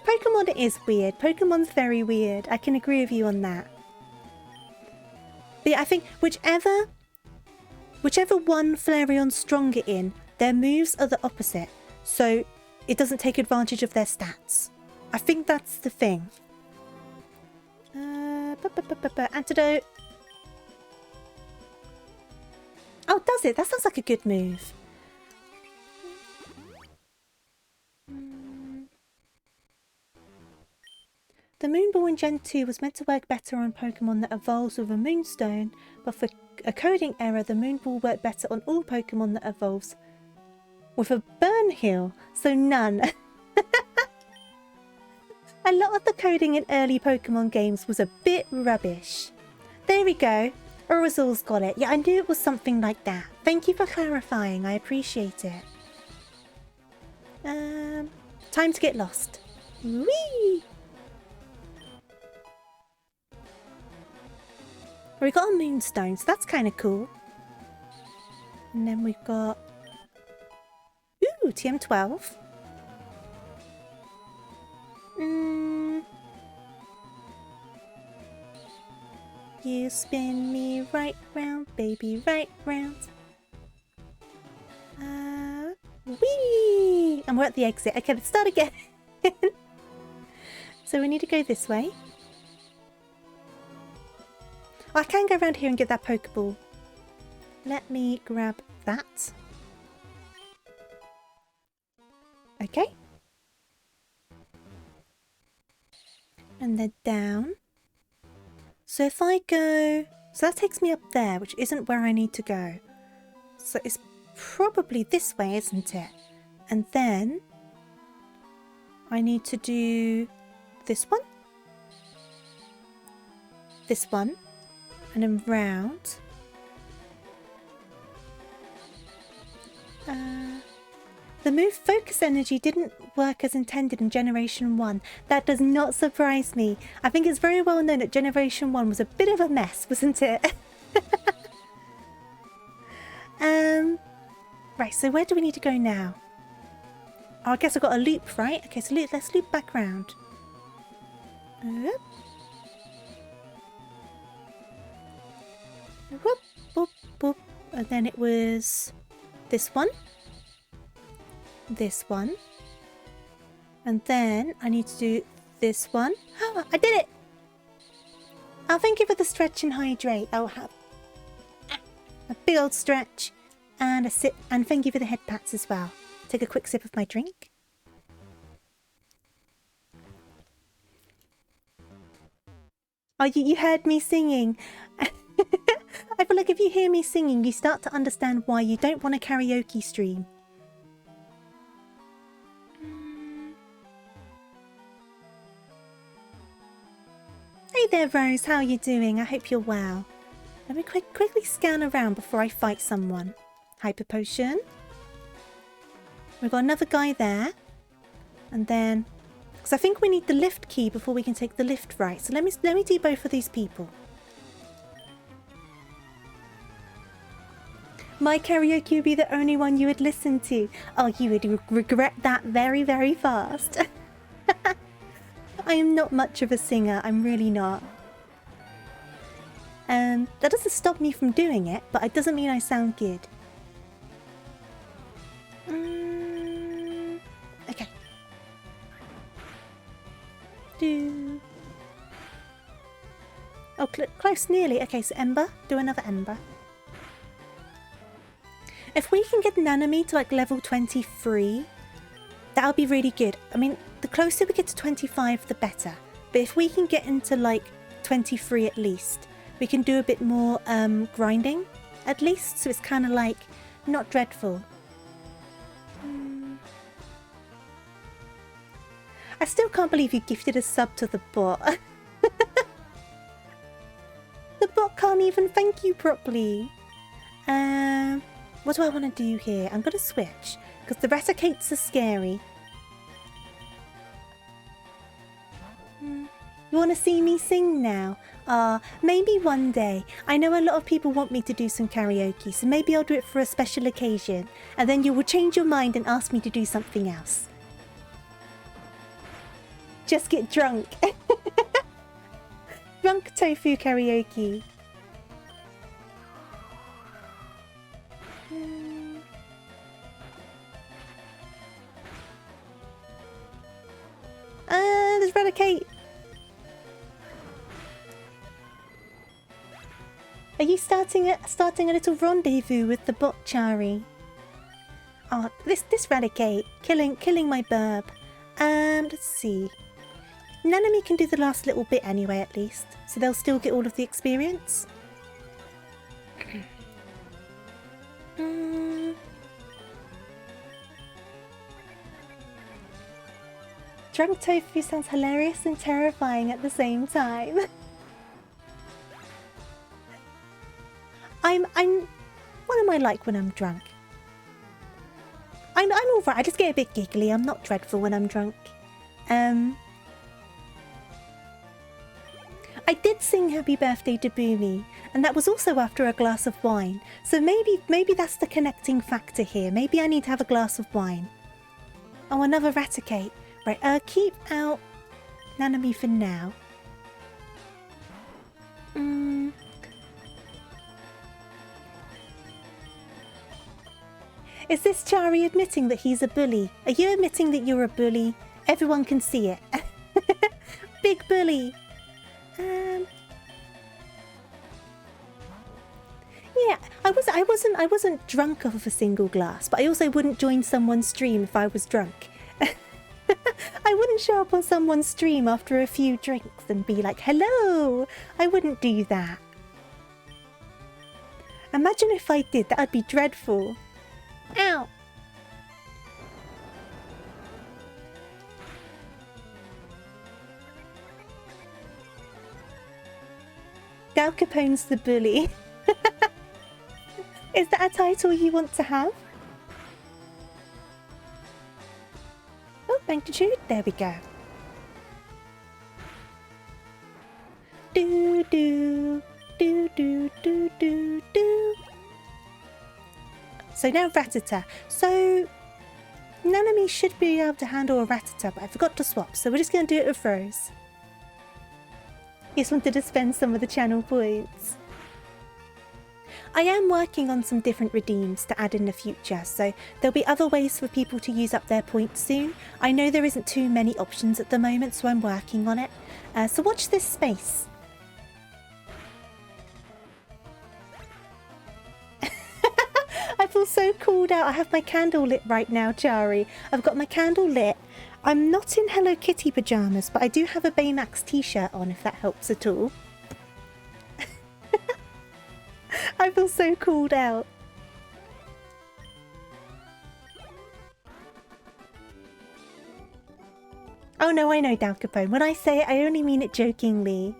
Pokemon is weird. Pokemon's very weird. I can agree with you on that. But yeah, I think whichever one Flareon's stronger in, their moves are the opposite. So it doesn't take advantage of their stats. I think that's the thing. Antidote. Oh, does it? That sounds like a good move. The Moonball in Gen 2 was meant to work better on Pokemon that evolves with a Moonstone, but for a coding error, the Moonball worked better on all Pokemon that evolves with a Burn Heal, so none. A lot of the coding in early Pokemon games was a bit rubbish. There we go. Urzul's got it. Yeah, I knew it was something like that. Thank you for clarifying. I appreciate it. Time to get lost. Whee! We got a Moonstone, so that's kind of cool. And then we've got... Ooh, TM12. You spin me right round, baby, right round. Whee! And we're at the exit. Okay, let's start again. So we need to go this way. Oh, I can go around here and get that Pokeball. Let me grab that. Okay. And then down. So if I go... So that takes me up there, which isn't where I need to go. So it's probably this way, isn't it? And then I need to do this one. This one. And then round. The move focus energy didn't work as intended in Generation 1. That does not surprise me. I think it's very well known that Generation 1 was a bit of a mess, wasn't it? Right, so where do we need to go now? Oh, I guess I've got a loop, right? Okay, so let's loop back round. Whoop. Whoop, whoop, whoop. And then it was this one. This one. And then I need to do this one. Oh, I did it! Oh, thank you for the stretch and hydrate. I'll have a big old stretch and a sip. And thank you for the head pats as well. Take a quick sip of my drink. Oh, you heard me singing. I feel like if you hear me singing, you start to understand why you don't want a karaoke stream. Hey there, Rose. How are you doing? I hope you're well. Let me quickly scan around before I fight someone. Hyper potion. We've got another guy there. And then... because I think we need the lift key before we can take the lift right. So let me do both of these people. My karaoke would be the only one you would listen to. Oh, you would regret that very, very fast. I am not much of a singer. I'm really not. That doesn't stop me from doing it, but it doesn't mean I sound good. Okay. Oh, close, nearly. Okay, so Ember. Do another Ember. If we can get Nanami to like level 23, that'll be really good. I mean, the closer we get to 25, the better. But if we can get into like 23 at least, we can do a bit more grinding at least. So it's kind of like not dreadful. I still can't believe you gifted a sub to the bot. The bot can't even thank you properly. What do I want to do here? I'm going to switch because the Raticates are scary. You want to see me sing now? Maybe one day. I know a lot of people want me to do some karaoke, so maybe I'll do it for a special occasion, and then you will change your mind and ask me to do something else. Just get drunk. Drunk tofu karaoke. There's Radicate. Are you starting a little rendezvous with the bot, Chari? Oh, this Radicate killing my burb. Let's see. Nanami can do the last little bit anyway, at least, so they'll still get all of the experience. Drunk tofu sounds hilarious and terrifying at the same time. I'm what am I like when I'm drunk? I'm alright, I just get a bit giggly. I'm not dreadful when I'm drunk. I did sing Happy Birthday to Boomy, and that was also after a glass of wine. So maybe that's the connecting factor here. Maybe I need to have a glass of wine. Oh, another Raticate. Right, keep out Nanami for now. Is this Chari admitting that he's a bully? Are you admitting that you're a bully? Everyone can see it. Big bully. Yeah, I wasn't drunk off of a single glass, but I also wouldn't join someone's stream if I was drunk. I wouldn't show up on someone's stream after a few drinks and be like, hello! I wouldn't do that. Imagine if I did, that would be dreadful. Ow! Dal Capone's the bully. Is that a title you want to have? There we go. Do do do do do do do. So now Rattata. So Nanami should be able to handle a Rattata, but I forgot to swap, so we're just going to do it with Rose. Just wanted to spend some of the channel points. I am working on some different redeems to add in the future, so there'll be other ways for people to use up their points soon. I know there isn't too many options at the moment, so I'm working on it. So watch this space. I feel so called out. I have my candle lit right now, Chari. I've got my candle lit. I'm not in Hello Kitty pyjamas, but I do have a Baymax t-shirt on, if that helps at all. I feel so called out. Oh no, I know, Dal Capone. When I say it, I only mean it jokingly.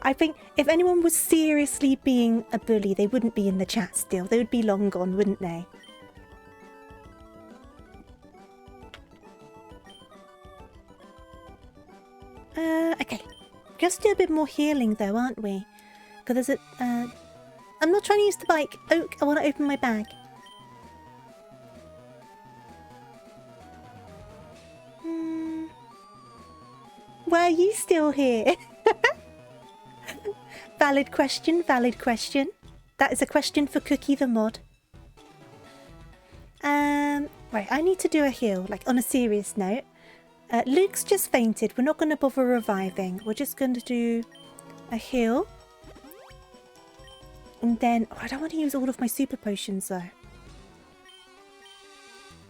I think if anyone was seriously being a bully, they wouldn't be in the chat still. They would be long gone, wouldn't they? Okay. Just do a bit more healing though, aren't we? Because there's a... I'm not trying to use the bike. Oak, I want to open my bag. Why are you still here? Valid question, valid question. That is a question for Cookie the mod. Right, I need to do a heal, like on a serious note. Luke's just fainted. We're not going to bother reviving. We're just going to do a heal. And then... Oh, I don't want to use all of my super potions though.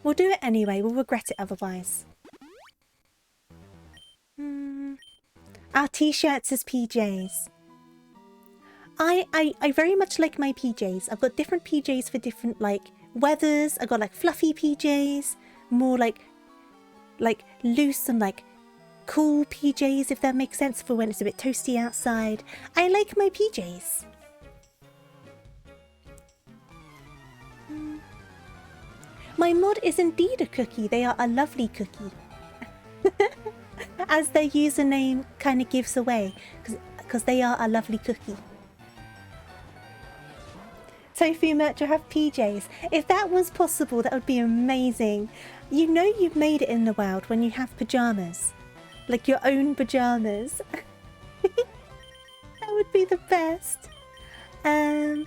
We'll do it anyway. We'll regret it otherwise. Our t-shirts as PJs. I very much like my PJs. I've got different PJs for different like weathers. I've got like fluffy PJs, more like loose and like cool PJs, if that makes sense, for when it's a bit toasty outside. I like my PJs. My mod is indeed a cookie. They are a lovely cookie. As their username kind of gives away, because they are a lovely cookie. Tofu merch will have PJs. If that was possible, that would be amazing. You know you've made it in the world when you have pyjamas. Like your own pyjamas. That would be the best. Oh,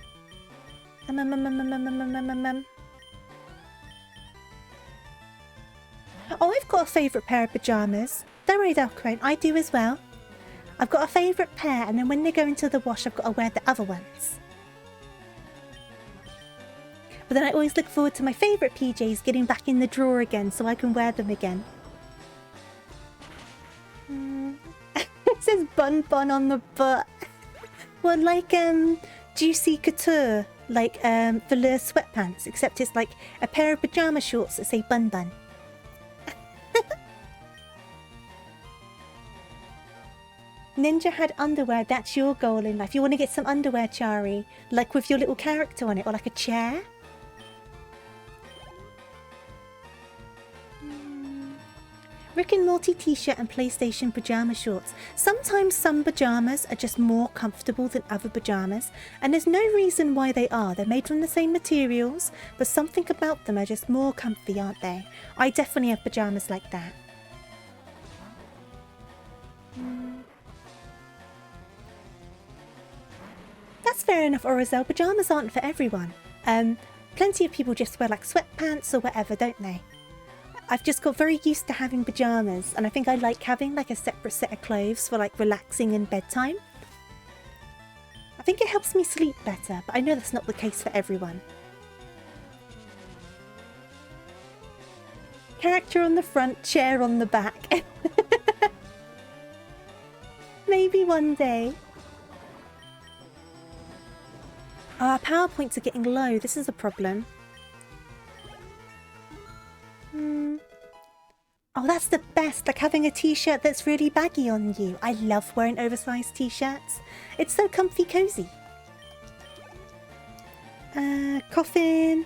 I've got a favourite pair of pyjamas. Don't worry, Delcrone, I do as well. I've got a favourite pair, and then when they go into the wash, I've got to wear the other ones. But then I always look forward to my favourite PJs getting back in the drawer again so I can wear them again. It says bun bun on the butt. Well, like Juicy Couture, like velour sweatpants, except it's like a pair of pyjama shorts that say bun bun. Ninja had underwear, that's your goal in life. You want to get some underwear, Chari, like with your little character on it, or like a chair. Rick and Morty t-shirt and PlayStation pyjama shorts. Sometimes some pyjamas are just more comfortable than other pyjamas, and there's no reason why they are. They're made from the same materials, but something about them are just more comfy, aren't they? I definitely have pyjamas like that. That's fair enough, Orizel. Pyjamas aren't for everyone. Plenty of people just wear like sweatpants or whatever, don't they? I've just got very used to having pyjamas, and I think I like having like a separate set of clothes for like relaxing in bedtime. I think it helps me sleep better, but I know that's not the case for everyone. Character on the front, chair on the back. Maybe one day. Our PowerPoints are getting low. This is a problem. Oh, that's the best. Like having a t-shirt that's really baggy on you. I love wearing oversized t-shirts. It's so comfy cozy. Coffin.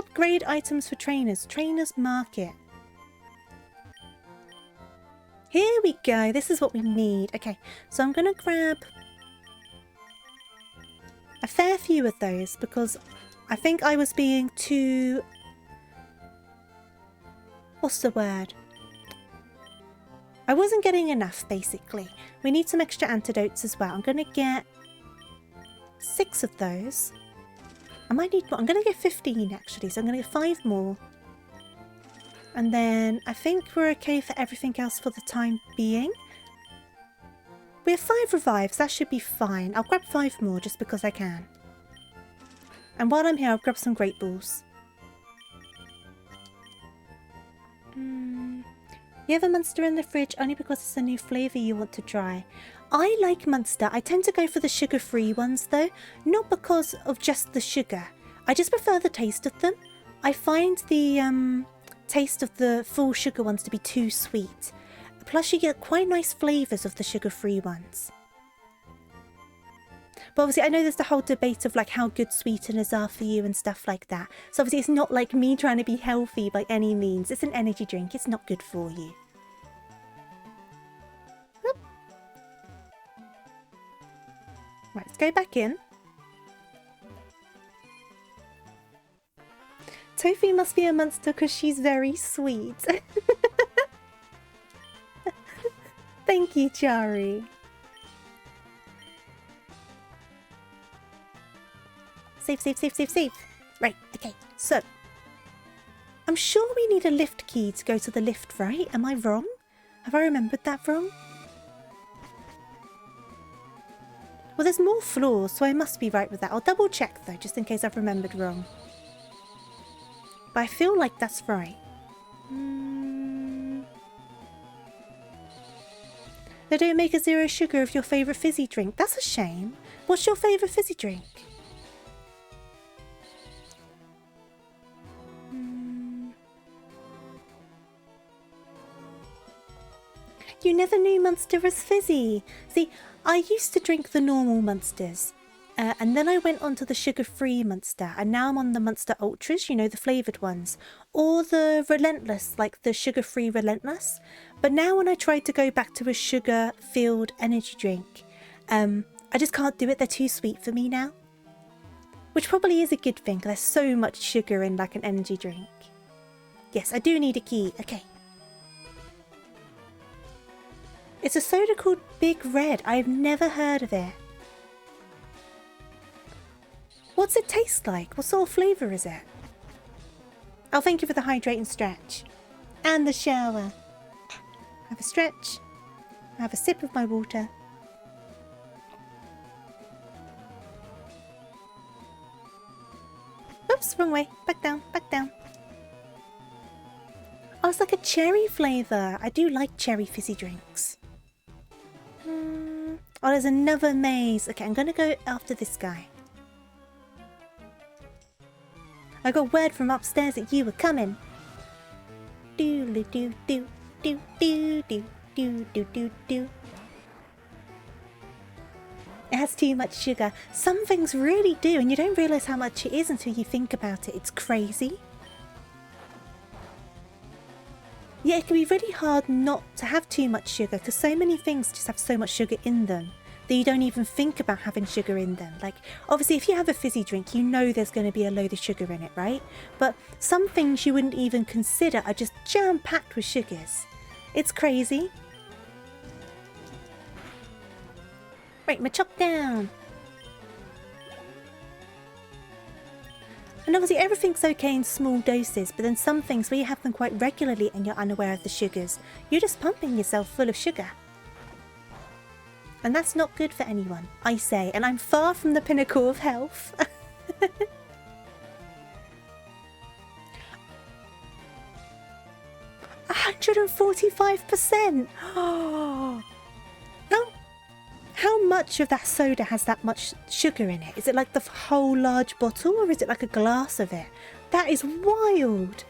Top grade items for trainers. Trainers market. Here we go. This is what we need. Okay, so I'm going to grab a fair few of those because I think I was being too... What's the word? I wasn't getting enough, basically. We need some extra antidotes as well. I'm going to get 6 of those. I might need more. I'm going to get 15, actually. So I'm going to get 5 more. And then I think we're okay for everything else for the time being. We have 5 revives. That should be fine. I'll grab 5 more just because I can. And while I'm here, I'll grab some Great Balls. You have a Munster in the fridge only because it's a new flavour you want to try. I like Munster. I tend to go for the sugar-free ones though. Not because of just the sugar. I just prefer the taste of them. I find the taste of the full sugar ones to be too sweet. Plus you get quite nice flavours of the sugar-free ones. But obviously I know there's the whole debate of like how good sweeteners are for you and stuff like that. So obviously it's not like me trying to be healthy by any means. It's an energy drink. It's not good for you. Whoop. Right, let's go back in. Tofu must be a monster because she's very sweet. Thank you, Chari. Save. Right, okay, so. I'm sure we need a lift key to go to the lift, right? Am I wrong? Have I remembered that wrong? Well, there's more floors, so I must be right with that. I'll double check, though, just in case I've remembered wrong. But I feel like that's right. They don't make a 0 sugar of your favourite fizzy drink. That's a shame. What's your favourite fizzy drink? You never knew Munster was fizzy. See, I used to drink the normal Munsters. And then I went on to the sugar-free Munster. And now I'm on the Munster Ultras, you know, the flavoured ones. Or the Relentless, like the sugar-free Relentless. But now when I try to go back to a sugar-filled energy drink, I just can't do it. They're too sweet for me now. Which probably is a good thing, because there's so much sugar in like an energy drink. Yes, I do need a key. Okay. It's a soda called Big Red. I've never heard of it. What's it taste like? What sort of flavour is it? Oh, thank you for the hydrate and stretch. And the shower. Have a stretch. Have a sip of my water. Oops, wrong way. Back down, back down. Oh, it's like a cherry flavour. I do like cherry fizzy drinks. Oh, there's another maze. Okay, I'm going to go after this guy. I got word from upstairs that you were coming. Do. It has too much sugar. Some things really do, and you don't realise how much it is until you think about it. It's crazy. Yeah, it can be really hard not to have too much sugar because so many things just have so much sugar in them that you don't even think about having sugar in them. Like, obviously, if you have a fizzy drink, you know there's going to be a load of sugar in it, right? But some things you wouldn't even consider are just jam-packed with sugars. It's crazy. Right, my chop down. And obviously everything's okay in small doses, but then some things where you have them quite regularly and you're unaware of the sugars, you're just pumping yourself full of sugar. And that's not good for anyone, I say, and I'm far from the pinnacle of health. 145%! Oh! How much of that soda has that much sugar in it? Is it like the whole large bottle or is it like a glass of it? That is wild!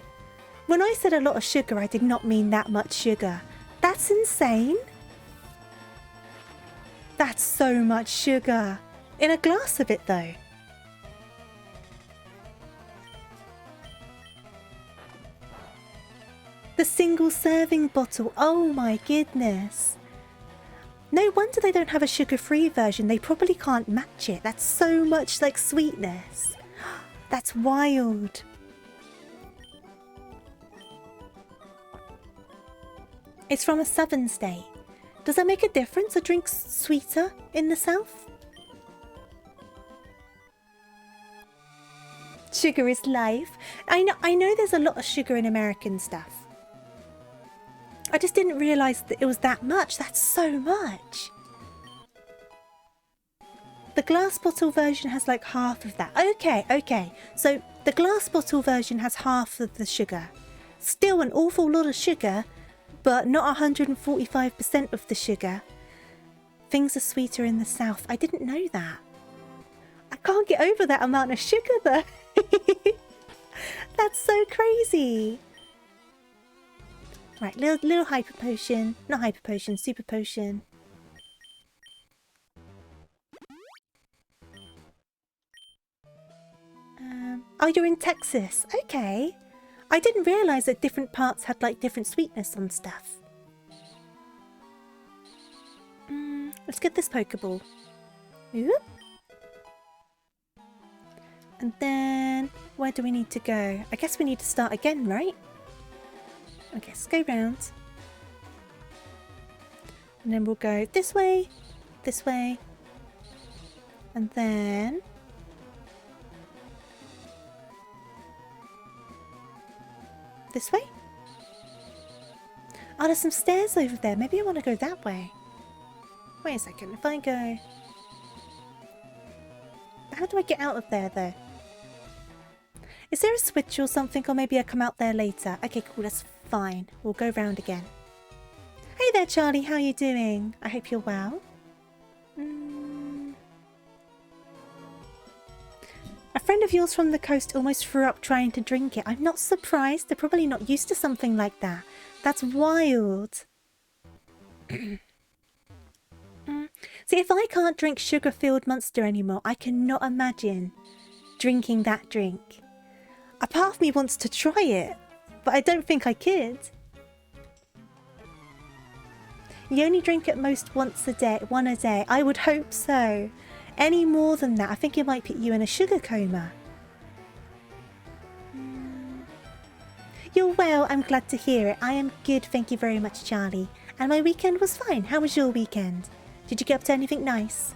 When I said a lot of sugar, I did not mean that much sugar. That's insane! That's so much sugar! In a glass of it though. The single serving bottle. Oh my goodness. No wonder they don't have a sugar-free version. They probably can't match it. That's so much like sweetness. That's wild. It's from a southern state. Does that make a difference? Are drinks sweeter in the south? Sugar is life. I know there's a lot of sugar in American stuff. I just didn't realise that it was that much. That's so much. The glass bottle version has like half of that. Okay. So the glass bottle version has half of the sugar. Still an awful lot of sugar, but not 145% of the sugar. Things are sweeter in the south. I didn't know that. I can't get over that amount of sugar though. That's so crazy. Right, little hyper potion. Not hyper potion, super potion. Oh, you're in Texas. Okay. I didn't realise that different parts had like different sweetness on stuff. Let's get this Pokeball. Oop. And then, where do we need to go? I guess we need to start again, right? Okay, let's go round. And then we'll go this way, and then... this way? Oh, there's some stairs over there. Maybe I want to go that way. Wait a second, if I go... How do I get out of there, though? Is there a switch or something? Or maybe I'll come out there later. Okay, cool, that's fine. We'll go round again. Hey there, Charlie. How are you doing? I hope you're well. A friend of yours from the coast almost threw up trying to drink it. I'm not surprised. They're probably not used to something like that. That's wild. See, if I can't drink sugar-filled Monster anymore, I cannot imagine drinking that drink. A part of me wants to try it, but I don't think I could. You only drink at most one a day. I would hope so. Any more than that, I think it might put you in a sugar coma. You're well, I'm glad to hear it. I am good, thank you very much, Charlie. And my weekend was fine. How was your weekend? Did you get up to anything nice?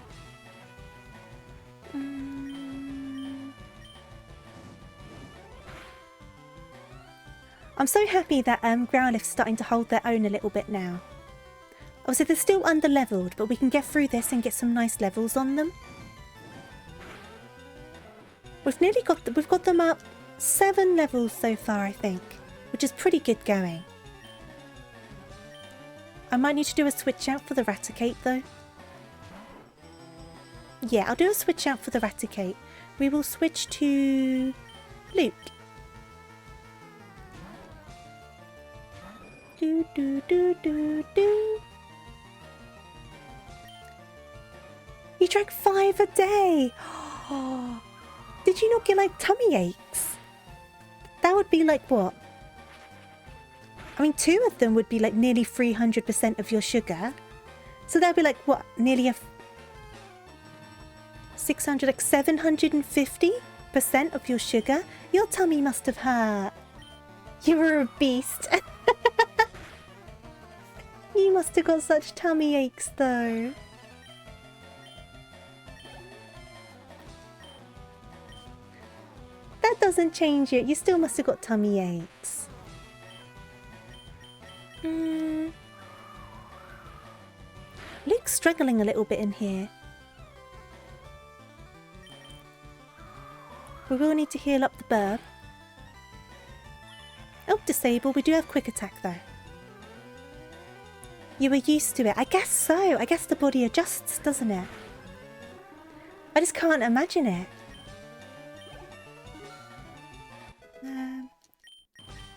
I'm so happy that Growlithe's starting to hold their own a little bit now. Obviously, they're still under-leveled, but we can get through this and get some nice levels on them. We've got them up 7 levels so far, I think, which is pretty good going. I might need to do a switch out for the Raticate, though. Yeah, I'll do a switch out for the Raticate. We will switch to Luke. Do do do do do. You drank 5 a day. Did you not get like tummy aches? That would be like what? I mean, 2 of them would be like nearly 300% of your sugar. So that'd be like what? Nearly a 600, like 750% of your sugar. Your tummy must have hurt. You were a beast. You must have got such tummy aches though. That doesn't change it. You still must have got tummy aches. Luke's struggling a little bit in here. We will need to heal up the burb. Oh, disable. We do have quick attack though. You were used to it. I guess so. I guess the body adjusts, doesn't it? I just can't imagine it.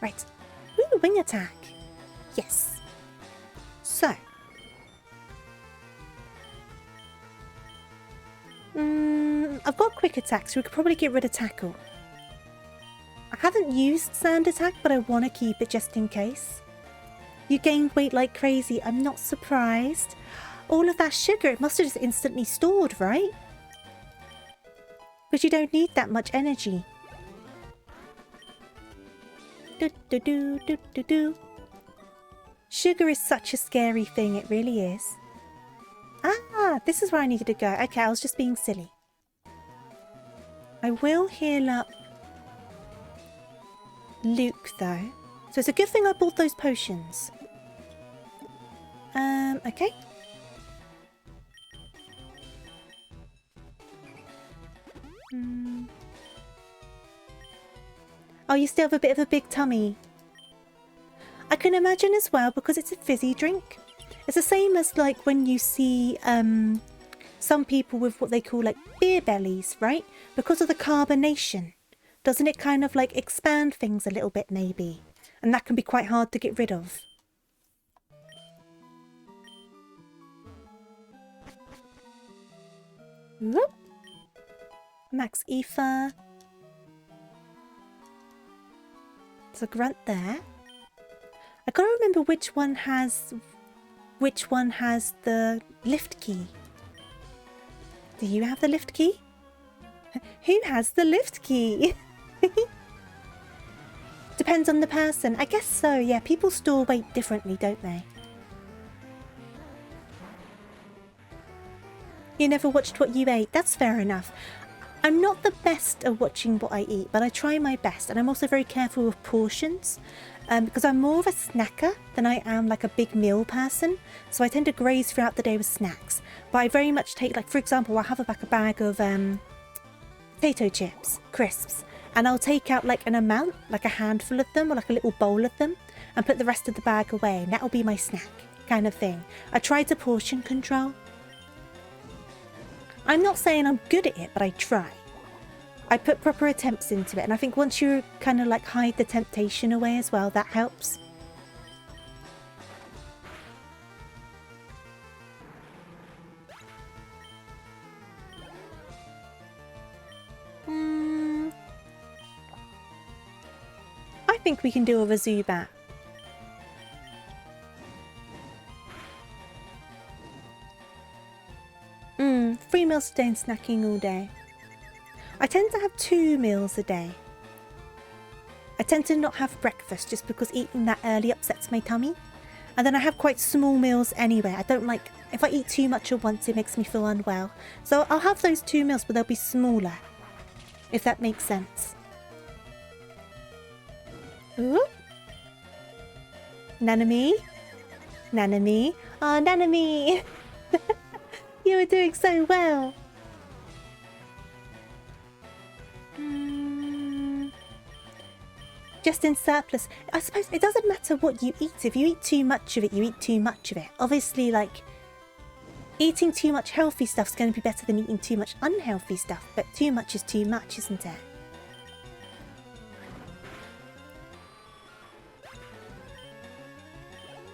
Right. Ooh, wing attack. Yes. So. I've got quick attack, so we could probably get rid of tackle. I haven't used Sand Attack, but I want to keep it just in case. You gained weight like crazy. I'm not surprised. All of that sugar, it must have just instantly stored, right? But you don't need that much energy. Do, do, do, do, do, do. Sugar is such a scary thing, it really is. Ah, this is where I needed to go. Okay, I was just being silly. I will heal up Luke, though. So it's a good thing I bought those potions. Okay. Oh, you still have a bit of a big tummy. I can imagine as well, because it's a fizzy drink. It's the same as like when you see some people with what they call like beer bellies, right? Because of the carbonation. Doesn't it kind of like expand things a little bit maybe? And that can be quite hard to get rid of. Whoop. Max Ether. There's a grunt there. I gotta remember which one has the lift key. Do you have the lift key? Who has the lift key? Depends on the person. I guess so, yeah. People store weight differently, don't they? You never watched what you ate. That's fair enough. I'm not the best at watching what I eat, but I try my best. And I'm also very careful with portions. Because I'm more of a snacker than I am like a big meal person. So I tend to graze throughout the day with snacks. But I very much take, like, for example, I'll have a bag of potato chips, crisps. And I'll take out like an amount, like a handful of them or like a little bowl of them. And put the rest of the bag away. And that'll be my snack kind of thing. I try to portion control. I'm not saying I'm good at it, but I try. I put proper attempts into it, and I think once you kind of like hide the temptation away as well, that helps. I think we can do a Zubat. 3 meals a day and snacking all day. I tend to have 2 meals a day. I tend to not have breakfast just because eating that early upsets my tummy. And then I have quite small meals anyway. I don't like, if I eat too much at once, it makes me feel unwell. So I'll have those 2 meals, but they'll be smaller. If that makes sense. Ooh. Nanami? Nanami? Oh, Nanami! You were doing so well. Just in surplus. I suppose it doesn't matter what you eat. If you eat too much of it, you eat too much of it. Obviously, like, eating too much healthy stuff is going to be better than eating too much unhealthy stuff. But too much is too much, isn't it?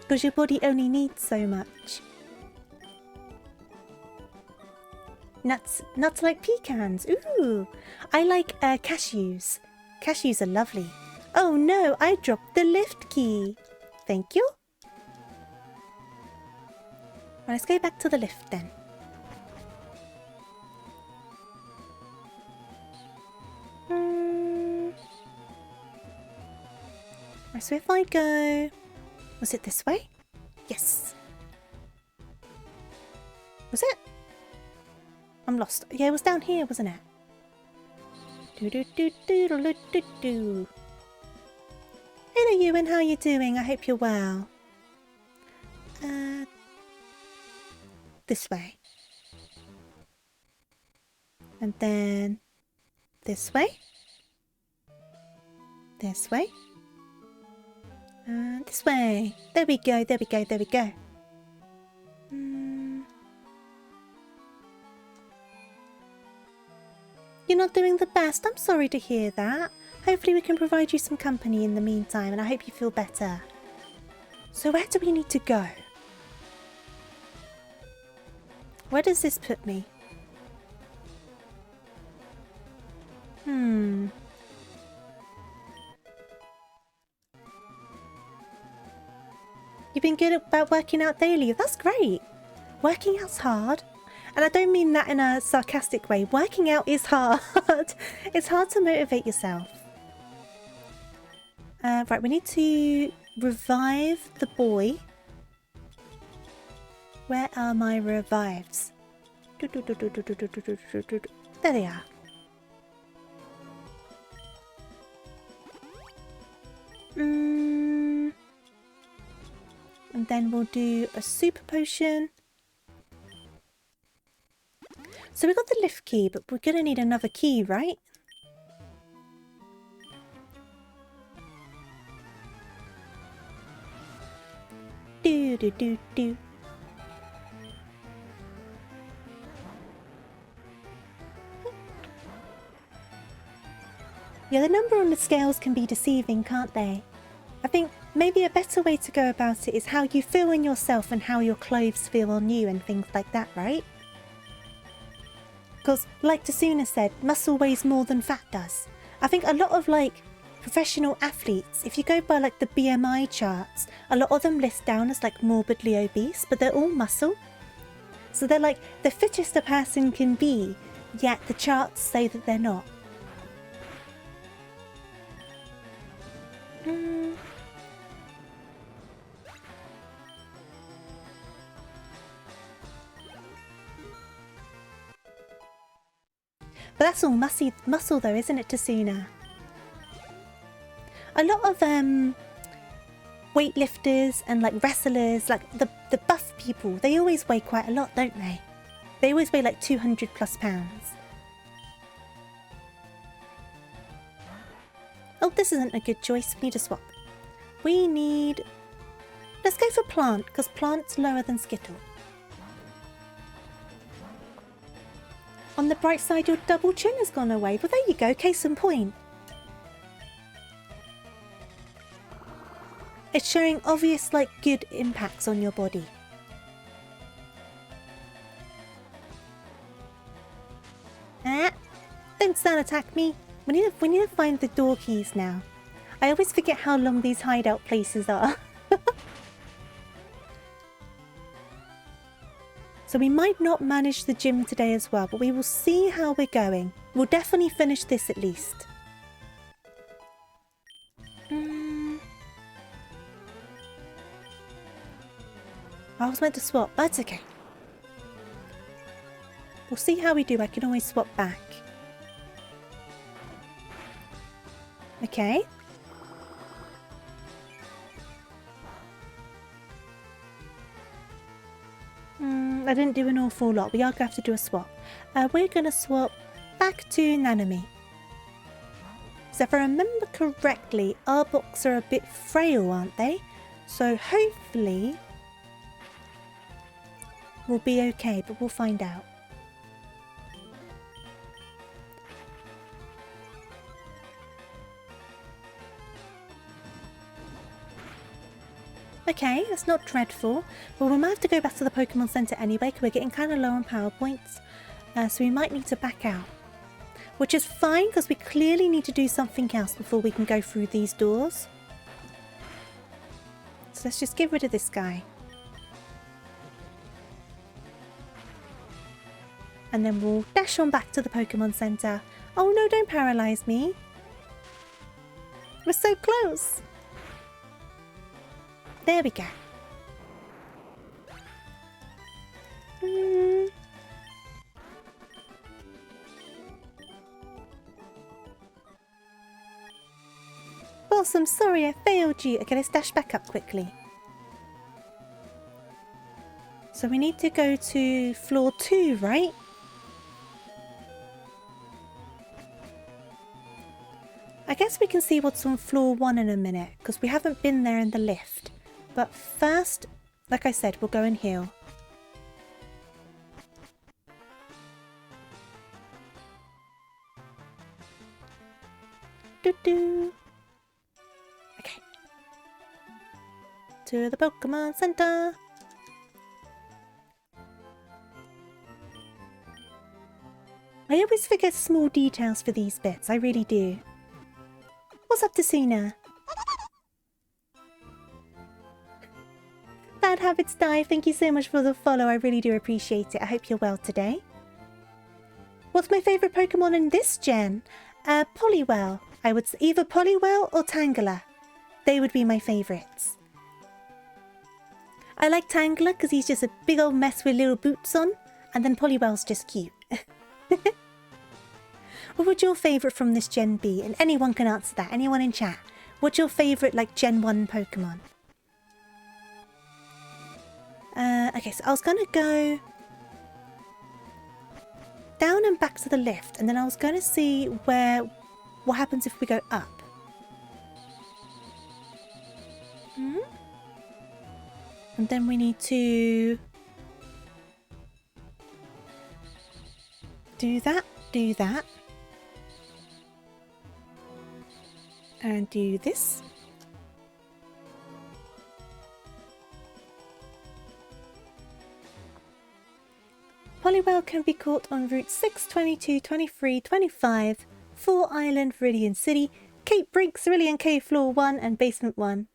Because your body only needs so much. Nuts like pecans. Ooh, I like cashews. Cashews are lovely. Oh no, I dropped the lift key. Thank you. Well, let's go back to the lift then. So if I go... Was it this way? Yes. Was it? I'm lost. Yeah, it was down here, wasn't it? Do-do-do-do-do-do-do. Hello, Ewan. How are you doing? I hope you're well. This way. And then this way. This way. And this way. There we go, there we go, there we go. You're not doing the best. I'm sorry to hear that. Hopefully we can provide you some company in the meantime, and I hope you feel better. So where do we need to go? Where does this put me? doing good about working out daily. That's great. Working out's hard. And I don't mean that in a sarcastic way. Working out is hard. It's hard to motivate yourself. Right, we need to revive the boy. Where are my revives? There they are. And then we'll do a super potion. So we got the lift key, but we're going to need another key, right? Do do do do. Yeah, the number on the scales can be deceiving, can't they? I think maybe a better way to go about it is how you feel in yourself and how your clothes feel on you and things like that, right? Because, like Tasuna said, muscle weighs more than fat does. I think a lot of, like, professional athletes, if you go by, like, the BMI charts, a lot of them list down as, like, morbidly obese, but they're all muscle. So they're, like, the fittest a person can be, yet the charts say that they're not. But that's all muscle though, isn't it, Tasuna? A lot of weightlifters and like wrestlers, like the buff people, they always weigh quite a lot, don't they? They always weigh like 200 plus pounds. Oh, this isn't a good choice. We need a swap. We need... Let's go for plant, because plant's lower than skittle. On the bright side, your double chin has gone away. Well, there you go. Case in point. It's showing obvious, like, good impacts on your body. Ah! Don't stand attack me. We need to find the door keys now. I always forget how long these hideout places are. So we might not manage the gym today as well, but we will see how we're going. We'll definitely finish this at least. I was meant to swap, but that's okay. We'll see how we do. I can always swap back. Okay. I didn't do an awful lot. We are going to have to do a swap. We're going to swap back to Nanami. So if I remember correctly, our books are a bit frail, aren't they? So hopefully we'll be okay, but we'll find out. Okay, that's not dreadful. Well, we might have to go back to the Pokemon Center anyway, because we're getting kind of low on power points. So we might need to back out. Which is fine, because we clearly need to do something else before we can go through these doors. So let's just get rid of this guy. And then we'll dash on back to the Pokemon Center. Oh no, don't paralyze me. We're so close. There we go. Boss, I'm sorry I failed you. Okay, let's dash back up quickly. So we need to go to floor 2, right? I guess we can see what's on floor 1 in a minute, because we haven't been there in the lift. But first, like I said, we'll go and heal. Doo-doo. Okay. To the Pokemon Center. I always forget small details for these bits, I really do. What's up, Tasuna? Habits Die, thank you so much for the follow. I really do appreciate it. I hope you're well today. What's my favourite Pokemon in this gen? Poliwell. I would say either Poliwell or Tangela. They would be my favourites. I like Tangela because he's just a big old mess with little boots on. And then Poliwell's just cute. What would your favourite from this gen be? And anyone can answer that. Anyone in chat. What's your favourite, like, Gen 1 Pokemon? Okay, so I was going to go down and back to the left. And then I was going to see what happens if we go up. And then we need to do that, and do this. Poliwell can be caught on Route 6, 22, 23, 25, 4 Island, Viridian City, Cape Break, Cerulean Cave, Floor 1, and Basement 1.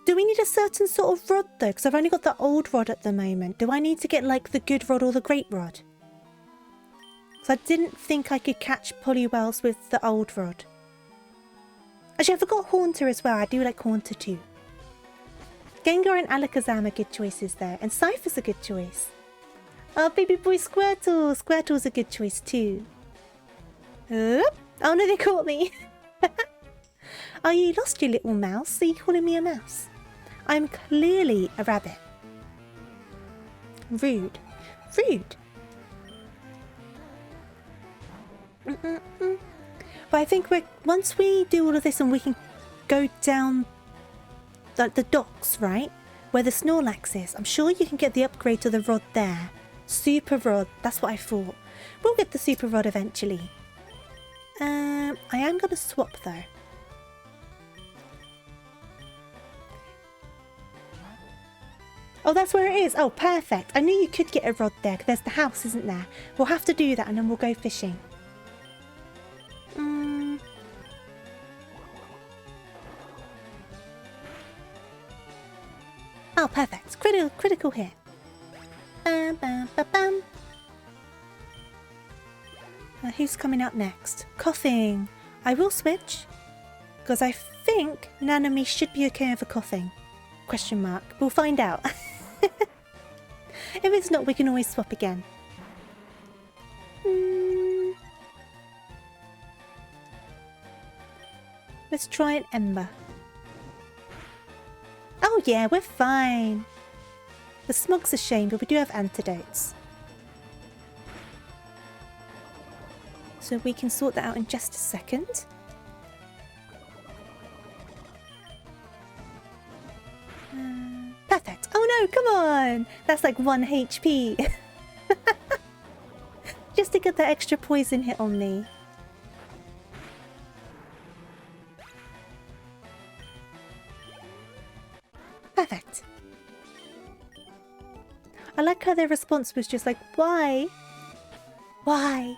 Do we need a certain sort of rod though? Because I've only got the old rod at the moment. Do I need to get like the good rod or the great rod? Because I didn't think I could catch Poliwells with the old rod. Actually, I forgot Haunter as well. I do like Haunter too. Gengar and Alakazam are good choices there. And Cypher's a good choice. Oh, baby boy Squirtle. Squirtle's a good choice too. Oh no, they caught me. Oh, you lost your little mouse. Are you calling me a mouse? I'm clearly a rabbit. Rude. Rude. But I think once we do all of this and we can go down the docks, right? Where the Snorlax is. I'm sure you can get the upgrade to the rod there. Super rod. That's what I thought. We'll get the super rod eventually. I am going to swap though. Oh, that's where it is. Oh, perfect. I knew you could get a rod there. There's the house, isn't there? We'll have to do that and then we'll go fishing. Oh, perfect. Critical hit. Bam, bam, bam, bam. Who's coming out next? Coughing. I will switch. Because I think Nanami should be okay over coughing. Question mark. We'll find out. If it's not, we can always swap again. Let's try an Ember. Oh yeah, we're fine. The smog's a shame, but we do have antidotes. So we can sort that out in just a second. Perfect. Oh no, come on! That's like 1 HP. Just to get that extra poison hit on me. Perfect. I like how their response was just like, why? Why?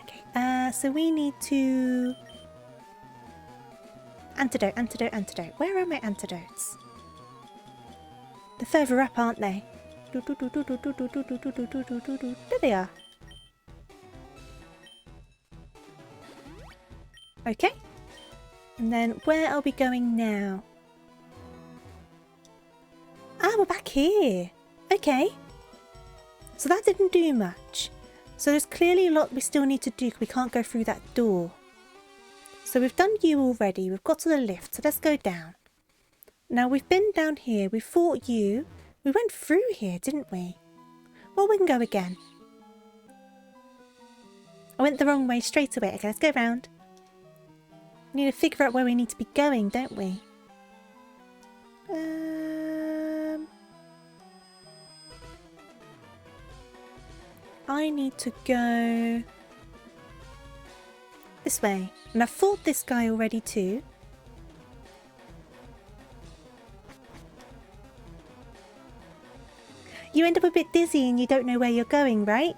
Okay, so we need to... Antidote. Where are my antidotes? They're further up, aren't they? There they are. Okay. And then where are we going now? Ah, we're back here. Okay. So that didn't do much. So there's clearly a lot we still need to do because we can't go through that door. So we've done you already. We've got to the lift. So let's go down. Now we've been down here. We fought you. We went through here, didn't we? Well, we can go again. I went the wrong way straight away. Okay, let's go round. We need to figure out where we need to be going, don't we? I need to go this way. And I've fought this guy already too. You end up a bit dizzy and you don't know where you're going, right?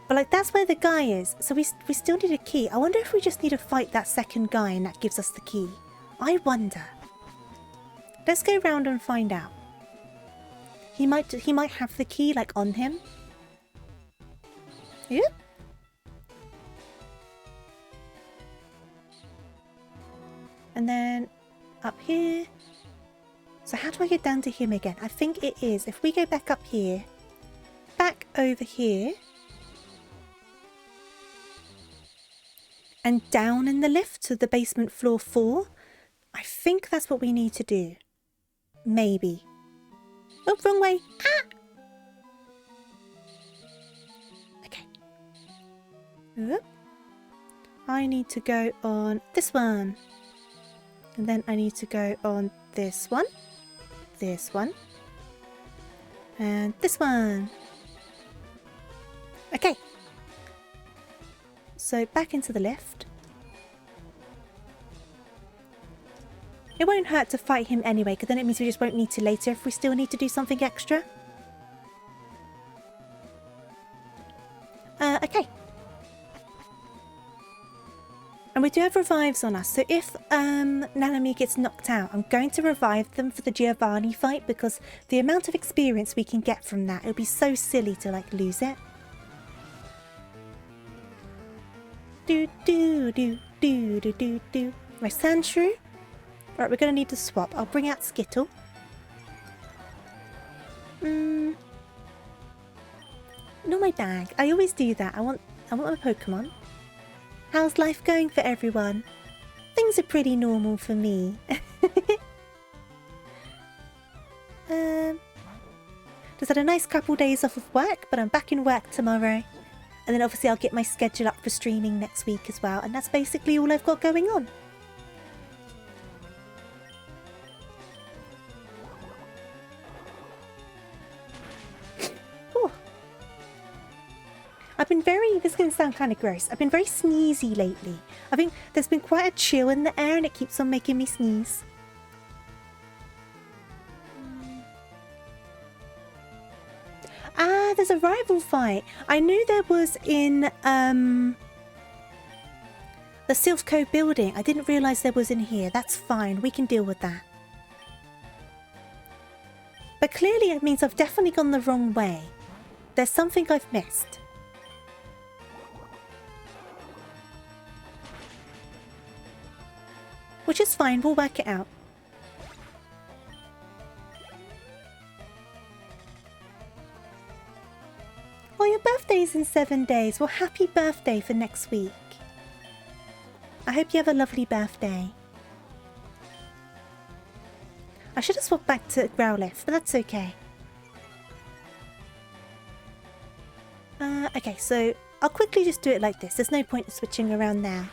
But like that's where the guy is. So we still need a key. I wonder if we just need to fight that second guy and that gives us the key. I wonder. Let's go round and find out. He might have the key like on him. Yeah. And then up here. So how do I get down to him again? I think it is if we go back up here, back over here, and down in the lift to the basement floor 4. I think that's what we need to do. Maybe. Oh, wrong way. Ah! Okay. Oop. I need to go on this one. And then I need to go on this one, and this one. Okay. So back into the lift. It won't hurt to fight him anyway, because then it means we just won't need to later if we still need to do something extra. Okay. And we do have revives on us, so if Nanami gets knocked out, I'm going to revive them for the Giovanni fight, because the amount of experience we can get from that, it would be so silly to like lose it. Do do do do do do do. My Sandshrew. Right, we're going to need to swap. I'll bring out Skittle. Not my bag. I always do that. I want my Pokemon. How's life going for everyone? Things are pretty normal for me. Just had a nice couple days off of work, but I'm back in work tomorrow. And then obviously I'll get my schedule up for streaming next week as well. And that's basically all I've got going on. I've been this is going to sound kind of gross. I've been very sneezy lately. I think there's been quite a chill in the air and it keeps on making me sneeze. Ah, there's a rival fight. I knew there was in the Silphco building. I didn't realise there was in here. That's fine. We can deal with that. But clearly it means I've definitely gone the wrong way. There's something I've missed. Which is fine, we'll work it out. Oh, your birthday's in 7 days. Well, happy birthday for next week. I hope you have a lovely birthday. I should have swapped back to Growlithe, but that's okay. Okay, so I'll quickly just do it like this. There's no point in switching around now.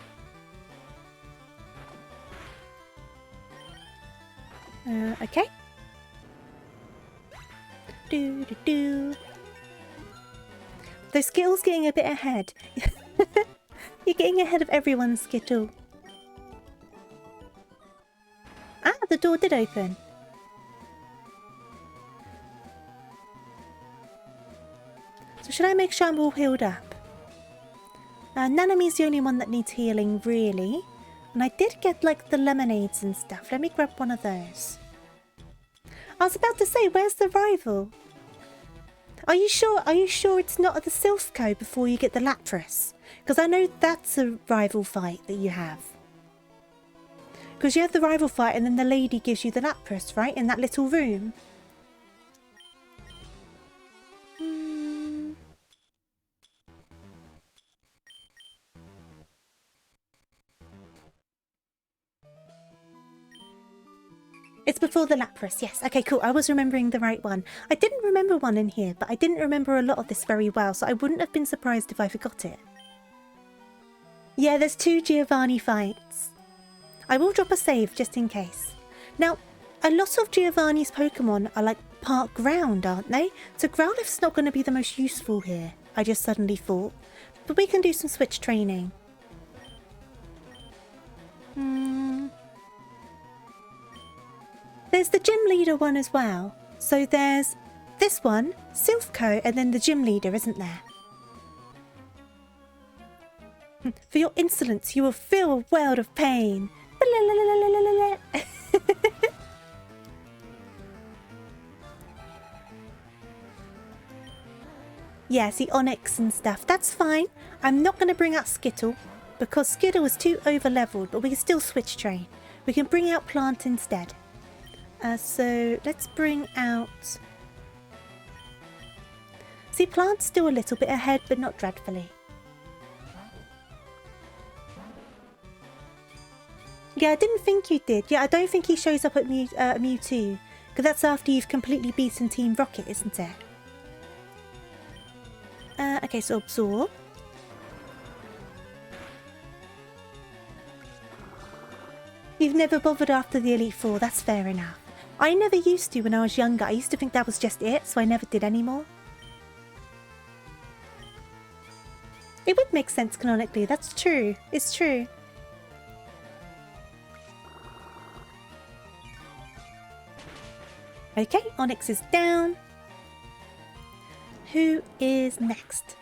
Okay. Do do do. The Skittle's getting a bit ahead. You're getting ahead of everyone, Skittle. Ah, the door did open. So should I make sure I'm all healed up? Nanami's the only one that needs healing, really. And I did get, like, the lemonades and stuff. Let me grab one of those. I was about to say, where's the rival? Are you sure it's not at the Silphco before you get the Lapras? Because I know that's a rival fight that you have. Because you have the rival fight and then the lady gives you the Lapras, right? In that little room. It's before the Lapras, yes. Okay, cool. I was remembering the right one. I didn't remember one in here, but I didn't remember a lot of this very well, so I wouldn't have been surprised if I forgot it. Yeah, there's 2 Giovanni fights. I will drop a save just in case. Now, a lot of Giovanni's Pokemon are like part ground, aren't they? So Growlithe's not going to be the most useful here, I just suddenly thought. But we can do some switch training. There's the gym leader one as well. So there's this one, Silphco, and then the gym leader, isn't there? For your insolence, you will feel a world of pain. Yeah, see Onyx and stuff. That's fine. I'm not going to bring out Skittle because Skittle is too over-leveled, but we can still switch train. We can bring out Plant instead. So let's bring out... See, Plant's still a little bit ahead, but not dreadfully. Yeah, I didn't think you did. Yeah, I don't think he shows up at Mewtwo, because that's after you've completely beaten Team Rocket, isn't it? Okay, so Absorb. You've never bothered after the Elite Four, that's fair enough. I never used to when I was younger. I used to think that was just it, so I never did anymore. It would make sense canonically, that's true. It's true. Okay, Onyx is down. Who is next?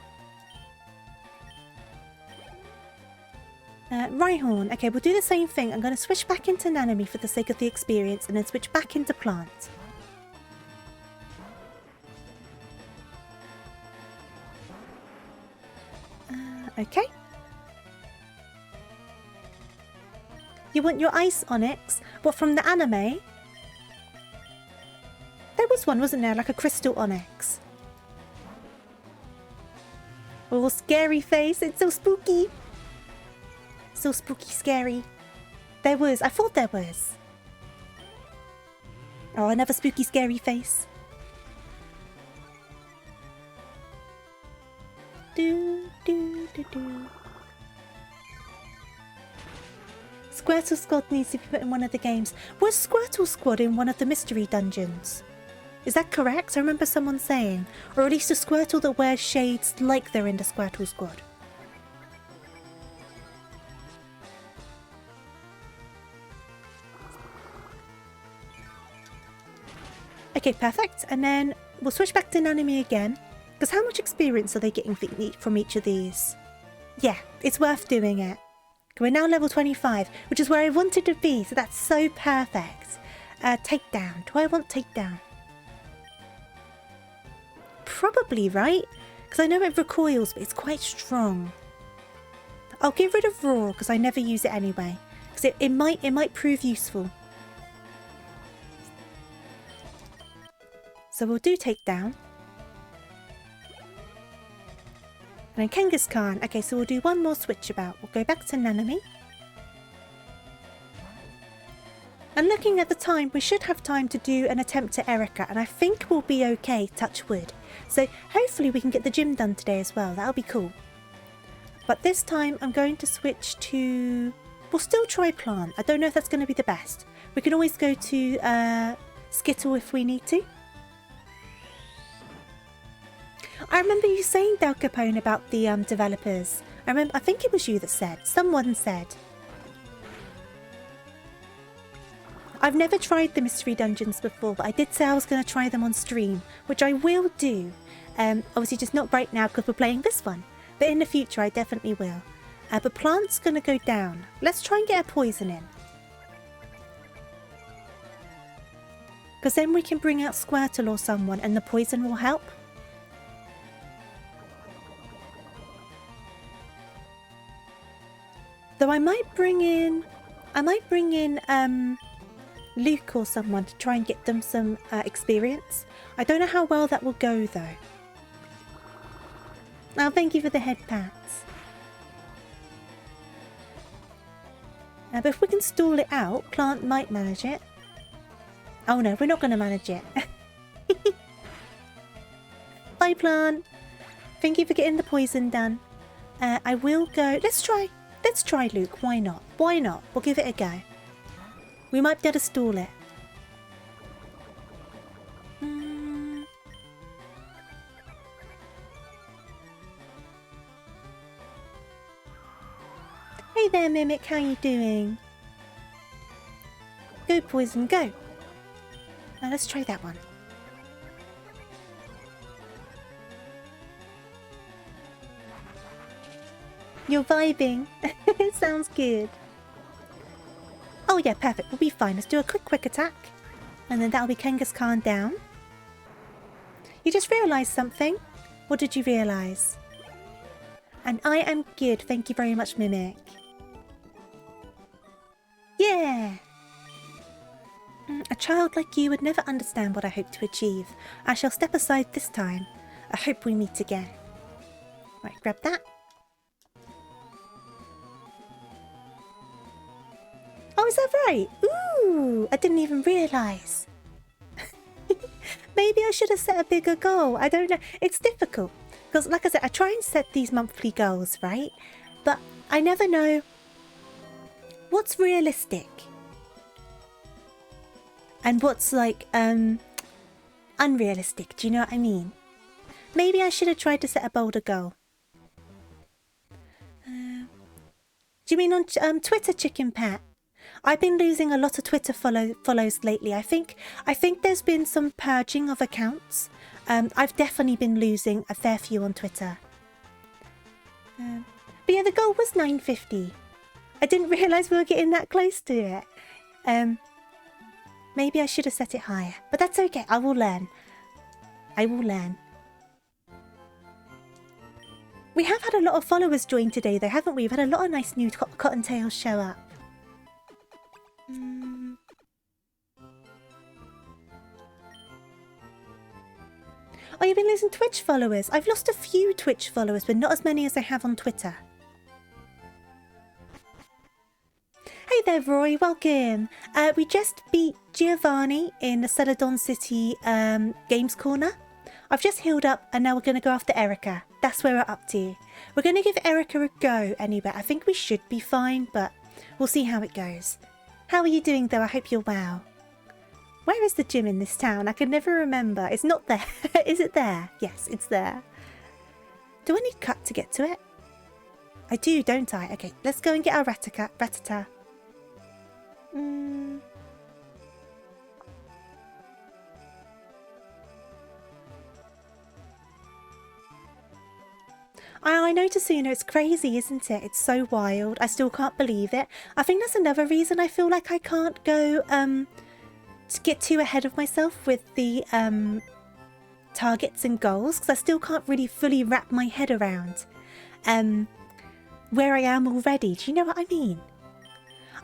Rhyhorn. Okay, we'll do the same thing. I'm going to switch back into Nanami for the sake of the experience and then switch back into Plant. Okay. You want your Ice Onyx? What, from the anime? There was one, wasn't there? Like a Crystal Onyx. Oh, scary face. It's so spooky. So spooky, scary. There was. I thought there was. Oh, another spooky, scary face. Do, do, do, do. Squirtle Squad needs to be put in one of the games. Was Squirtle Squad in one of the mystery dungeons? Is that correct? I remember someone saying. Or at least a Squirtle that wears shades like they're in the Squirtle Squad. Okay, perfect. And then we'll switch back to Nanami again. Because how much experience are they getting from each of these? Yeah, it's worth doing it. We're now level 25, which is where I wanted to be, so that's so perfect. Takedown. Do I want takedown? Probably, right? Because I know it recoils, but it's quite strong. I'll get rid of Roar, because I never use it anyway. Because it might prove useful. So we'll do takedown. And then Kangaskhan. Okay, so we'll do one more switch about. We'll go back to Nanami. And looking at the time, we should have time to do an attempt at Erica. And I think we'll be okay, touch wood. So hopefully we can get the gym done today as well. That'll be cool. But this time I'm going to switch to... We'll still try Plant. I don't know if that's going to be the best. We can always go to Skittle if we need to. I remember you saying, Del Capone, about the developers. I think it was you that said. Someone said. I've never tried the mystery dungeons before, but I did say I was going to try them on stream, which I will do. Obviously just not right now because we're playing this one. But in the future I definitely will. But Plant's going to go down. Let's try and get a poison in. Because then we can bring out Squirtle or someone and the poison will help. Though I might bring in Luke or someone to try and get them some experience. I don't know how well that will go though. Oh, thank you for the head pats. But if we can stall it out, Plant might manage it. Oh no, we're not going to manage it. Bye, Plant. Thank you for getting the poison done. I will go... Let's try Luke. Why not? Why not? We'll give it a go. We might be able to stall it. Hey there, Mimic. How you doing? Go, Poison, go. Now let's try that one. You're vibing. Sounds good. Oh yeah, perfect. We'll be fine. Let's do a quick attack. And then that'll be Kangaskhan down. You just realised something. What did you realise? And I am good. Thank you very much, Mimic. Yeah! A child like you would never understand what I hope to achieve. I shall step aside this time. I hope we meet again. Right, grab that. Oh, is that right? Ooh, I didn't even realise. Maybe I should have set a bigger goal. I don't know. It's difficult. Because, like I said, I try and set these monthly goals, right? But I never know what's realistic. And what's, like, unrealistic. Do you know what I mean? Maybe I should have tried to set a bolder goal. Do you mean on Twitter, Chicken Pat? I've been losing a lot of Twitter follows lately. I think there's been some purging of accounts. I've definitely been losing a fair few on Twitter. But yeah, the goal was 950. I didn't realise we were getting that close to it. Maybe I should have set it higher. But that's okay. I will learn. I will learn. We have had a lot of followers join today, though, haven't we? We've had a lot of nice new cottontails show up. Oh, you've been losing Twitch followers. I've lost a few Twitch followers, but not as many as I have on Twitter. Hey there, Roy. Welcome. We just beat Giovanni in the Celadon City Games Corner. I've just healed up, and now we're going to go after Erica. That's where we're up to. We're going to give Erica a go anyway. I think we should be fine, but we'll see how it goes. How are you doing, though? I hope you're well. Where is the gym in this town? I can never remember. It's not there. Is it there? Yes, it's there. Do I need cut to get to it? I do, don't I? Okay, let's go and get our Ratata. I know, Tasuna, it's crazy, isn't it? It's so wild. I still can't believe it. I think that's another reason I feel like I can't go to get too ahead of myself with the targets and goals, because I still can't really fully wrap my head around where I am already. Do you know what I mean?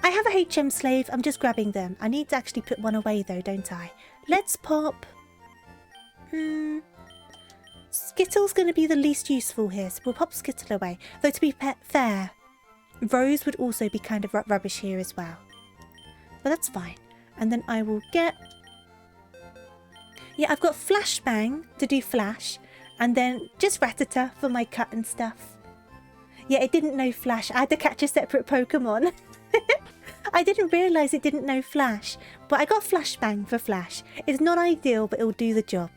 I have a HM slave. I'm just grabbing them. I need to actually put one away though, don't I? Let's pop... Skittle's going to be the least useful here, so we'll pop Skittle away. Though to be fair, Rose would also be kind of rubbish here as well. But that's fine. And then I will get... Yeah, I've got Flashbang to do Flash. And then just Rattata for my cut and stuff. Yeah, it didn't know Flash. I had to catch a separate Pokemon. I didn't realise it didn't know Flash. But I got Flashbang for Flash. It's not ideal, but it'll do the job.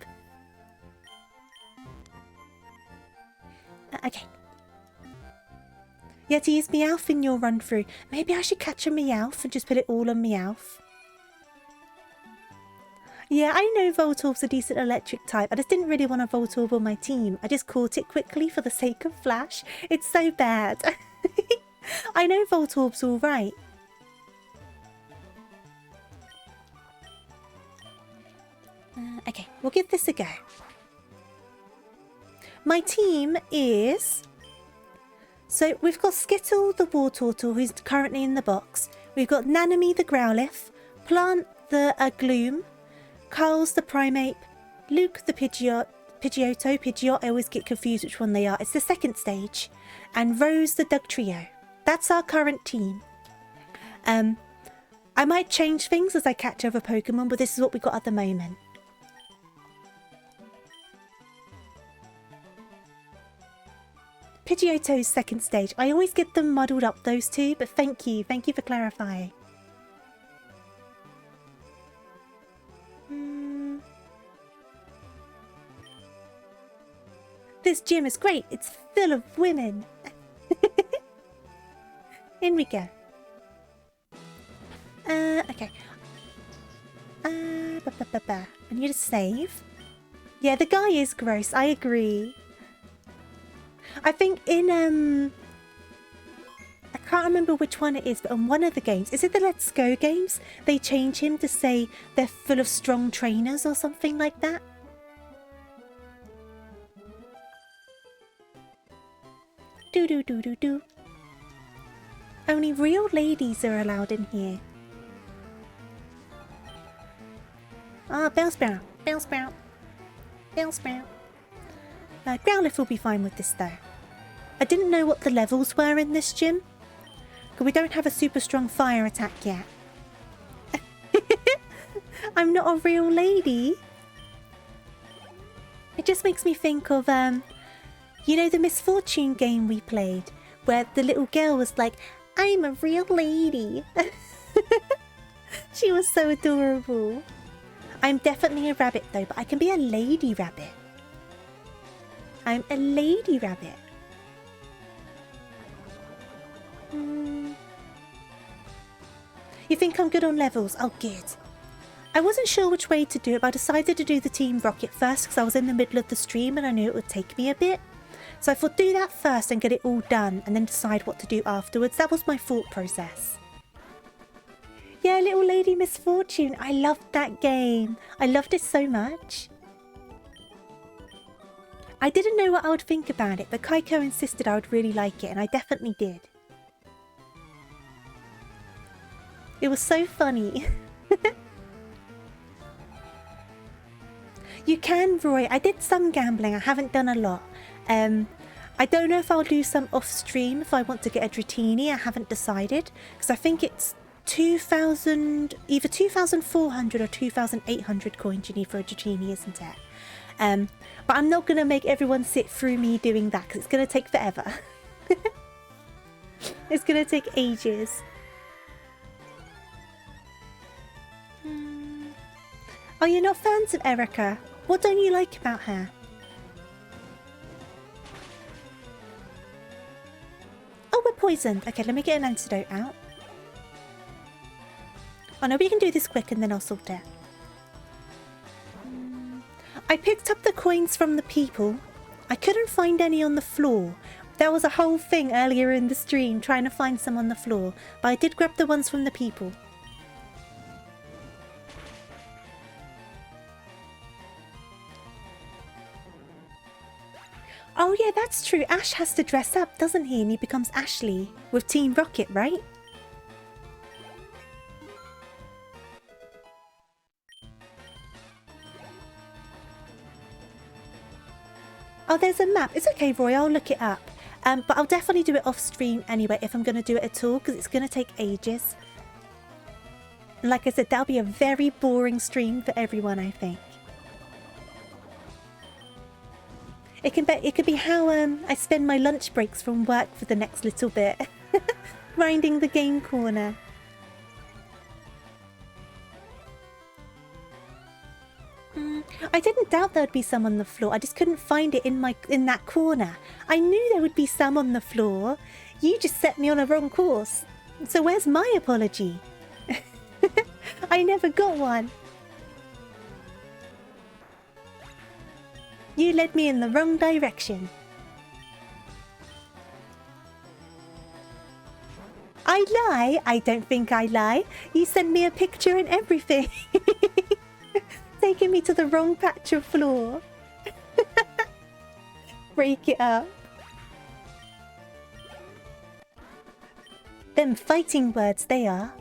Okay. Yeah, to use Meowth in your run through. Maybe I should catch a Meowth and just put it all on Meowth. Yeah, I know Voltorb's a decent electric type. I just didn't really want a Voltorb on my team. I just caught it quickly for the sake of Flash. It's so bad. I know Voltorb's alright. Okay, we'll give this a go. My team is... So we've got Skittle the Wartortle, who's currently in the box. We've got Nanami the Growlithe, Plant the Gloom, Carl's the Primeape, Luke the Pidgeotto, I always get confused which one they are. It's the second stage. And Rose the Dugtrio. That's our current team. I might change things as I catch other Pokemon, but this is what we got at the moment. Pidgeotto's second stage. I always get them muddled up, those two, but thank you. Thank you for clarifying. This gym is great. It's full of women. In we go. Okay. I need to save. Yeah, the guy is gross. I agree. I think in, I can't remember which one it is, but on one of the games, is it the Let's Go games? They change him to say they're full of strong trainers or something like that. Do do do do do. Only real ladies are allowed in here. Ah, Bell Sprout. Bell Sprout. Bell Sprout. Growlithe will be fine with this though. I didn't know what the levels were in this gym. Because we don't have a super strong fire attack yet. I'm not a real lady. It just makes me think of, you know, the Misfortune game we played, where the little girl was like, I'm a real lady. She was so adorable. I'm definitely a rabbit though, but I can be a lady rabbit. I'm a lady rabbit. You think I'm good on levels? Oh, good. I wasn't sure which way to do it, but I decided to do the Team Rocket first because I was in the middle of the stream and I knew it would take me a bit. So I thought do that first and get it all done and then decide what to do afterwards. That was my thought process. Yeah, Little Lady Misfortune. I loved that game. I loved it so much. I didn't know what I would think about it, but Kaiko insisted I would really like it and I definitely did. It was so funny. You can, Roy. I did some gambling. I haven't done a lot. I don't know if I'll do some off stream if I want to get a Dratini. I haven't decided because I think it's 2,000, either 2,400 or 2,800 coins you need for a Dratini, isn't it? But I'm not going to make everyone sit through me doing that because it's going to take forever. It's going to take ages. Oh, you're not fans of Erica? What don't you like about her? Oh, we're poisoned. Okay, let me get an antidote out. Oh no, we can do this quick and then I'll sort it. I picked up the coins from the people. I couldn't find any on the floor. There was a whole thing earlier in the stream trying to find some on the floor, but I did grab the ones from the people. Oh yeah, that's true. Ash has to dress up, doesn't he? And he becomes Ashley with Team Rocket, right? Oh, there's a map. It's okay, Roy. I'll look it up. But I'll definitely do it off stream anyway if I'm going to do it at all because it's going to take ages. Like I said, that'll be a very boring stream for everyone, I think. It could be how I spend my lunch breaks from work for the next little bit. Grinding the game corner. I didn't doubt there would be some on the floor. I just couldn't find it in that corner. I knew there would be some on the floor. You just set me on a wrong course. So where's my apology? I never got one. You led me in the wrong direction. I lie? I don't think I lie. You sent me a picture and everything. Taking me to the wrong patch of floor. Break it up. Them fighting words they are.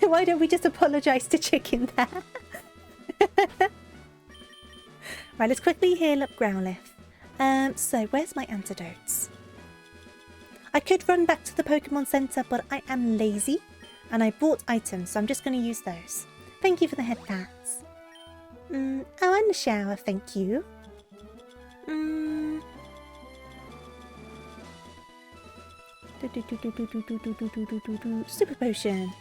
Why don't we just apologise to Chicken there? Right, let's quickly heal up Growlithe. So, where's my antidotes? I could run back to the Pokemon Center, but I am lazy. And I bought items, so I'm just going to use those. Thank you for the head pats. Oh, and the shower, thank you. Super potion.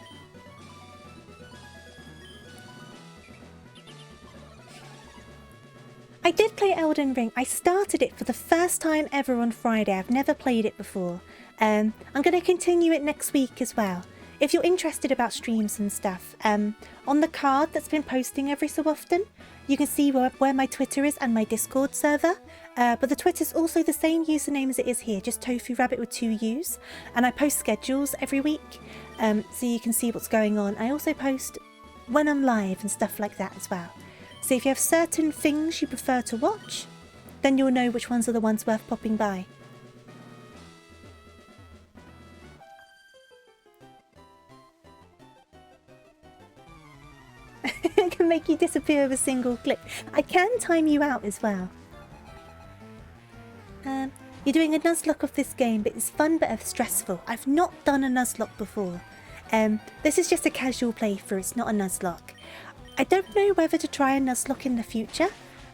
I did play Elden Ring. I started it for the first time ever on Friday. I've never played it before. I'm going to continue it next week as well. If you're interested about streams and stuff, on the card that's been posting every so often, you can see where my Twitter is and my Discord server. But the Twitter's also the same username as it is here, just TofuuRabbit with 2 U's. And I post schedules every week, so you can see what's going on. I also post when I'm live and stuff like that as well. So if you have certain things you prefer to watch, Then you'll know which ones are the ones worth popping by. I can make you disappear with a single click. I can time you out as well. You're doing a Nuzlocke of this game, but it's fun but stressful. I've not done a Nuzlocke before. This is just a casual playthrough, it's not a Nuzlocke. I don't know whether to try a Nuzlocke in the future,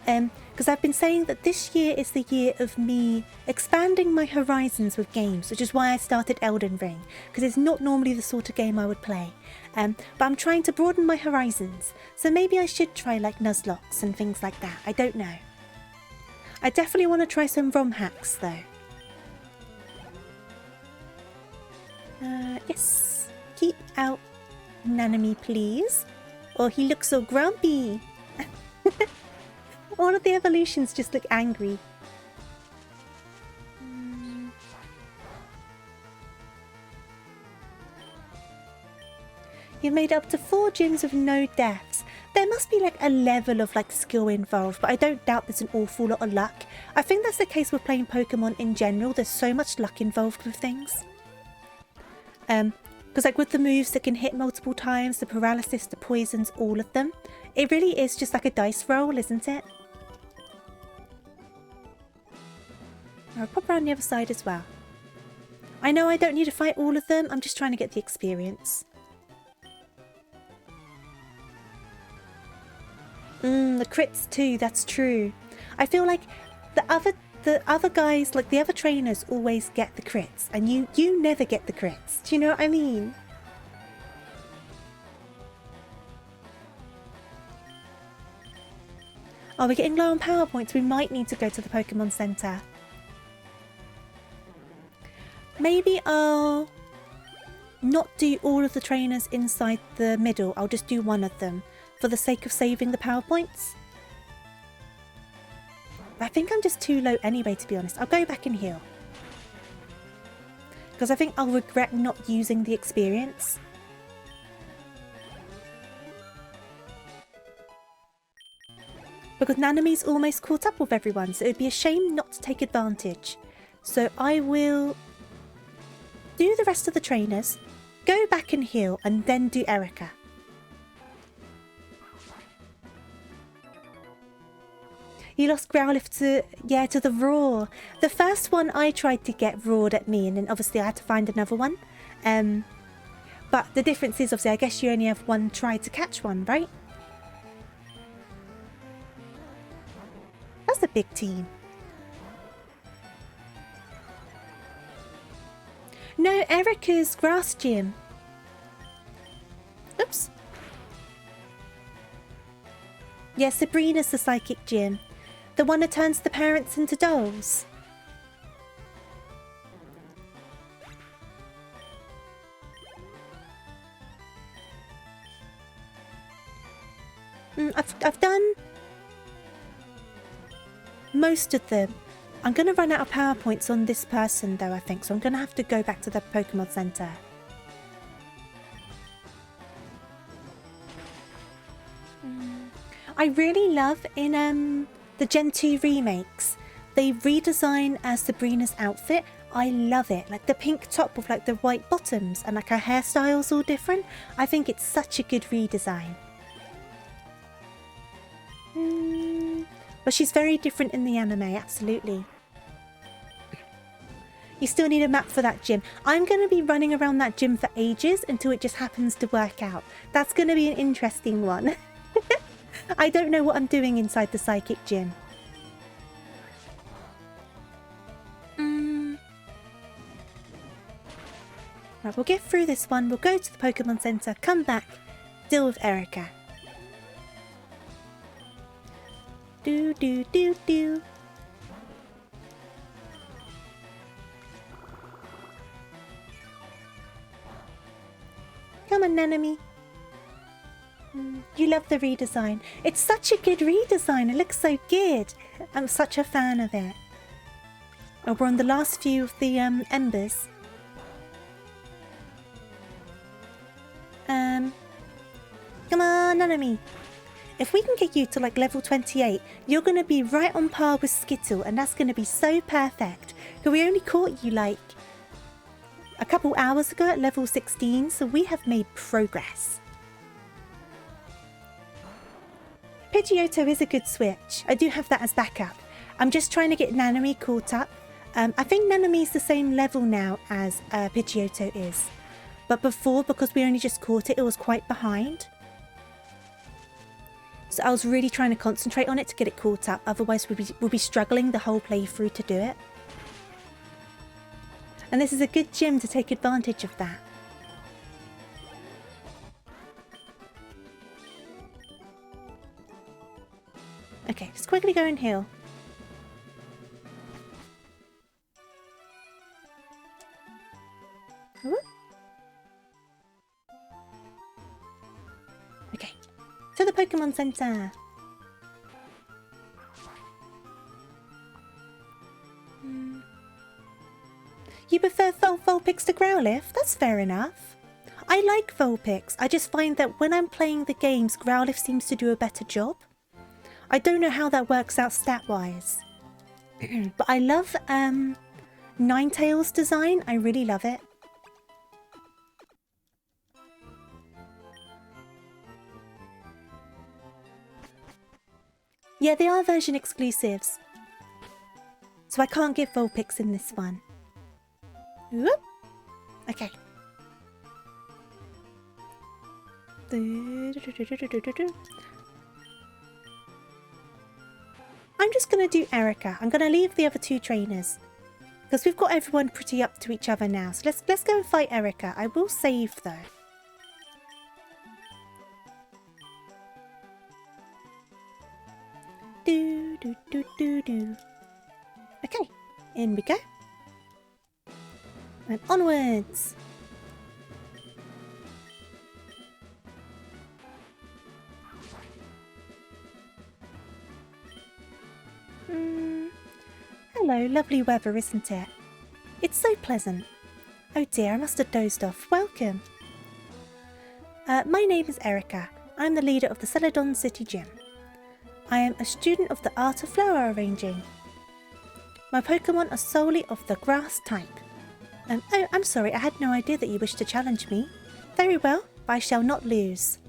because I've been saying that this year is the year of me expanding my horizons with games, which is why I started Elden Ring, because it's not normally the sort of game I would play. But I'm trying to broaden my horizons, so maybe I should try like Nuzlockes and things like that, I don't know. I definitely want to try some ROM hacks though. Yes, keep out Nanami please, or he looks so grumpy. All of the evolutions just look angry. You've made up to 4 gyms with no deaths. There must be like a level of like skill involved, but I don't doubt there's an awful lot of luck. I think that's the case with playing Pokemon in general. There's so much luck involved with things. Because like with the moves that can hit multiple times, the paralysis, the poisons, all of them, it really is just like a dice roll, isn't it? I'll pop around the other side as well. I know I don't need to fight all of them, I'm just trying to get the experience. The crits too, that's true. I feel like the other guys, like the other trainers always get the crits and you never get the crits. Do you know what I mean? Oh, we're getting low on power points. We might need to go to the Pokemon Center. Maybe I'll not do all of the trainers inside the middle. I'll just do one of them for the sake of saving the power points. I think I'm just too low anyway, to be honest. I'll go back and heal. Because I think I'll regret not using the experience. Because Nanami's almost caught up with everyone, so it would be a shame not to take advantage. So I will do the rest of the trainers, go back and heal, and then do Erica. You lost Growlithe to the roar. The first one I tried to get roared at me, and then obviously I had to find another one. But the difference is obviously I guess you only have one try to catch one, right? That's a big team. No, Erica's grass gym. Oops. Yeah, Sabrina's the psychic gym. The one that turns the parents into dolls. I've done most of them. I'm going to run out of power points on this person though, I think. So I'm going to have to go back to the Pokemon Center. I really love in the Gen 2 remakes, they redesign Sabrina's outfit. I love it. Like the pink top with like the white bottoms and like her hairstyle's all different. I think it's such a good redesign. But she's very different in the anime, absolutely. You still need a map for that gym. I'm going to be running around that gym for ages until it just happens to work out. That's going to be an interesting one. I don't know what I'm doing inside the psychic gym. Right, we'll get through this one. We'll go to the Pokemon Center, come back, deal with Erica. Do do do do. Come on, Nanami. You love the redesign. It's such a good redesign. It looks so good. I'm such a fan of it. Oh, we're on the last few of the embers. Come on, Nanami. If we can get you to like level 28, you're going to be right on par with Skittle, and that's going to be so perfect. Because we only caught you like a couple hours ago at level 16, so we have made progress. Pidgeotto is a good switch. I do have that as backup. I'm just trying to get Nanami caught up. I think Nanami's the same level now as Pidgeotto is. But before, because we only just caught it, it was quite behind. So I was really trying to concentrate on it to get it caught up. Otherwise, we'll be struggling the whole playthrough to do it. And this is a good gym to take advantage of that. Okay, just quickly go and heal. Whoop. Okay, to the Pokemon Center. You prefer Vulpix to Growlithe? That's fair enough. I like Vulpix. I just find that when I'm playing the games, Growlithe seems to do a better job. I don't know how that works out stat-wise. But I love Ninetales' design. I really love it. Yeah, they are version exclusives. So I can't give Vulpix in this one. Whoop. Okay. I'm just going to do Erica. I'm going to leave the other two trainers. Because we've got everyone pretty up to each other now. So let's go and fight Erica. I will save though. Do. Okay, in we go. And onwards. Hello, lovely weather, isn't it? It's so pleasant. Oh dear, I must have dozed off. Welcome. My name is Erica. I'm the leader of the Celadon City Gym. I am a student of the art of flower arranging. My Pokemon are solely of the grass type. Oh, I'm sorry, I had no idea that you wished to challenge me. Very well, I shall not lose.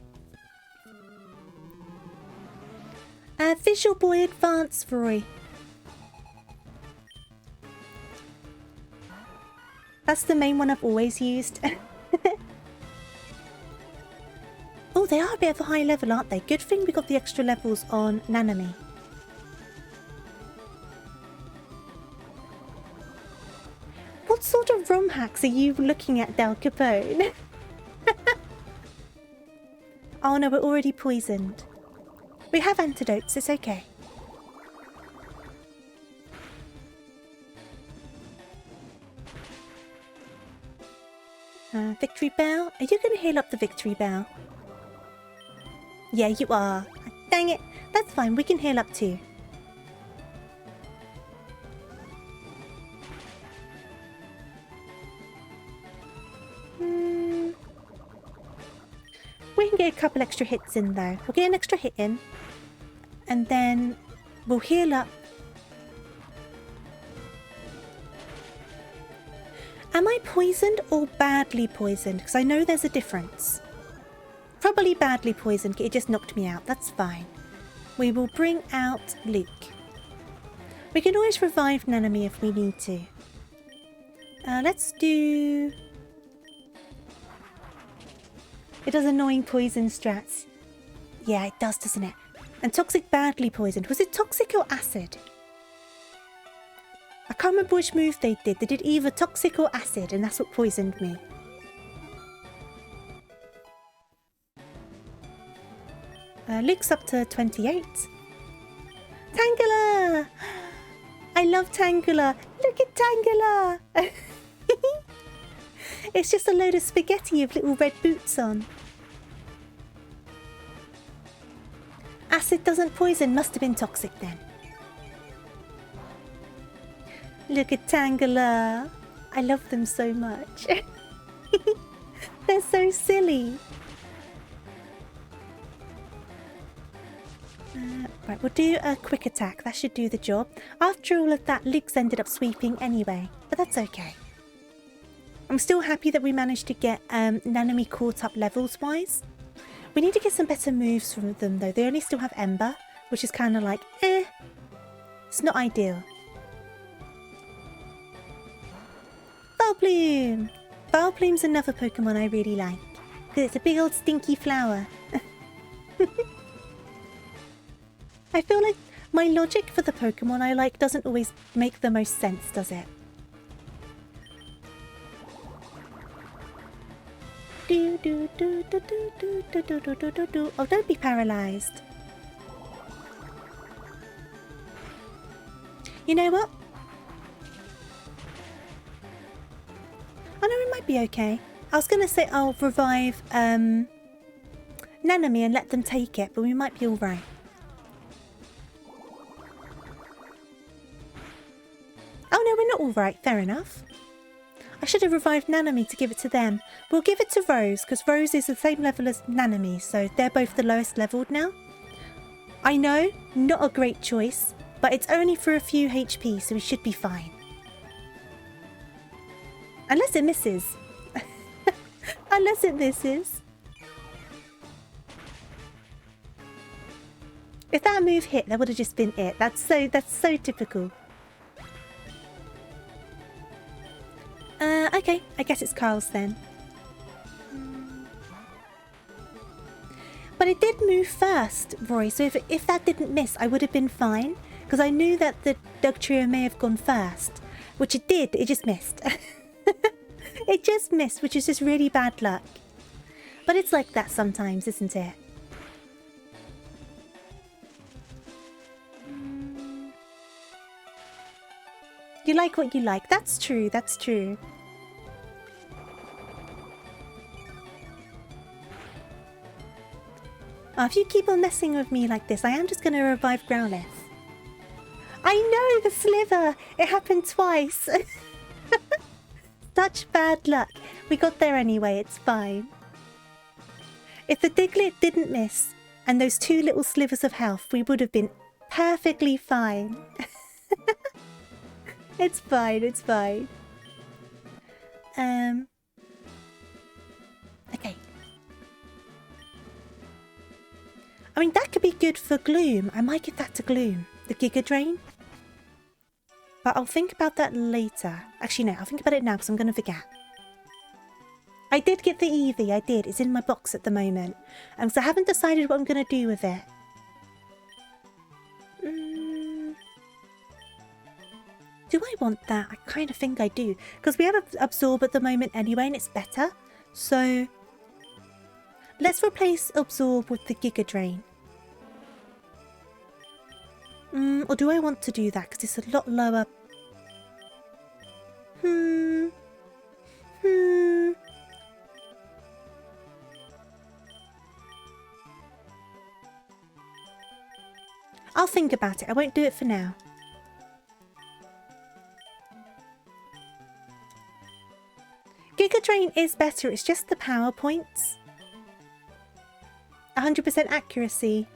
Visual Boy Advance, Roy. That's the main one I've always used. Oh, they are a bit of a high level, aren't they? Good thing we got the extra levels on Nanami. What sort of ROM hacks are you looking at, Del Capone? Oh no, we're already poisoned. We have antidotes, it's okay. Victory Bell? Are you going to heal up the Victory Bell? Yeah, you are. Dang it. That's fine, we can heal up too. We can get a couple extra hits in though. We'll get an extra hit in. And then we'll heal up. Am I poisoned or badly poisoned? Because I know there's a difference. Probably badly poisoned. It just knocked me out. That's fine. We will bring out Luke. We can always revive Nanami if we need to. Let's do... It does annoying poison strats. Yeah, it does, doesn't it? And toxic badly poisoned. Was it toxic or acid? I can't remember which move they did. They did either toxic or acid, and that's what poisoned me. Luke's up to 28. Tangela! I love Tangela. Look at Tangela! It's just a load of spaghetti with little red boots on. Acid doesn't poison. Must have been toxic then. Look at Tangela. I love them so much. They're so silly. Right, we'll do a quick attack. That should do the job. After all of that, Luke's ended up sweeping anyway, but that's okay. I'm still happy that we managed to get Nanami caught up levels-wise. We need to get some better moves from them, though. They only still have Ember, which is kind of like, it's not ideal. Vileplume! Vileplume's another Pokemon I really like, because it's a big old stinky flower. I feel like my logic for the Pokemon I like doesn't always make the most sense, does it? Do do do do do do do do do do do do. Oh, don't be paralyzed. You know what? I know it might be okay. I was gonna say I'll revive Nanami and let them take it, but we might be alright. Oh no, we're not alright, fair enough. I should have revived Nanami to give it to them. We'll give it to Rose, because Rose is the same level as Nanami, so they're both the lowest leveled now. I know, not a great choice, but it's only for a few HP, so we should be fine. Unless it misses. Unless it misses. If that move hit, that would have just been it. That's so typical. Okay, I guess it's Carl's then. But it did move first, Roy, so if that didn't miss, I would have been fine. Because I knew that the Dugtrio may have gone first. Which it did, it just missed. It just missed, which is just really bad luck. But it's like that sometimes, isn't it? You like what you like. That's true, that's true. Oh, if you keep on messing with me like this, I am just going to revive Growlithe. I know, the sliver! It happened twice. Such bad luck. We got there anyway, it's fine. If the Diglett didn't miss, and those two little slivers of health, we would have been perfectly fine. It's fine, it's fine. Okay. I mean, that could be good for Gloom. I might give that to Gloom. The Giga Drain. But I'll think about that later. Actually, no, I'll think about it now because I'm going to forget. I did get the Eevee, I did. It's in my box at the moment. So I haven't decided what I'm going to do with it. Do I want that? I kind of think I do. Because we have Absorb at the moment anyway, and it's better. So let's replace Absorb with the Giga Drain. Or do I want to do that? Because it's a lot lower. I'll think about it. I won't do it for now. Giga Drain is better. It's just the power points. 100% accuracy.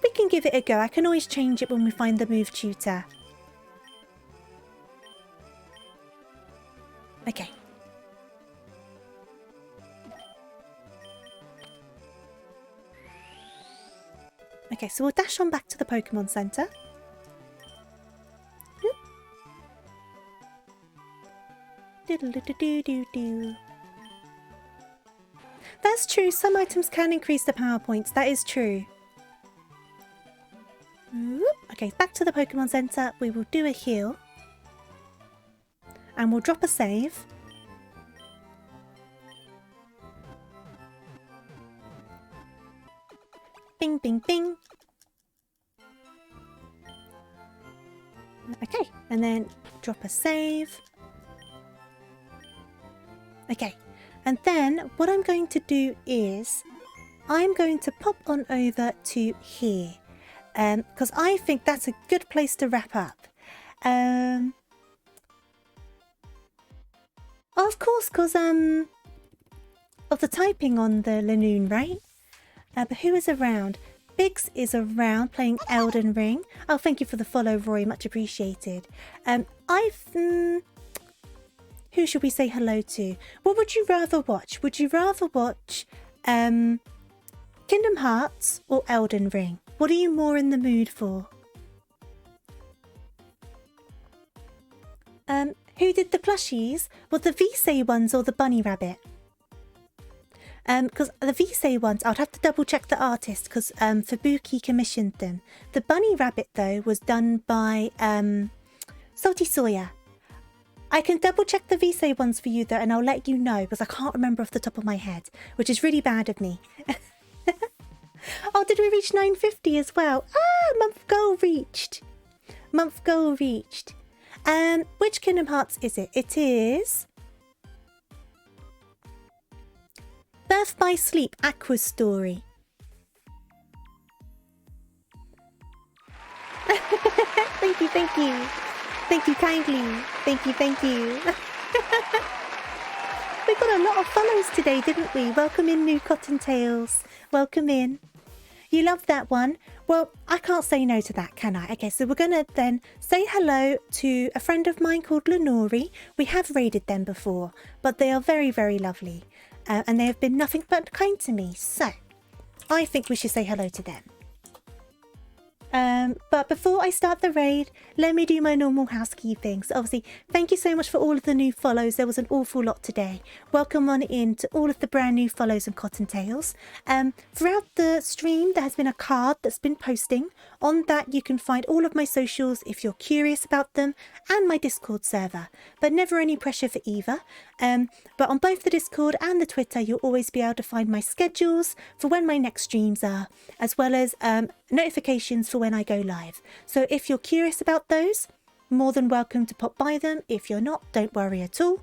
We can give it a go. I can always change it when we find the move tutor. Okay. Okay, so we'll dash on back to the Pokemon Center. Diddle-do-do-do-do-do. That's true. Some items can increase the power points. That is true. Okay, back to the Pokemon Center. We will do a heal. And we'll drop a save. Bing, bing, bing. Okay, and then drop a save. Okay, and then what I'm going to do is I'm going to pop on over to here. Because I think that's a good place to wrap up. Oh, of course, because of the typing on the Lanoon, right? But who is around? Biggs is around playing Elden Ring. Oh, thank you for the follow, Roy. Much appreciated. Who should we say hello to? What would you rather watch? Would you rather watch Kingdom Hearts or Elden Ring? What are you more in the mood for? Who did the plushies? Well, the Visay ones or the Bunny Rabbit? Because the Visay ones, I'd have to double check the artist because Fubuki commissioned them. The Bunny Rabbit, though, was done by Salty Soya. I can double check the Visay ones for you, though, and I'll let you know because I can't remember off the top of my head, which is really bad of me. Oh, did we reach 950 as well? Ah, month goal reached. Month goal reached. Which Kingdom Hearts is it? It is Birth by Sleep Aqua Story. Thank you, thank you. Thank you kindly. Thank you, thank you. We got a lot of follows today, didn't we? Welcome in, New Cottontails. Welcome in. You love that one? Well, I can't say no to that, can I? Okay, so we're going to then say hello to a friend of mine called Lenori. We have raided them before, but they are very, very lovely. And they have been nothing but kind to me. So, I think we should say hello to them. But before I start the raid, let me do my normal housekeeping. So obviously, thank you so much for all of the new follows. There was an awful lot today. Welcome on in to all of the brand new follows and Cottontails. Throughout the stream, there has been a card that's been posting. On that, you can find all of my socials if you're curious about them and my Discord server. But never any pressure for either. But on both the Discord and the Twitter, you'll always be able to find my schedules for when my next streams are, as well as notifications for when I go live. So if you're curious about those, more than welcome to pop by them. If you're not, don't worry at all.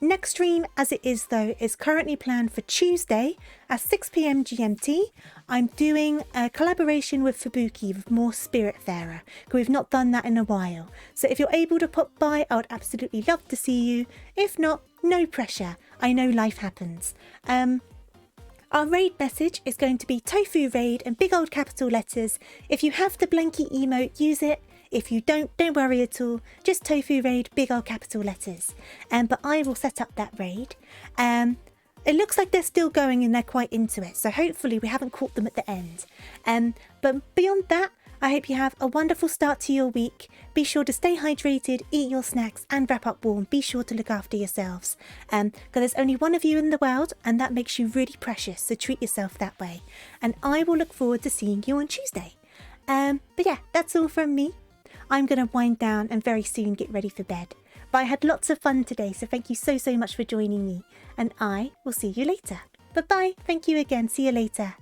Next stream, as it is though, is currently planned for Tuesday at 6 PM GMT. I'm doing a collaboration with Fubuki with more Spiritfarer, because we've not done that in a while. So if you're able to pop by, I would absolutely love to see you. If not, no pressure. I know life happens. Our raid message is going to be Tofu Raid in big old capital letters. If you have the blankie emote, use it. If you don't worry at all. Just Tofu Raid, big old capital letters. But I will set up that raid. It looks like they're still going and they're quite into it. So hopefully we haven't caught them at the end. But beyond that, I hope you have a wonderful start to your week. Be sure to stay hydrated, eat your snacks and wrap up warm. Be sure to look after yourselves. Because there's only one of you in the world and that makes you really precious. So treat yourself that way. And I will look forward to seeing you on Tuesday. But yeah, that's all from me. I'm going to wind down and very soon get ready for bed. But I had lots of fun today, so thank you so much for joining me. And I will see you later. Bye-bye. Thank you again. See you later.